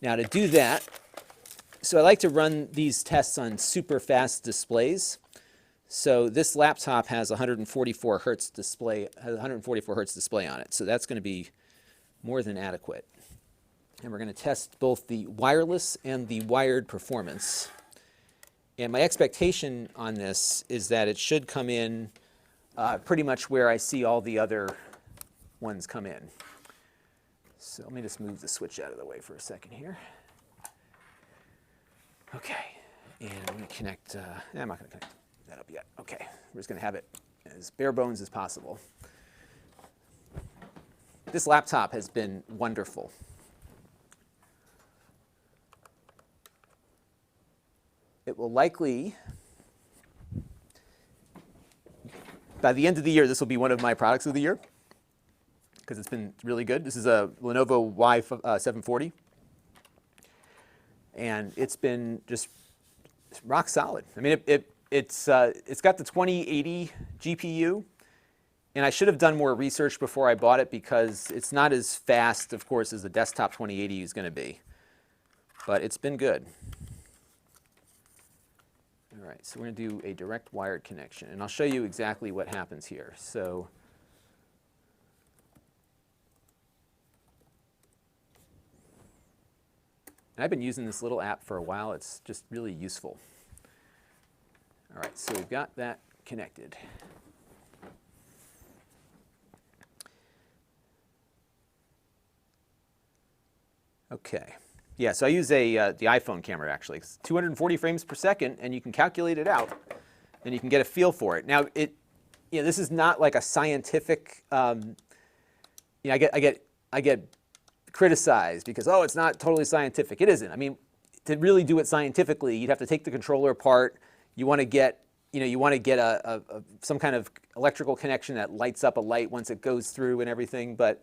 Now to do that, so I like to run these tests on super fast displays. So this laptop has 144 hertz display, on it, so that's going to be more than adequate. And we're going to test both the wireless and the wired performance. And my expectation on this is that it should come in pretty much where I see all the other ones come in. So let me just move the switch out of the way for a second here. Okay, and I'm going to connect, I'm not going to connect that up yet. Okay, we're just going to have it as bare bones as possible. This laptop has been wonderful. It will likely, by the end of the year, this will be one of my products of the year because it's been really good. This is a Lenovo Y740, and it's been just rock solid. I mean, it's got the 2080 GPU, and I should have done more research before I bought it because it's not as fast, of course, as the desktop 2080 is going to be, but it's been good. All right, so we're going to do a direct wired connection, and I'll show you exactly what happens here. So I've been using this little app for a while. It's just really useful. All right, so we've got that connected. Okay. Yeah, so I use the iPhone camera, actually. It's 240 frames per second, and you can calculate it out, and you can get a feel for it. Now, this is not like a scientific. I get criticized because, oh, it's not totally scientific. It isn't. I mean, to really do it scientifically, you'd have to take the controller apart. You want to get, some kind of electrical connection that lights up a light once it goes through and everything. But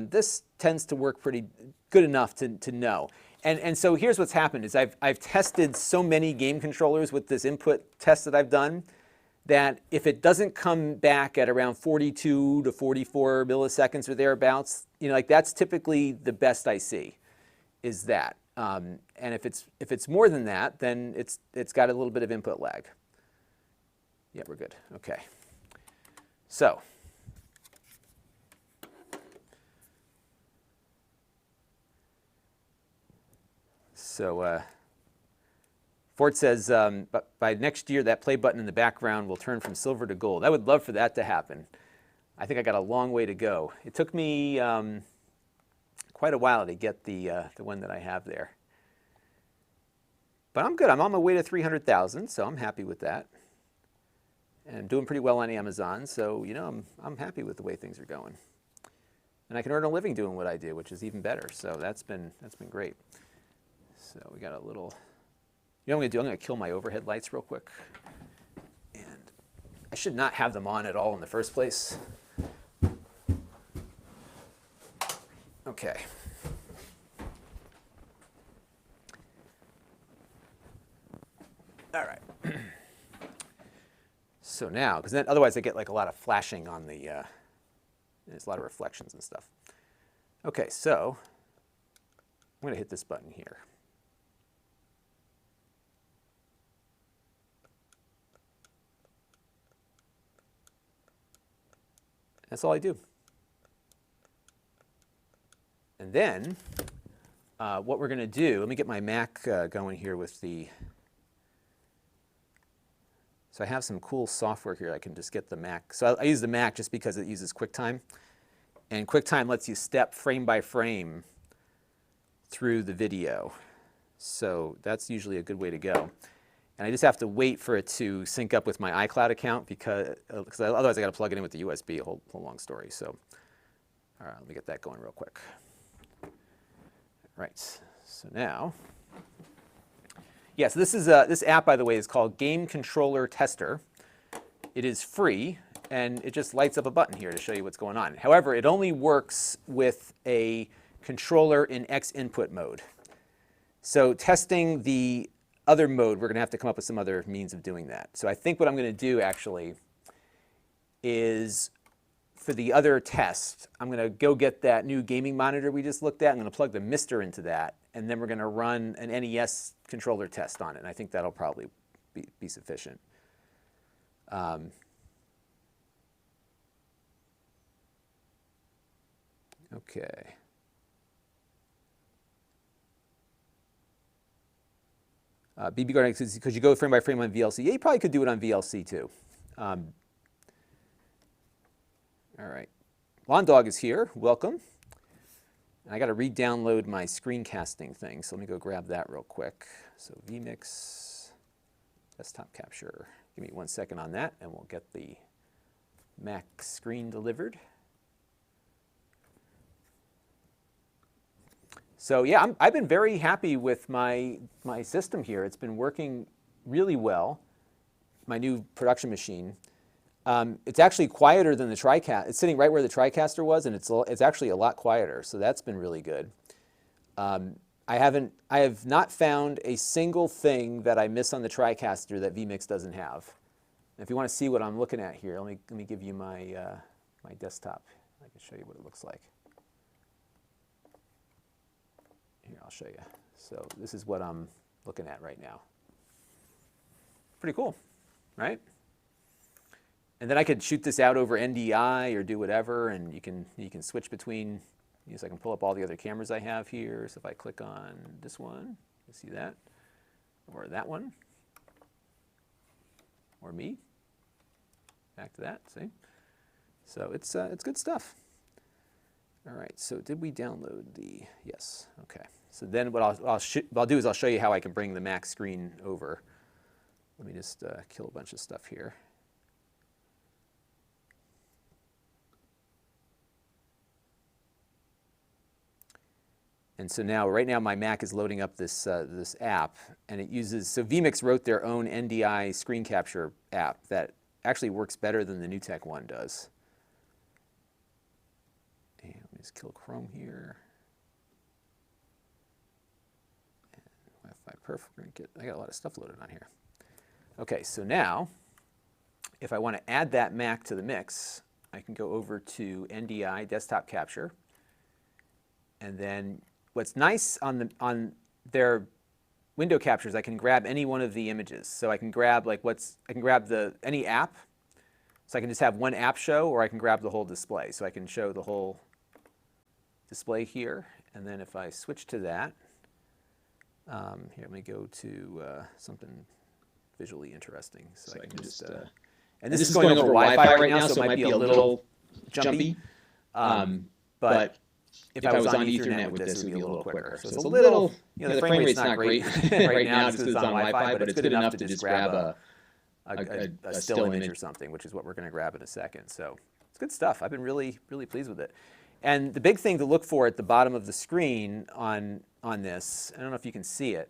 this tends to work pretty good enough to know. And so here's what's happened is I've tested so many game controllers with this input test that I've done that if it doesn't come back at around 42 to 44 milliseconds or thereabouts, like that's typically the best I see is that. And if it's more than that, then it's got a little bit of input lag. Yeah, we're good. Okay. So Fort says, but by next year, that play button in the background will turn from silver to gold. I would love for that to happen. I think I got a long way to go. It took me quite a while to get the one that I have there. But I'm good. I'm on my way to 300,000, so I'm happy with that. And I'm doing pretty well on Amazon, so you know I'm happy with the way things are going. And I can earn a living doing what I do, which is even better. So that's been great. So we got a little. You know what I'm going to do? I'm going to kill my overhead lights real quick. And I should not have them on at all in the first place. Okay. All right. So now, because then otherwise I get like a lot of flashing on the, there's a lot of reflections and stuff. Okay, so I'm going to hit this button here. That's all I do. And then what we're going to do, let me get my Mac going here with the, so I have some cool software here. I can just get the Mac. So I use the Mac just because it uses QuickTime. And QuickTime lets you step frame by frame through the video. So that's usually a good way to go. And I just have to wait for it to sync up with my iCloud account because otherwise I got to plug it in with the USB, a whole long story. So all right, let me get that going real quick. Right, so now, yeah, so this app, by the way, is called Game Controller Tester. It is free, and it just lights up a button here to show you what's going on. However, it only works with a controller in X input mode. So testing the other mode, we're going to have to come up with some other means of doing that. So I think what I'm going to do, actually, is for the other test, I'm going to go get that new gaming monitor we just looked at. I'm going to plug the MiSTer into that, and then we're going to run an NES controller test on it. And I think that'll probably be sufficient. Okay. BB Garden says, could you go frame by frame on VLC? Yeah, you probably could do it on VLC too. All right. Lawn Dog is here. Welcome. And I got to re-download my screencasting thing, so let me go grab that real quick. So vMix, desktop capture. Give me 1 second on that, and we'll get the Mac screen delivered. So yeah, I've been very happy with my system here. It's been working really well, my new production machine. It's actually quieter than the TriCaster. It's sitting right where the TriCaster was, and it's actually a lot quieter, so that's been really good. I have not found a single thing that I miss on the TriCaster that vMix doesn't have. And if you want to see what I'm looking at here, let me give you my my desktop. I can show you what it looks like. Here, I'll show you. So this is what I'm looking at right now. Pretty cool, right? And then I could shoot this out over NDI or do whatever, and you can switch between. So I can pull up all the other cameras I have here. So if I click on this one, you see that, or that one, or me. Back to that. See. So it's good stuff. All right. So did we download the? Yes. Okay. So then what I'll do is I'll show you how I can bring the Mac screen over. Let me just kill a bunch of stuff here. And so now, right now, my Mac is loading up this this app, and it uses, so vMix wrote their own NDI screen capture app that actually works better than the NewTek one does. And let me just kill Chrome here. And Wi-Fi perf, I got a lot of stuff loaded on here. Okay, so now, if I want to add that Mac to the mix, I can go over to NDI desktop capture, and then what's nice on they're window captures. I can grab any one of the images. So I can grab any app. So I can just have one app show, or I can grab the whole display. So I can show the whole display here. And then if I switch to that, here, let me go to something visually interesting. So I can just, and this is going over Wi-Fi right now, so it might be a little jumpy. But if I was on Ethernet with this, it would be a little quicker. So it's a little, the frame rate's not great right now just because it's on Wi-Fi, but it's good enough to just grab a still image or something, which is what we're going to grab in a second. So it's good stuff. I've been really, really pleased with it. And the big thing to look for at the bottom of the screen on this, I don't know if you can see it,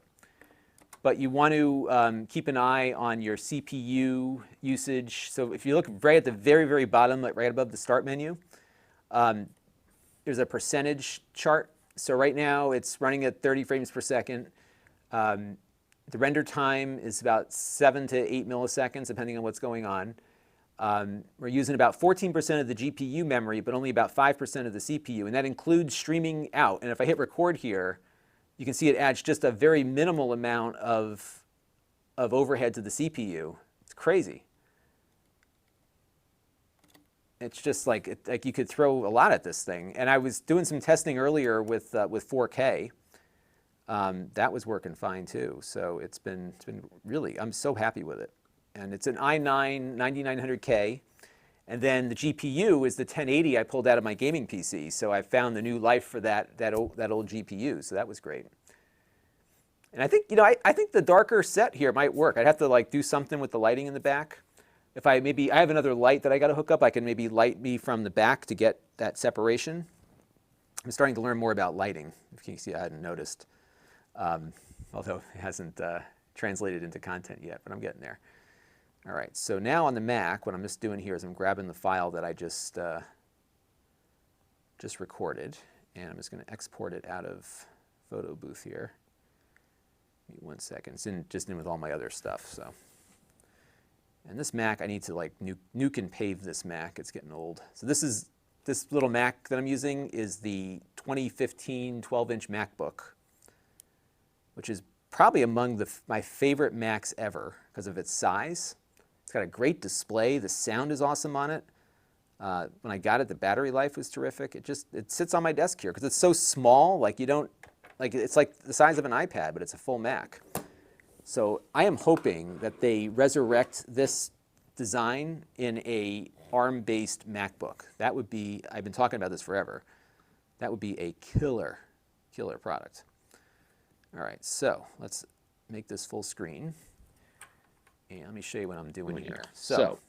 but you want to keep an eye on your CPU usage. So if you look right at the very, very bottom, like right above the Start menu, there's a percentage chart. So right now it's running at 30 frames per second. The render time is about 7 to 8 milliseconds, depending on what's going on. We're using about 14% of the GPU memory, but only about 5% of the CPU, and that includes streaming out. And if I hit record here, you can see it adds just a very minimal amount of overhead to the CPU. It's crazy. It's just like you could throw a lot at this thing. And I was doing some testing earlier with 4K. That was working fine too. So it's been really, I'm so happy with it. And it's an i9 9900K. And then the GPU is the 1080 I pulled out of my gaming PC. So I found the new life for that old GPU. So that was great. And I think, I think the darker set here might work. I'd have to do something with the lighting in the back. If I have another light that I got to hook up, I can maybe light me from the back to get that separation. I'm starting to learn more about lighting. If you can see, I hadn't noticed, although it hasn't translated into content yet, but I'm getting there. All right, so now on the Mac, what I'm just doing here is I'm grabbing the file that I just recorded, and I'm just going to export it out of Photo Booth here. Give me 1 second. It's just in with all my other stuff, so. And this Mac, I need to nuke and pave this Mac. It's getting old. So this little Mac that I'm using is the 2015 12-inch MacBook, which is probably among my favorite Macs ever because of its size. It's got a great display. The sound is awesome on it. When I got it, the battery life was terrific. It sits on my desk here because it's so small. It's like the size of an iPad, but it's a full Mac. So I am hoping that they resurrect this design in a ARM-based MacBook. That would be, I've been talking about this forever. That would be a killer product. All right, so let's make this full screen. And let me show you what I'm doing here. So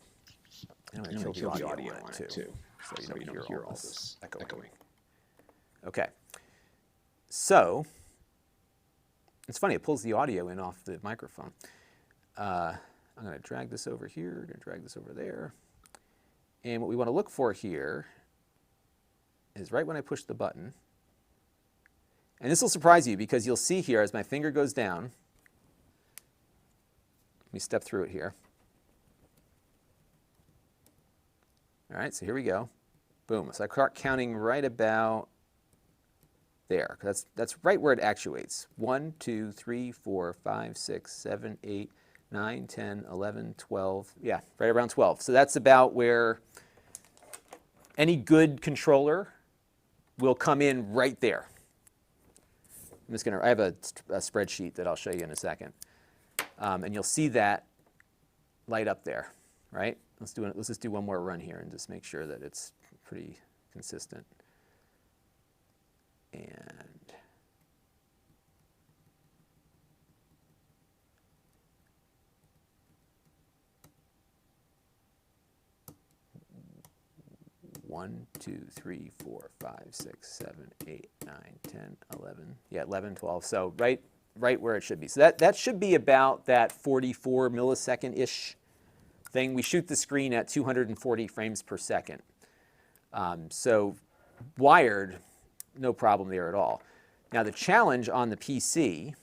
I'm going to kill the audio on it too, so you don't hear all this echoing. Okay, so it's funny, it pulls the audio in off the microphone. I'm going to drag this over here, going to drag this over there. And what we want to look for here is right when I push the button. And this will surprise you because you'll see here as my finger goes down. Let me step through it here. All right, so here we go. Boom. So I start counting right about there. That's right where it actuates. 1, 2, 3, 4, 5, 6, 7, 8, 9, 10, 11, 12. Yeah, right around 12. So that's about where any good controller will come in right there. I have a spreadsheet that I'll show you in a second. And you'll see that light up there, right? Let's just do one more run here and just make sure that it's pretty consistent. And one, 2, 3, 4, 5, 6, 7, 8, 9, 10, 11. Yeah, 11, 12. So right where it should be. So that should be about that 44 millisecond-ish thing. We shoot the screen at 240 frames per second. So wired, no problem there at all. Now the challenge on the PC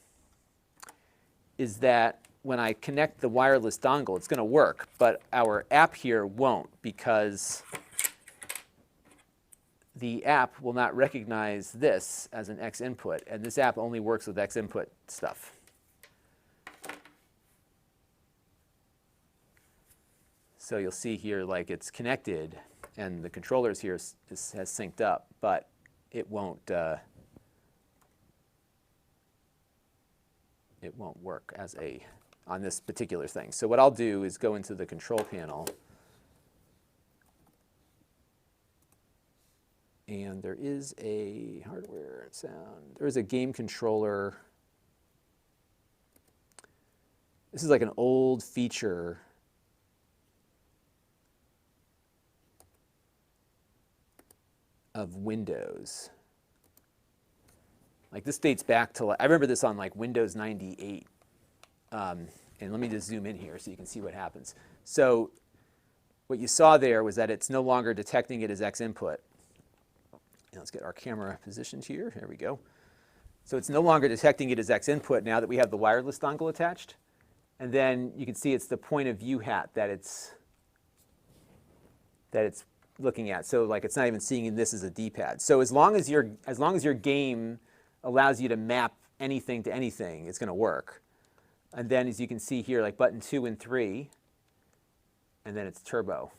is that when I connect the wireless dongle, it's going to work, but our app here won't because the app will not recognize this as an X input, and this app only works with X input stuff. So you'll see here like it's connected, and the controllers here has synced up, but it won't work as on this particular thing. So what I'll do is go into the control panel, and there is a hardware and sound. There is a game controller. This is like an old feature of Windows. Like this dates back to, I remember this on like Windows 98. And let me just zoom in here so you can see what happens. So what you saw there was that it's no longer detecting it as X input. And let's get our camera positioned here. There we go. So it's no longer detecting it as X input now that we have the wireless dongle attached. And then you can see it's the point of view hat that it's looking at. So like it's not even seeing this as a D-pad. So as long as your game allows you to map anything to anything, it's going to work. And then as you can see here, like button 2 and 3, and then it's turbo.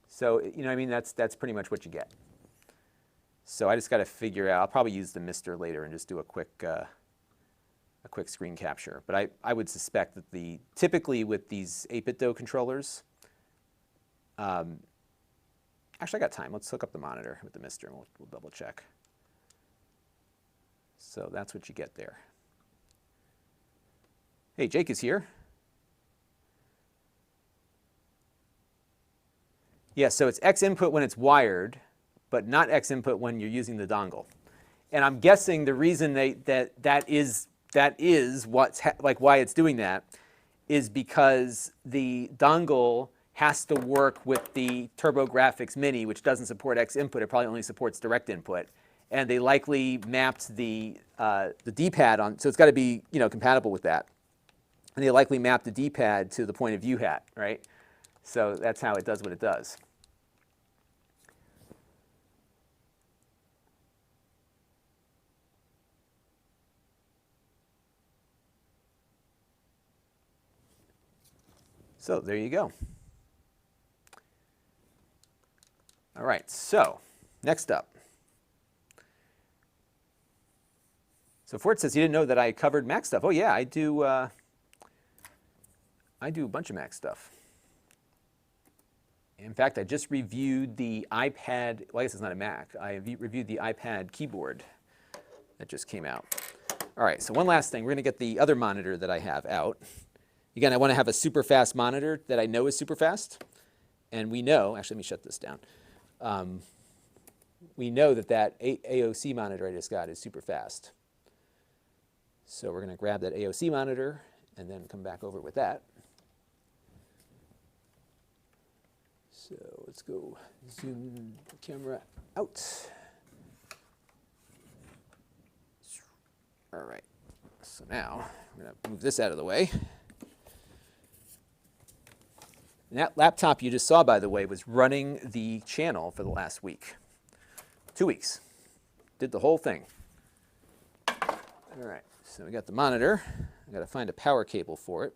So you know what I mean, that's pretty much what you get. So I just got to figure out, I'll probably use the MiSTer later and just do a quick screen capture. But I would suspect that typically with these 8Bitdo controllers, actually I got time. Let's hook up the monitor with the MiSTer and we'll double check. So that's what you get there. Hey, Jake is here. Yeah, so it's X input when it's wired, but not X input when you're using the dongle. And I'm guessing the reason that is what's like why it's doing that is because the dongle has to work with the Turbografx Mini, which doesn't support X input. It probably only supports direct input. And they likely mapped the D-pad on, so it's got to be compatible with that. And they likely mapped the D-pad to the point of view hat, right? So that's how it does what it does. So there you go. All right, so next up. So Ford says he didn't know that I covered Mac stuff. Oh yeah, I do a bunch of Mac stuff. In fact, I just reviewed the iPad, well I guess it's not a Mac, I reviewed the iPad keyboard that just came out. All right, so one last thing, we're gonna get the other monitor that I have out. Again, I wanna have a super fast monitor that I know is super fast. And we know, actually let me shut this down. We know that AOC monitor I just got is super fast. So we're gonna grab that AOC monitor and then come back over with that. So let's go zoom the camera out. All right, so now I'm gonna move this out of the way. And that laptop you just saw, by the way, was running the channel for the last week. 2 weeks. Did the whole thing. All right, so we got the monitor. I gotta find a power cable for it.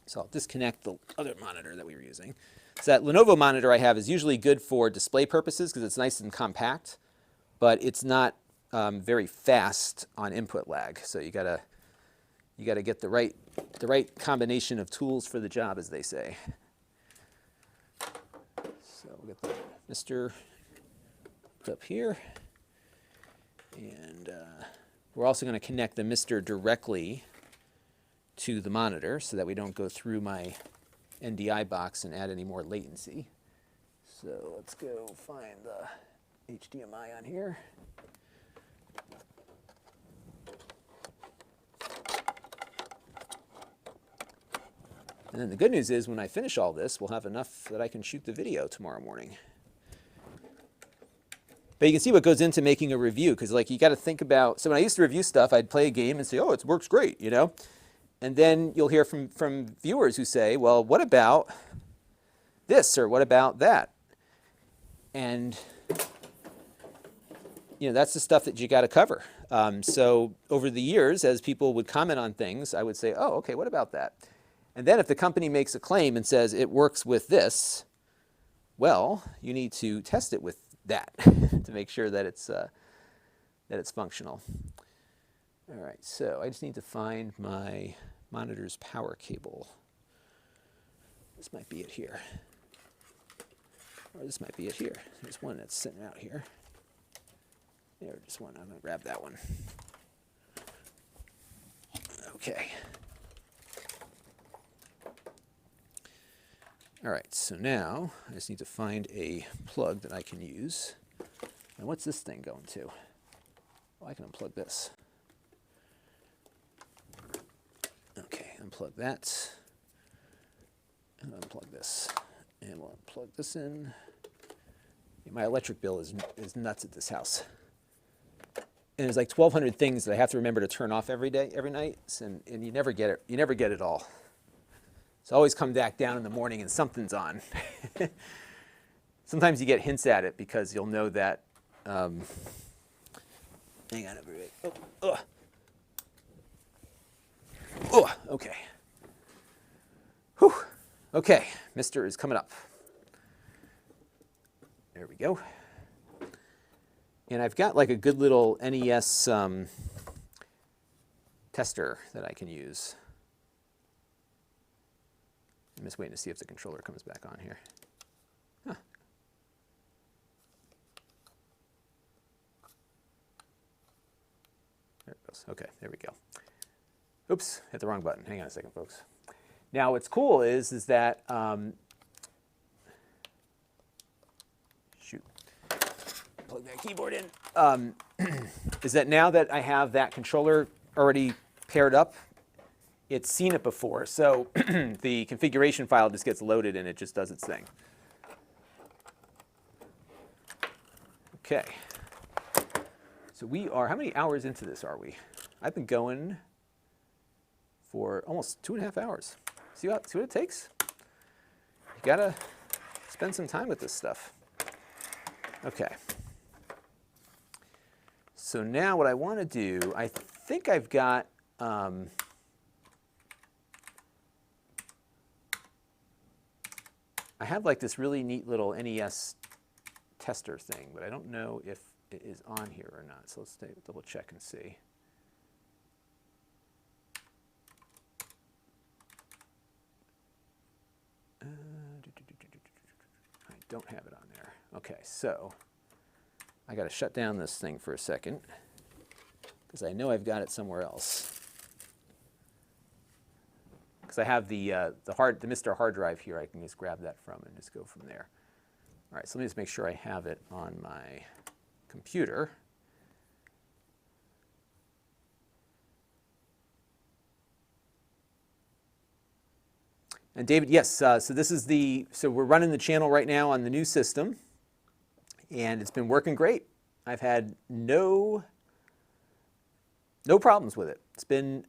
So I'll disconnect the other monitor that we were using. So that Lenovo monitor I have is usually good for display purposes because it's nice and compact, but it's not very fast on input lag. So you gotta get the right combination of tools for the job, as they say. So we'll get the MiSTer up here, and we're also going to connect the MiSTer directly to the monitor so that we don't go through my NDI box and add any more latency. So let's go find the HDMI on here. And then the good news is when I finish all this, we'll have enough that I can shoot the video tomorrow morning. But you can see what goes into making a review, because like you got to think about, so when I used to review stuff, I'd play a game and say, oh, it works great, you know? And then you'll hear from viewers who say, well, what about this or what about that? And that's the stuff that you got to cover. So over the years, as people would comment on things, I would say, oh, okay, what about that? And then if the company makes a claim and says it works with this, well, you need to test it with that to make sure that it's functional. All right, so I just need to find my monitor's power cable. This might be it here. Or this might be it here. There's one that's sitting out here. There, just one. I'm going to grab that one. Okay. All right, so now I just need to find a plug that I can use. And what's this thing going to? Well, I can unplug this. Okay, unplug that. And unplug this. And we'll plug this in. Yeah, my electric bill is nuts at this house. And there's like 1,200 things that I have to remember to turn off every night, and you never get it. You never get it all. So I always come back down in the morning and something's on. Sometimes you get hints at it because you'll know that. Hang on, everybody. Okay. Whew. Okay, MiSTer is coming up. There we go. And I've got like a good little NES tester that I can use. I'm just waiting to see if the controller comes back on here. Huh. There it goes. Okay, there we go. Oops, hit the wrong button. Hang on a second, folks. Now, what's cool is that, shoot, plug that keyboard in, is that now that I have that controller already paired up, it's seen it before. So the configuration file just gets loaded and it just does its thing. Okay. So we are, how many hours into this are we? I've been going for almost 2.5 hours. See what it takes? You gotta spend some time with this stuff. Okay. So now what I want to do, I think I've got, I have like this really neat little NES tester thing, but I don't know if it is on here or not. So let's double check and see. I don't have it on there. Okay, so I got to shut down this thing for a second because I know I've got it somewhere else. Because I have the MiSTer hard drive here. I can just grab that from and just go from there. All right, so let me just make sure I have it on my computer. And David, yes, so this is so we're running the channel right now on the new system, and it's been working great. I've had no problems with it. It's been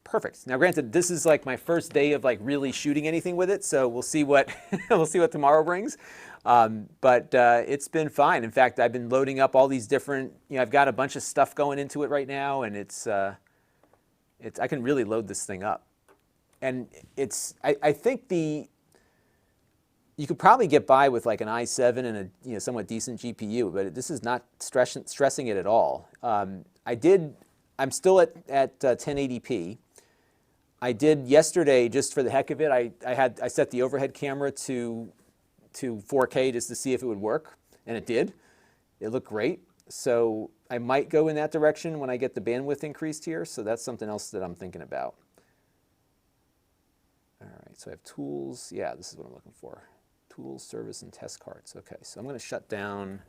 perfect. Now, granted, this is like my first day of like really shooting anything with it, so we'll see what we'll see what tomorrow brings. But it's been fine. In fact, I've been loading up all these different. I've got a bunch of stuff going into it right now, and I can really load this thing up. And I think you could probably get by with like an i7 and a somewhat decent GPU, but this is not stressing it at all. I'm still at 1080p. I did yesterday, just for the heck of it, I set the overhead camera to 4K just to see if it would work, and it did. It looked great. So I might go in that direction when I get the bandwidth increased here. So that's something else that I'm thinking about. All right, so I have tools. Yeah, this is what I'm looking for. Tools, service, and test cards. Okay, so I'm going to shut down,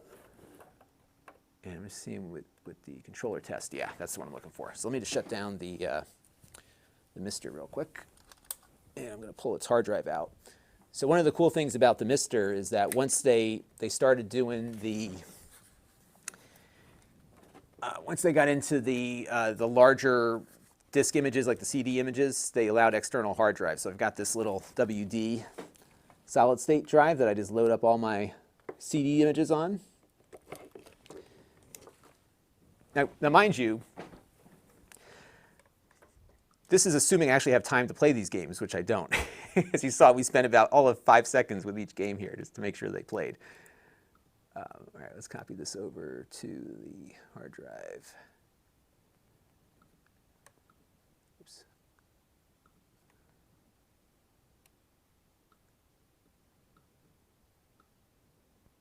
and I'm just seeing with the controller test. Yeah, that's the one I'm looking for. So let me just shut down the MiSTer real quick, and I'm going to pull its hard drive out. So one of the cool things about the MiSTer is that once they started doing once they got into the larger disk images, like the CD images, they allowed external hard drives. So I've got this little WD solid state drive that I just load up all my CD images on. Now mind you, this is assuming I actually have time to play these games, which I don't. As you saw, we spent about all of 5 seconds with each game here just to make sure they played. All right, let's copy this over to the hard drive. Oops.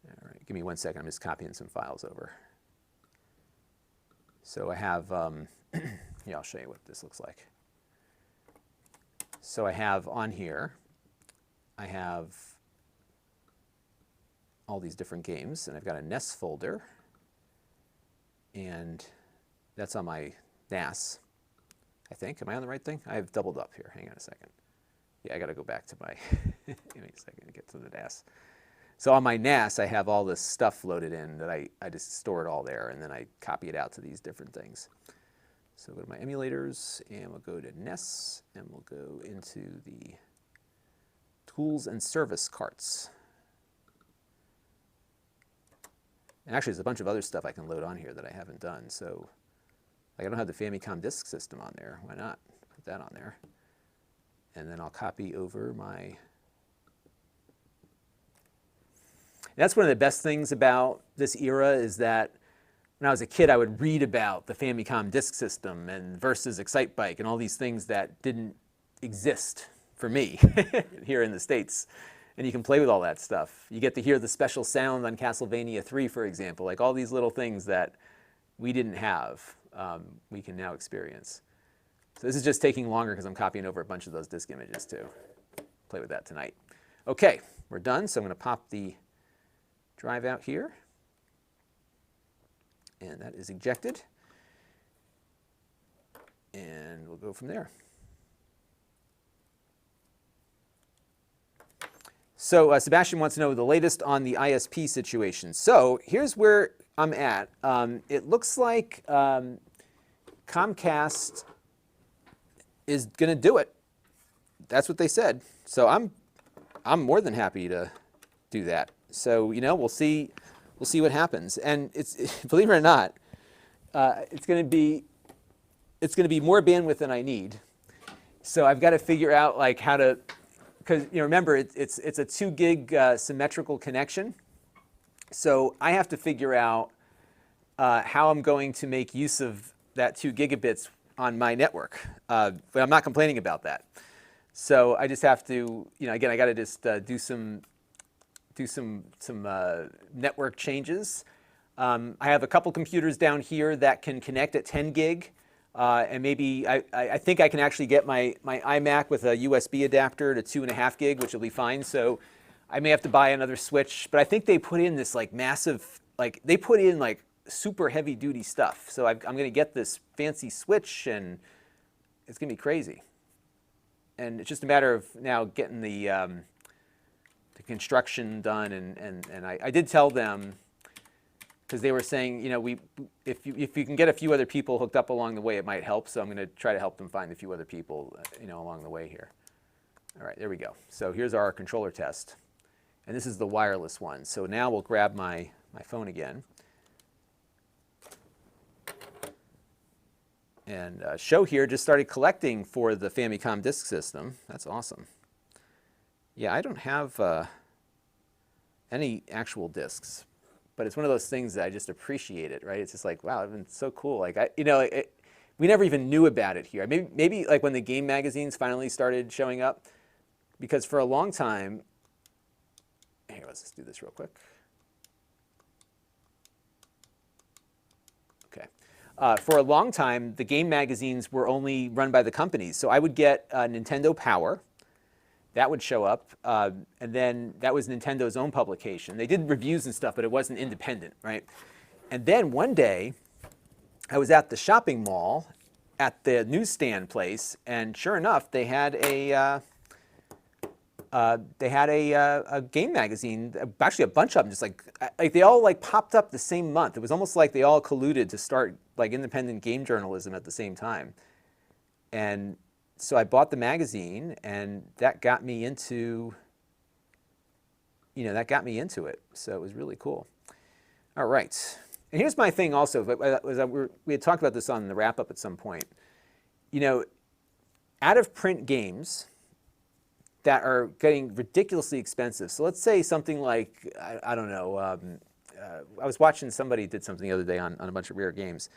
All right, give me 1 second. I'm just copying some files over. So I have, yeah, I'll show you what this looks like. So I have on here, I have all these different games, and I've got a NES folder, and that's on my NAS, I think. Am I on the right thing? I've doubled up here. Hang on a second. Yeah, I got to go back to my, give me a second to get to the NAS. So on my NAS, I have all this stuff loaded in that I just store it all there, and then I copy it out to these different things. So go to my emulators, and we'll go to NES, and we'll go into the Tools and Service carts. And actually, there's a bunch of other stuff I can load on here that I haven't done. So like I don't have the Famicom Disk System on there. Why not? Put that on there. And then I'll copy over my... That's one of the best things about this era is that when I was a kid, I would read about the Famicom Disk System and versus Excitebike and all these things that didn't exist for me here in the States. And you can play with all that stuff. You get to hear the special sound on Castlevania 3, for example, like all these little things that we didn't have, we can now experience. So this is just taking longer because I'm copying over a bunch of those disk images too. Play with that tonight. Okay, we're done. So I'm going to pop the drive out here. And that is ejected. And we'll go from there. So Sebastian wants to know the latest on the ISP situation. So here's where I'm at. It looks like Comcast is going to do it. That's what they said. So I'm more than happy to do that. So we'll see what happens. And it's believe it or not, it's going to be more bandwidth than I need. So I've got to figure out like how to. Because remember, it's a 2 gig symmetrical connection. So I have to figure out how I'm going to make use of that 2 gigabits on my network. But I'm not complaining about that. So I just have to, again, I got to just do some network changes. I have a couple computers down here that can connect at 10 gig. And maybe I think I can actually get my iMac with a USB adapter to 2.5 gig, which will be fine. So I may have to buy another switch. But I think they put in this like massive, they put in like super heavy duty stuff. So I'm going to get this fancy switch, and it's going to be crazy. And it's just a matter of now getting the construction done. And I did tell them, because they were saying, if you can get a few other people hooked up along the way, it might help. So I'm going to try to help them find a few other people, along the way here. All right, there we go. So here's our controller test, and this is the wireless one. So now we'll grab my phone again, and Show here just started collecting for the Famicom Disk System. That's awesome. Yeah, I don't have any actual discs. But it's one of those things that I just appreciate it, right? It's just like, wow, it's been so cool. Like, we never even knew about it here. Maybe like when the game magazines finally started showing up, because for a long time, here, let's just do this real quick. Okay. For a long time, the game magazines were only run by the companies. So I would get Nintendo Power. That would show up, and then that was Nintendo's own publication. They did reviews and stuff, but it wasn't independent, right? And then one day, I was at the shopping mall at the newsstand place, and sure enough, they had a game magazine. Actually, a bunch of them, just like they all like popped up the same month. It was almost like they all colluded to start like independent game journalism at the same time, and so I bought the magazine, and that got me into that got me into it. So it was really cool. All right. And here's my thing also. We had talked about this on the wrap-up at some point. Out-of-print games that are getting ridiculously expensive. So let's say something like, I don't know, I was watching somebody did something the other day on a bunch of rare games.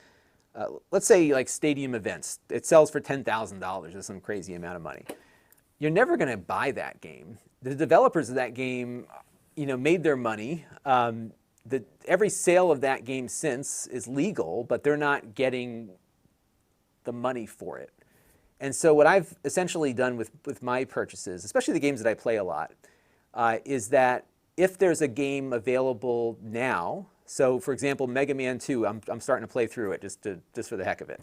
Let's say like Stadium Events. It sells for $10,000. That's some crazy amount of money. You're never going to buy that game. The developers of that game, made their money. Every sale of that game since is legal, but they're not getting the money for it. And so what I've essentially done with my purchases, especially the games that I play a lot, is that if there's a game available now, so for example, Mega Man 2, I'm starting to play through it just for the heck of it.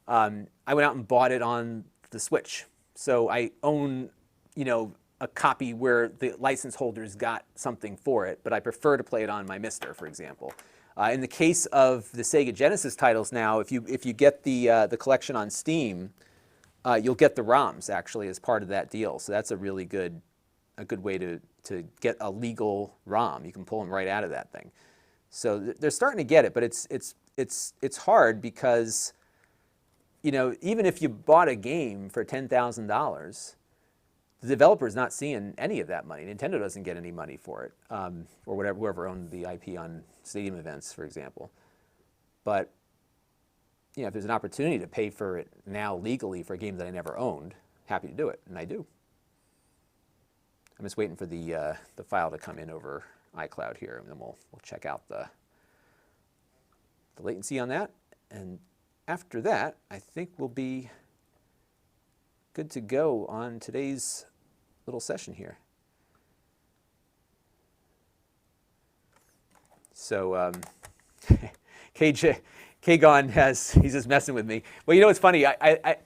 I went out and bought it on the Switch. So I own, a copy where the license holders got something for it, but I prefer to play it on my MiSTer, for example. In the case of the Sega Genesis titles now, if you get the collection on Steam, you'll get the ROMs actually as part of that deal. So that's a really good way to get a legal ROM. You can pull them right out of that thing. So they're starting to get it, but it's hard because even if you bought a game for $10,000, the developer's not seeing any of that money. Nintendo doesn't get any money for it, or whoever owned the IP on Stadium Events, for example. But if there's an opportunity to pay for it now legally for a game that I never owned, happy to do it, and I do. I'm just waiting for the file to come in over iCloud here, and then we'll check out the latency on that. And after that, I think we'll be good to go on today's little session here. So Kagon he's just messing with me. Well, it's funny.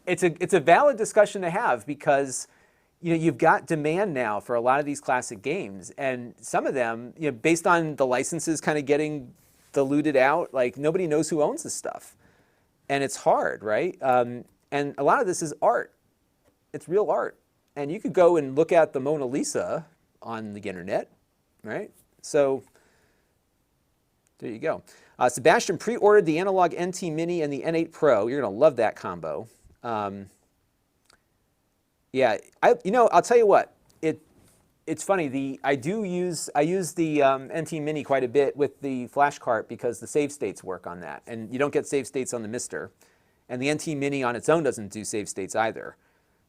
It's a valid discussion to have because you've got demand now for a lot of these classic games, and some of them, based on the licenses kind of getting diluted out, like nobody knows who owns this stuff, and it's hard, right? And a lot of this is art. It's real art, and you could go and look at the Mona Lisa on the internet, right? So there you go. Sebastian pre-ordered the Analog NT Mini and the N8 Pro. You're going to love that combo. Yeah, I'll tell you what. It's funny. I use the NT Mini quite a bit with the flash cart because the save states work on that, and you don't get save states on the MiSTer, and the NT Mini on its own doesn't do save states either.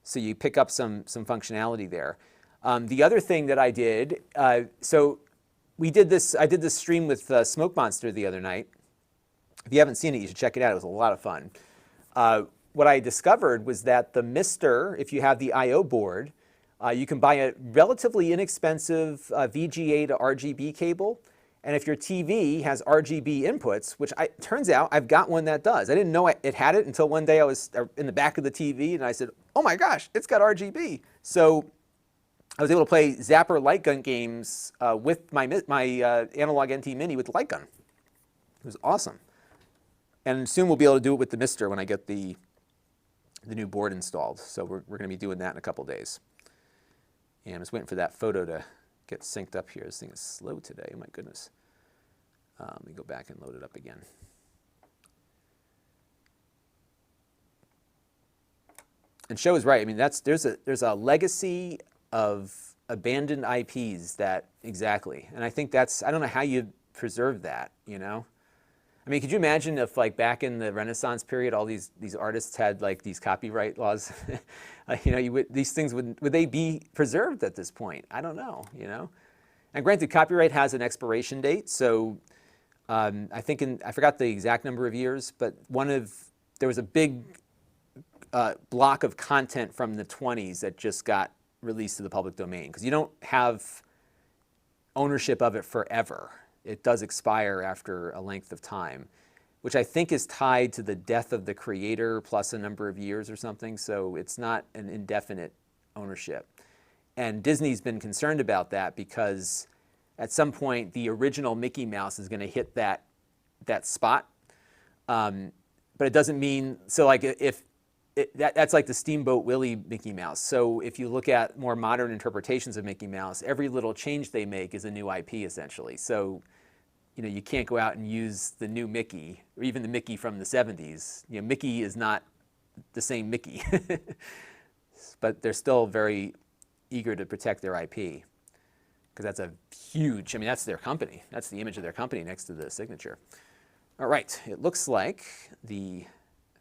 So you pick up some functionality there. The other thing that I did, so I did this stream with Smoke Monster the other night. If you haven't seen it, you should check it out. It was a lot of fun. What I discovered was that the MiSTer, if you have the I/O board, you can buy a relatively inexpensive VGA to RGB cable. And if your TV has RGB inputs, which turns out I've got one that does. I didn't know it had it until one day I was in the back of the TV and I said, oh my gosh, it's got RGB. So I was able to play Zapper light gun games with my Analog NT Mini with light gun. It was awesome. And soon we'll be able to do it with the MiSTer when I get the new board installed. So we're going to be doing that in a couple days. And I'm just waiting for that photo to get synced up here. This thing is slow today. My goodness. Let me go back and load it up again. And Show is right. I mean, there's a legacy of abandoned IPs that exactly. And I think I don't know how you preserve that, I mean, could you imagine if, like, back in the Renaissance period, all these artists had, like, these copyright laws? These things, would they be preserved at this point? I don't know, And granted, copyright has an expiration date, so I think I forgot the exact number of years, but there was a big block of content from the 20s that just got released to the public domain, because you don't have ownership of it forever. It does expire after a length of time, which I think is tied to the death of the creator plus a number of years or something. So it's not an indefinite ownership. And Disney's been concerned about that because at some point the original Mickey Mouse is going to hit that spot. But it doesn't mean, so like if that's like the Steamboat Willie Mickey Mouse. So if you look at more modern interpretations of Mickey Mouse, every little change they make is a new IP essentially. So you can't go out and use the new Mickey or even the Mickey from the 70s. Mickey is not the same Mickey, but they're still very eager to protect their IP because that's a huge, that's their company. That's the image of their company next to the signature. All right, it looks like the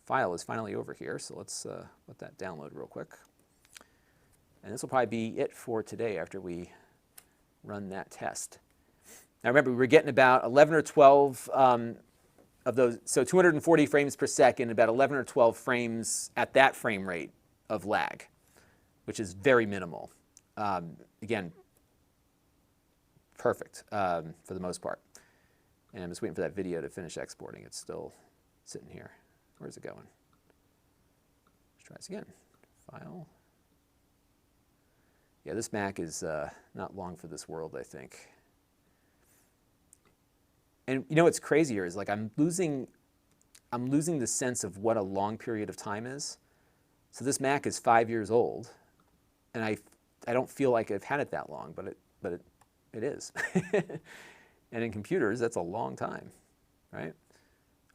file is finally over here, so let's let that download real quick. And this will probably be it for today after we run that test. Now remember, we were getting about 11 or 12 of those, so 240 frames per second, about 11 or 12 frames at that frame rate of lag, which is very minimal. Again, perfect for the most part. And I'm just waiting for that video to finish exporting. It's still sitting here. Where's it going? Let's try this again. File. Yeah, this Mac is not long for this world, I think. And what's crazier is like I'm losing the sense of what a long period of time is. So this Mac is 5 years old, and I don't feel like I've had it that long, but it is. And in computers, that's a long time, right?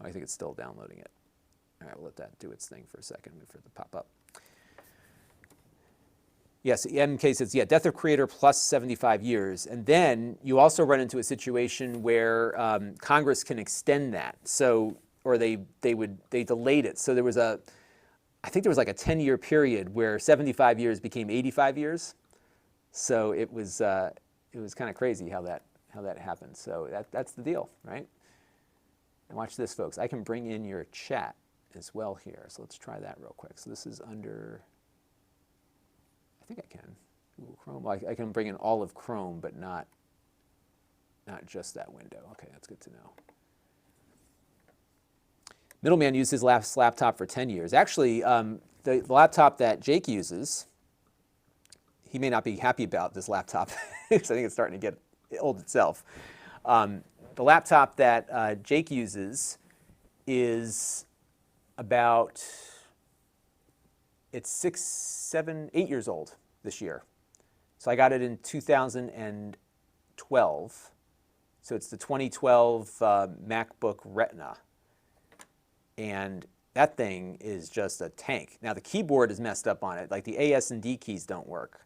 Oh, I think it's still downloading it. All right, we'll let that do its thing for a second, wait for it to pop up. Yes, MK says, yeah, death of creator plus 75 years. And then you also run into a situation where Congress can extend that. So, or they delayed it. So there was I think there was like a 10-year period where 75 years became 85 years. So it was kind of crazy how that happened. So that's the deal, right? And watch this, folks. I can bring in your chat as well here. So let's try that real quick. So this is under, I think I can, Google Chrome. Well, I can bring in all of Chrome, but not just that window. Okay, that's good to know. Middleman used his last laptop for 10 years. Actually, the laptop that Jake uses, he may not be happy about this laptop because I think it's starting to get old itself. The laptop that Jake uses is about, it's 6, 7, 8 years old this year. So I got it in 2012. So it's the 2012 MacBook Retina. And that thing is just a tank. Now the keyboard is messed up on it. Like the A, S, and D keys don't work.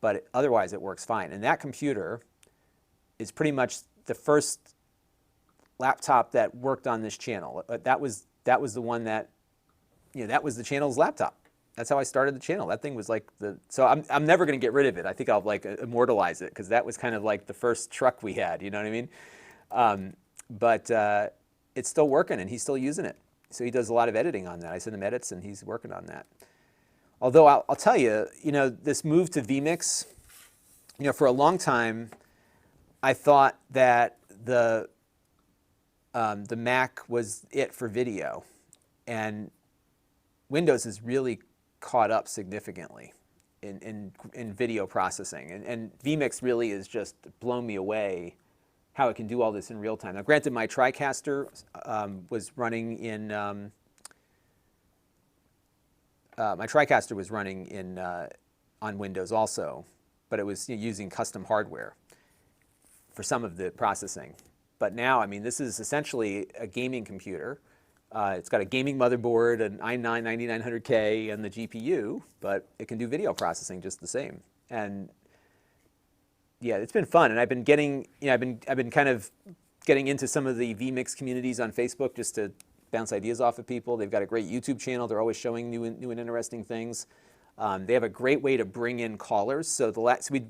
But otherwise it works fine. And that computer is pretty much the first laptop that worked on this channel. That was the one that, that was the channel's laptop. That's how I started the channel. That thing was like so I'm never going to get rid of it. I think I'll like immortalize it because that was kind of like the first truck we had, you know what I mean? But it's still working and he's still using it. So he does a lot of editing on that. I send him edits and he's working on that. Although I'll tell you, this move to vMix, for a long time, I thought that the Mac was it for video, and Windows has really caught up significantly in video processing, and vMix really has just blown me away how it can do all this in real time. Now, granted, my TriCaster was running in on Windows also, but it was using custom hardware for some of the processing. But now, this is essentially a gaming computer. It's got a gaming motherboard, an i9-9900K, and the GPU, but it can do video processing just the same. And yeah, it's been fun, and I've been getting, I've been kind of getting into some of the vMix communities on Facebook just to bounce ideas off of people. They've got a great YouTube channel. They're always showing new and interesting things. They have a great way to bring in callers. So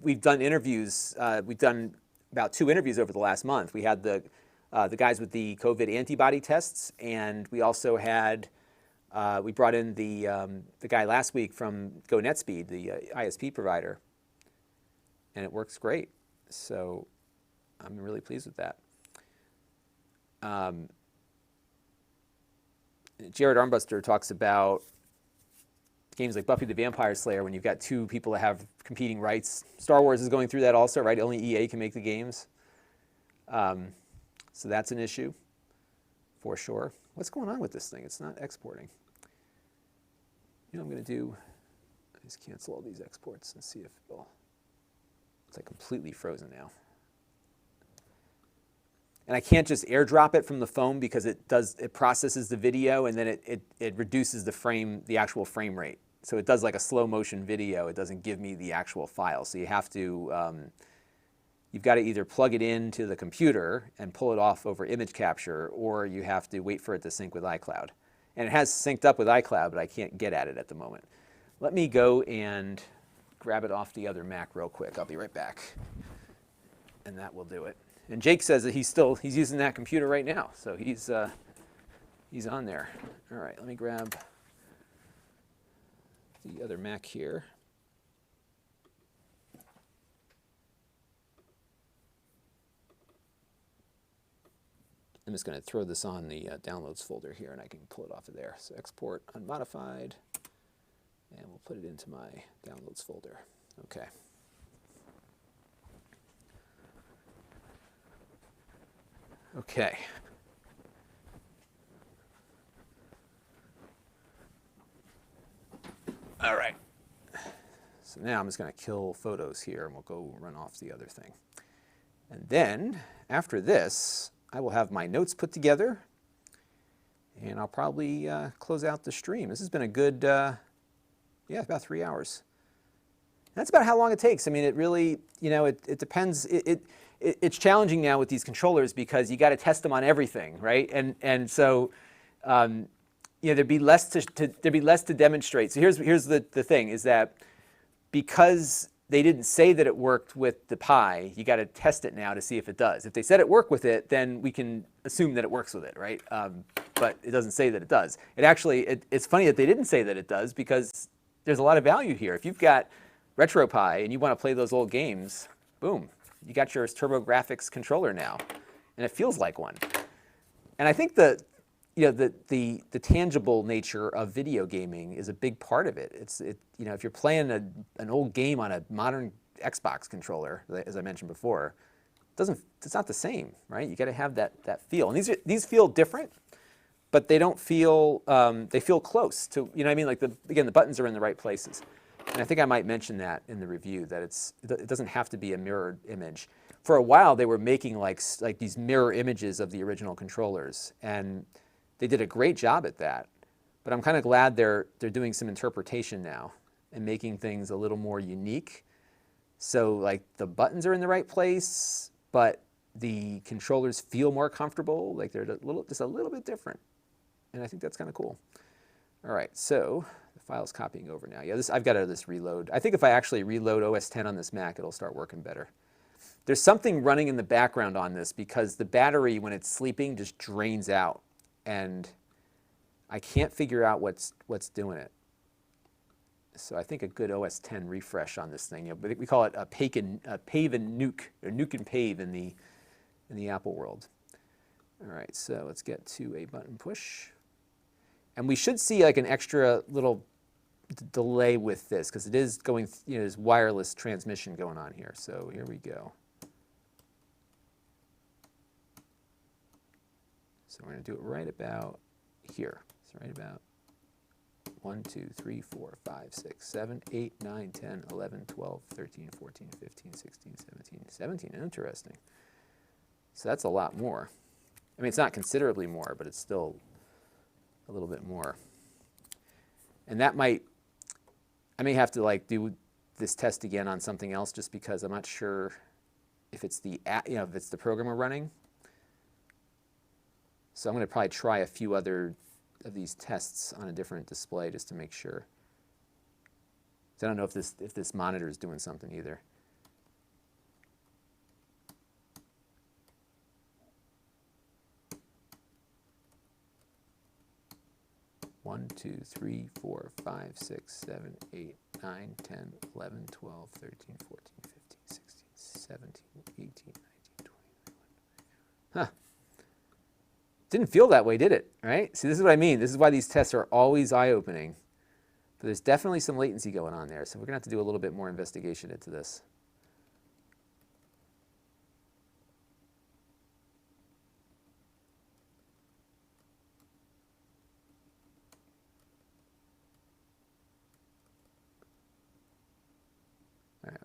we've done interviews. We've done about 2 interviews over the last month. We had the guys with the COVID antibody tests, and we also had we brought in the guy last week from GoNetspeed, the ISP provider, and it works great. So I'm really pleased with that. Jared Armbuster talks about games like Buffy the Vampire Slayer when you've got 2 people that have competing rights. Star Wars is going through that also, right? Only EA can make the games. So that's an issue for sure. What's going on with this thing? It's not exporting. You know what I'm going to do? Just cancel all these exports and see if it'll. It's like completely frozen now. And I can't just airdrop it from the phone because it processes the video and then it reduces the actual frame rate. So it does like a slow motion video. It doesn't give me the actual file. So you have to, you've got to either plug it into the computer and pull it off over image capture, or you have to wait for it to sync with iCloud. And it has synced up with iCloud, but I can't get at it at the moment. Let me go and grab it off the other Mac real quick. I'll be right back. And that will do it. And Jake says that he's using that computer right now, so he's on there. All right, let me grab the other Mac here. I'm just going to throw this on the downloads folder here, and I can pull it off of there. So export unmodified, and we'll put it into my downloads folder. Okay. Okay. All right. So now I'm just going to kill photos here, and we'll go run off the other thing. And then after this, I will have my notes put together, and I'll probably close out the stream. This has been a good, yeah, about 3 hours. That's about how long it takes. I mean, it really, you know, it depends. It's challenging now with these controllers because you got to test them on everything, right? And so, you know, there'd be less to demonstrate. So here's the thing is that because they didn't say that it worked with the Pi, you got to test it now to see if it does. If they said it worked with it, then we can assume that it works with it, right? But it doesn't say that it does. It actually, it's funny that they didn't say that it does because there's a lot of value here. If you've got RetroPie and you want to play those old games, boom, you got your Turbografx controller now, and it feels like one. And I think the tangible nature of video gaming is a big part of it. You know, if you're playing an old game on a modern Xbox controller, as I mentioned before, it's not the same, right? You got to have that feel. And these feel different, but they don't feel they feel close to, you know what I mean? Like again, the buttons are in the right places. And I think I might mention that in the review, that it doesn't have to be a mirrored image. For a while, they were making like these mirror images of the original controllers, and they did a great job at that. But I'm kind of glad they're doing some interpretation now and making things a little more unique. So like the buttons are in the right place, but the controllers feel more comfortable. Like they're just a little bit different. And I think that's kind of cool. All right, so the file's copying over now. Yeah, I've got to reload. I think if I actually reload OS X on this Mac, it'll start working better. There's something running in the background on this because the battery, when it's sleeping, just drains out. And I can't figure out what's doing it. So I think a good OS X refresh on this thing. You know, we call it a pave and nuke, or nuke and pave in the Apple world. All right, so let's get to a button push. And we should see like an extra little delay with this because it is going, you know, there's wireless transmission going on here. So here we go. So we're going to do it right about here. So right about 1, 2, 3, 4, 5, 6, 7, 8, 9, 10, 11, 12, 13, 14, 15, 16, 17, 17. Interesting. So that's a lot more. I mean, it's not considerably more, but it's still a little bit more. And that I may have to like do this test again on something else just because I'm not sure if it's if it's the program we're running. So I'm going to probably try a few other of these tests on a different display just to make sure. So I don't know if this monitor is doing something either. One, 2, 3, 4, 5, 6, 7, 8, 9, 10, 11, 12, 13, 14, 15, 16, 17, 18, 19, 20, 21. Huh. Didn't feel that way, did it? Right? See, this is what I mean. This is why these tests are always eye-opening. But there's definitely some latency going on there, so we're going to have to do a little bit more investigation into this.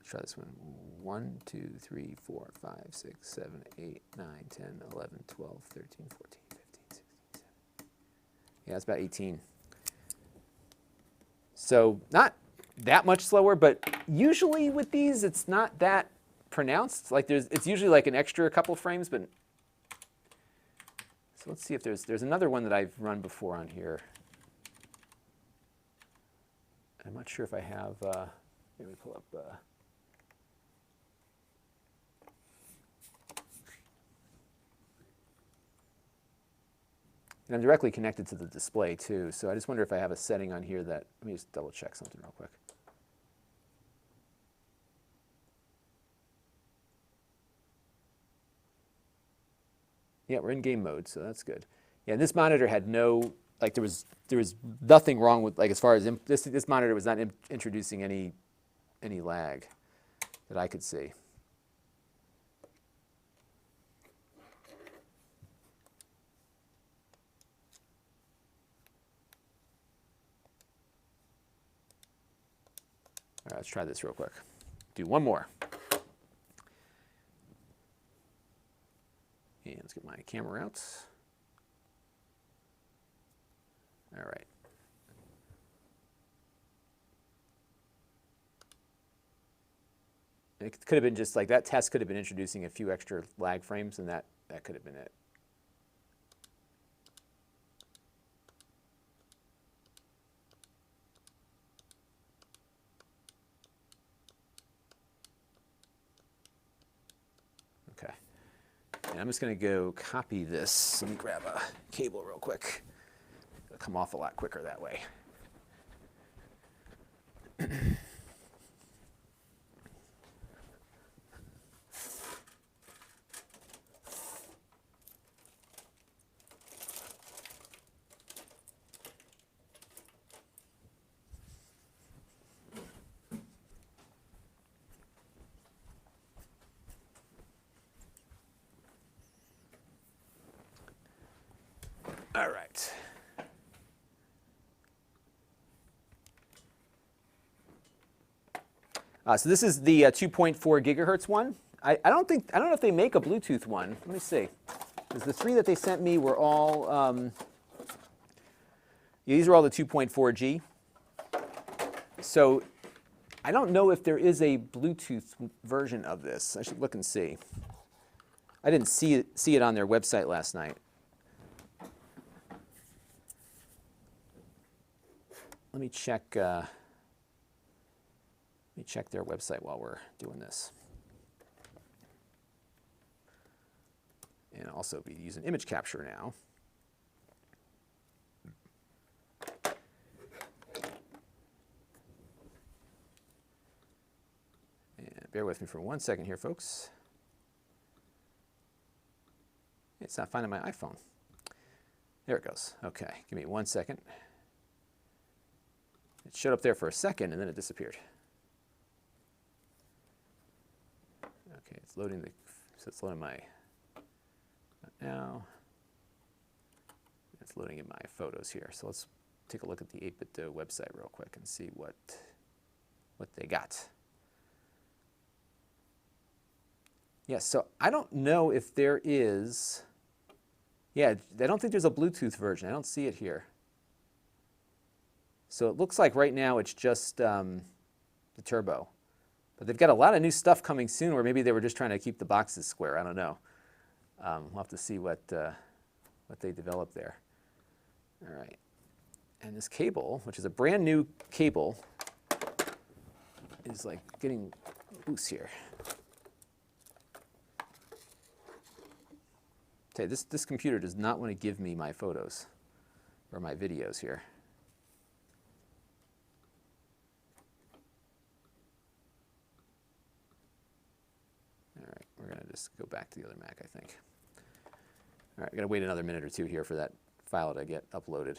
Let's try this one. 1, 2, 3, 4, 5, 6, 7, 8, 9, 10, 11, 12, 13, 14, 15, 16, 17. Yeah, it's about 18. So not that much slower, but usually with these, it's not that pronounced. Like it's usually like an extra couple frames, but so let's see if there's another one that I've run before on here. I'm not sure if I have, let me pull up. And I'm directly connected to the display too, so I just wonder if I have a setting on here that, let me just double check something real quick. Yeah, we're in game mode, so that's good. Yeah, and this monitor had no, like there was nothing wrong with, like as far as, this monitor was not introducing any lag that I could see. All right, let's try this real quick. Do one more. And let's get my camera out. All right. And it could have been just like that test could have been introducing a few extra lag frames, and that could have been it. Okay. And I'm just going to go copy this. Let me grab a cable real quick. It'll come off a lot quicker that way. All right. So this is the 2.4 gigahertz one. I don't know if they make a Bluetooth one. Let me see. Because the 3 that they sent me were all, yeah, these are all the 2.4G. So I don't know if there is a Bluetooth version of this. I should look and see. I didn't see it on their website last night. Let me check their website while we're doing this. And I'll also be using image capture now. And bear with me for 1 second here, folks. It's not finding my iPhone. There it goes. Okay, give me 1 second. It showed up there for a second, and then it disappeared. Okay, it's loading so it's loading my, now. It's loading in my photos here. So let's take a look at the 8Bitdo website real quick and see what they got. Yes, so I don't know if there is, yeah, I don't think there's a Bluetooth version. I don't see it here. So it looks like right now it's just the Turbo. But they've got a lot of new stuff coming soon, or maybe they were just trying to keep the boxes square. I don't know. We'll have to see what they developed there. All right. And this cable, which is a brand new cable, is like getting loose here. Okay, this computer does not want to give me my photos or my videos here. All right, we're going to just go back to the other Mac, I think. All right, we're going to wait another minute or two here for that file to get uploaded.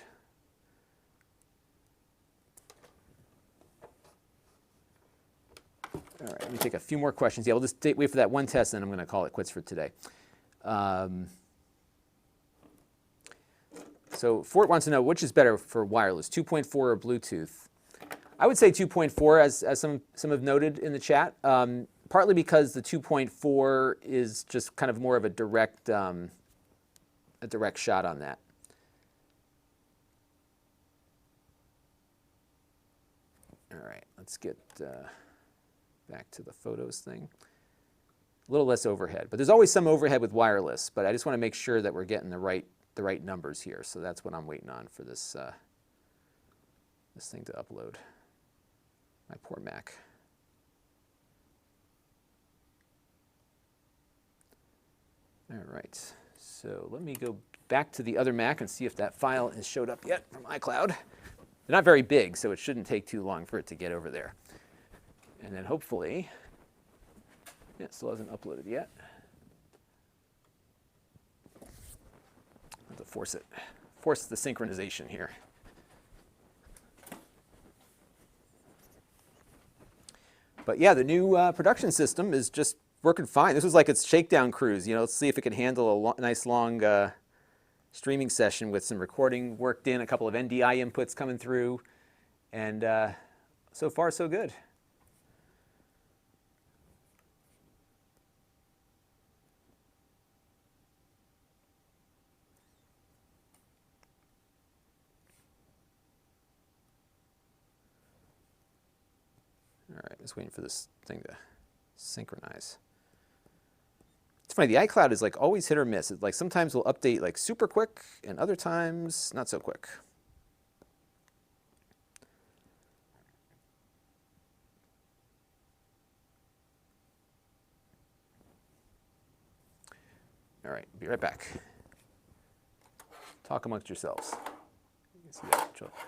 All right, let me take a few more questions. Yeah, we'll just wait for that one test, and then I'm going to call it quits for today. So Fort wants to know, which is better for wireless, 2.4 or Bluetooth? I would say 2.4, as some have noted in the chat, partly because the 2.4 is just kind of more of a direct shot on that. All right, let's get back to the photos thing. A little less overhead, but there's always some overhead with wireless. But I just want to make sure that we're getting the right numbers here. So that's what I'm waiting on for this this thing to upload. My poor Mac. All right, so let me go back to the other Mac and see if that file has showed up yet from iCloud. They're not very big, so it shouldn't take too long for it to get over there. And then hopefully, yeah, it still hasn't uploaded yet. I have to force the synchronization here. But yeah, the new production system is just working fine. This was like its shakedown cruise. You know, let's see if it can handle a nice long streaming session with some recording worked in, a couple of NDI inputs coming through, and so far so good. All right, just waiting for this thing to synchronize. It's funny, the iCloud is like always hit or miss. It's like sometimes we'll update like super quick and other times not so quick. All right, be right back. Talk amongst yourselves.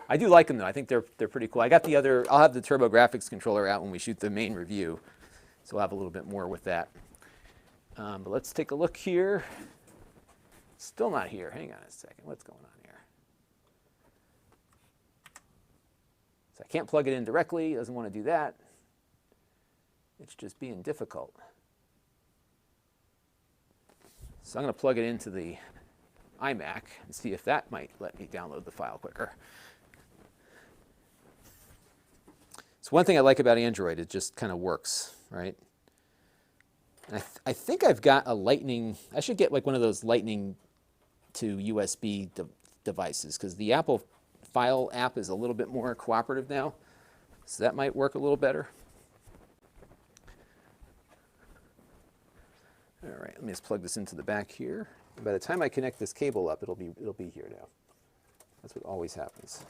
I do like them though. I think they're pretty cool. I got the other. I'll have the Turbografx controller out when we shoot the main review, so we'll have a little bit more with that. But let's take a look here. Still not here. Hang on a second. What's going on here? So I can't plug it in directly. It doesn't want to do that. It's just being difficult. So I'm going to plug it into the iMac and see if that might let me download the file quicker. So one thing I like about Android, it just kind of works, right? And I think I've got a Lightning, I should get like one of those Lightning to USB devices, because the Apple File app is a little bit more cooperative now, so that might work a little better. All right, let me just plug this into the back here. By the time I connect this cable up, it'll be here now. That's what always happens.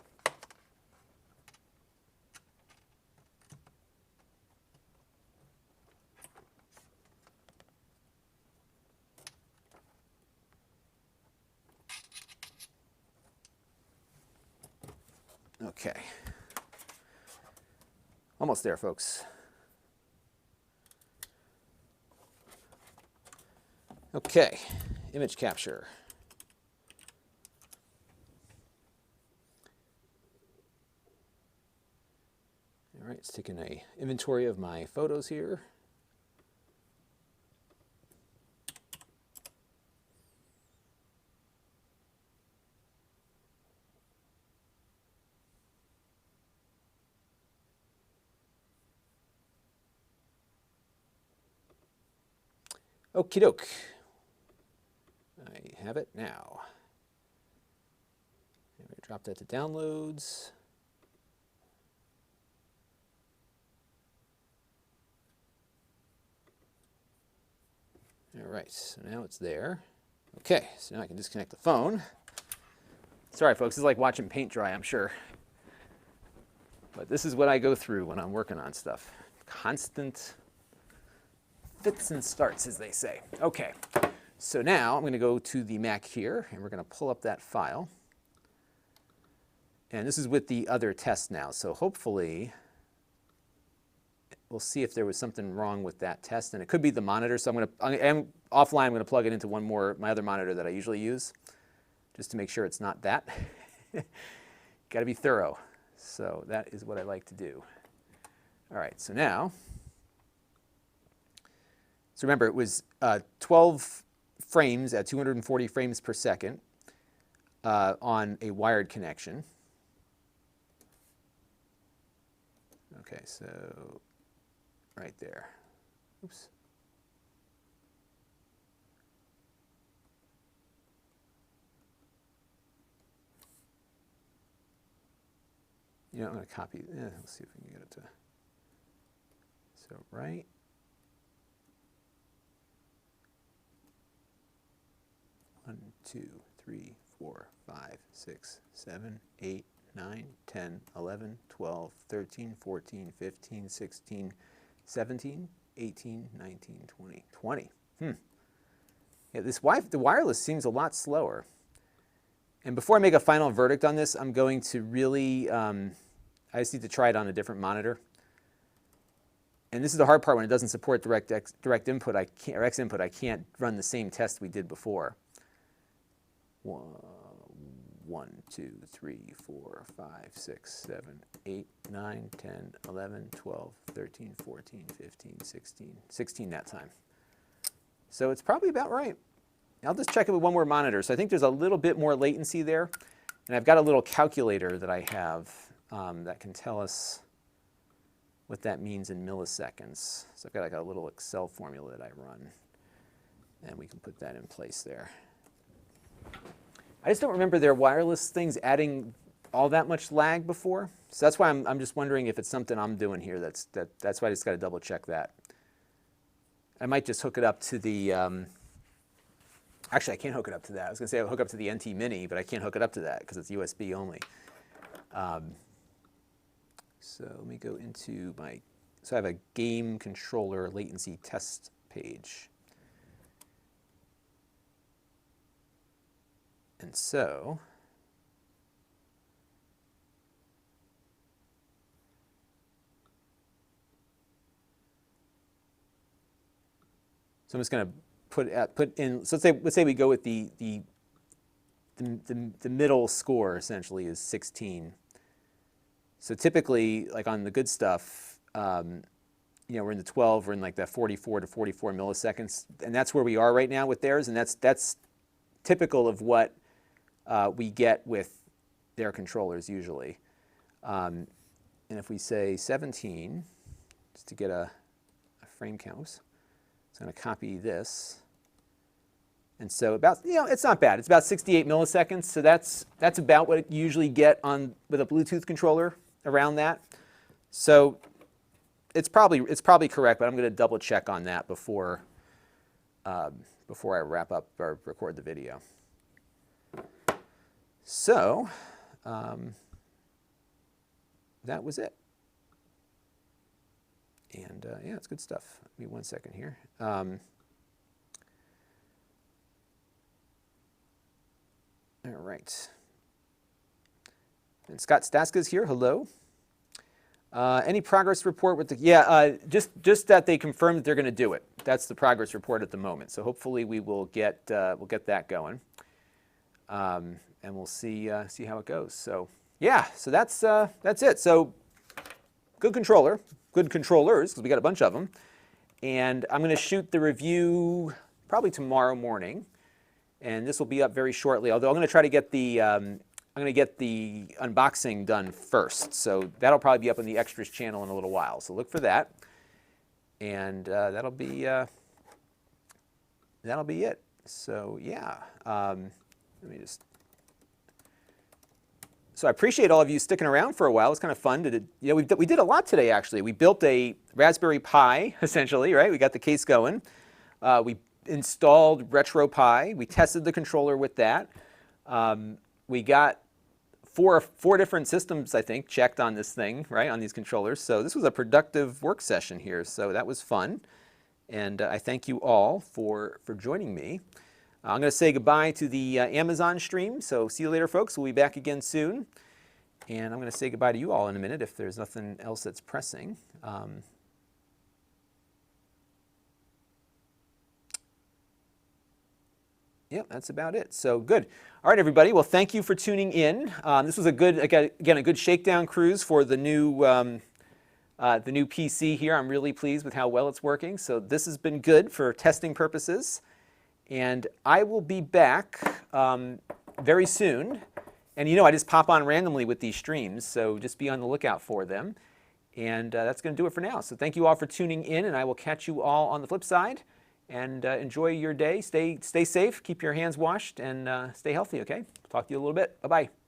Okay. Almost there, folks. Okay, image capture. All right, it's taking an inventory of my photos here. Okie doke. I have it now. I'm going to drop that to downloads. All right, so now it's there. Okay, so now I can disconnect the phone. Sorry, folks, this is like watching paint dry, I'm sure. But this is what I go through when I'm working on stuff. Constant fits and starts, as they say. Okay, so now I'm going to go to the Mac here, and we're going to pull up that file. And this is with the other test now, so hopefully we'll see if there was something wrong with that test, and it could be the monitor. So I'm offline, I'm going to plug it into my other monitor that I usually use, just to make sure it's not that. Got to be thorough. So that is what I like to do. All right, so now, so remember, it was 12 frames at 240 frames per second on a wired connection. Okay, so right there. Oops. You know, I'm going to copy. Let's see if we can get it to. So right. One, 2, 3, 4, 5, 6, 7, 8, 9, 10, 11, 12, 13, 14, 15, 16, 17, 18, 19, 20, 20. Yeah, the wireless seems a lot slower. And before I make a final verdict on this, I'm going to really, I just need to try it on a different monitor. And this is the hard part when it doesn't support direct input, or X input, I can't run the same test we did before. 1, 2, 3, 4, 5, 6, 7, 8, 9, 10, 11, 12, 13, 14, 15, 16 that time. So it's probably about right. I'll just check it with one more monitor. So I think there's a little bit more latency there. And I've got a little calculator that I have that can tell us what that means in milliseconds. So I've got like a little Excel formula that I run. And we can put that in place there. I just don't remember their wireless things adding all that much lag before. So that's why I'm just wondering if it's something I'm doing here. That's why I just got to double check that. I might just hook it up to the, actually I can't hook it up to that. I was going to say I'll hook up to the NT Mini, but I can't hook it up to that because it's USB only. So let me go into my, so I have a game controller latency test page. And so, I'm just going to put in. So let's say we go with the middle score essentially is 16. So typically, like on the good stuff, you know, we're in the 12, we're in like that 44 to 44 milliseconds, and that's where we are right now with theirs, and that's typical of what we get with their controllers usually. And if we say 17, just to get a frame count, so I'm going to copy this. And so about, you know, it's not bad. It's about 68 milliseconds. So that's about what you usually get with a Bluetooth controller, around that. So it's probably correct, but I'm going to double check on that before I wrap up or record the video. So that was it. And yeah, it's good stuff. Give me 1 second here. All right. And Scott Staska's here. Hello. Any progress report with the? Yeah, just that they confirmed that they're going to do it. That's the progress report at the moment. So hopefully we will get that going, and we'll see how it goes. So yeah, so that's it. So good controller, good controllers, because we got a bunch of them, and I'm going to shoot the review probably tomorrow morning, and this will be up very shortly. Although I'm going to try to get the unboxing done first, so that'll probably be up on the extras channel in a little while. So look for that, and that'll be it. So yeah, let me just. So I appreciate all of you sticking around for a while. It's kind of fun. We did a lot today actually. We built a Raspberry Pi essentially, right? We got the case going. We installed RetroPie. We tested the controller with that. We got four different systems, I think, checked on this thing, right, on these controllers. So this was a productive work session here. So that was fun. And I thank you all for joining me. I'm going to say goodbye to the Amazon stream. So see you later, folks. We'll be back again soon. And I'm going to say goodbye to you all in a minute if there's nothing else that's pressing. Yep, that's about it. So good. All right, everybody. Well, thank you for tuning in. This was a good shakedown cruise for the new PC here. I'm really pleased with how well it's working. So this has been good for testing purposes. And I will be back very soon. And you know, I just pop on randomly with these streams, so just be on the lookout for them. And that's going to do it for now. So thank you all for tuning in, and I will catch you all on the flip side. And enjoy your day. Stay safe. Keep your hands washed, and stay healthy, okay? Talk to you a little bit. Bye-bye.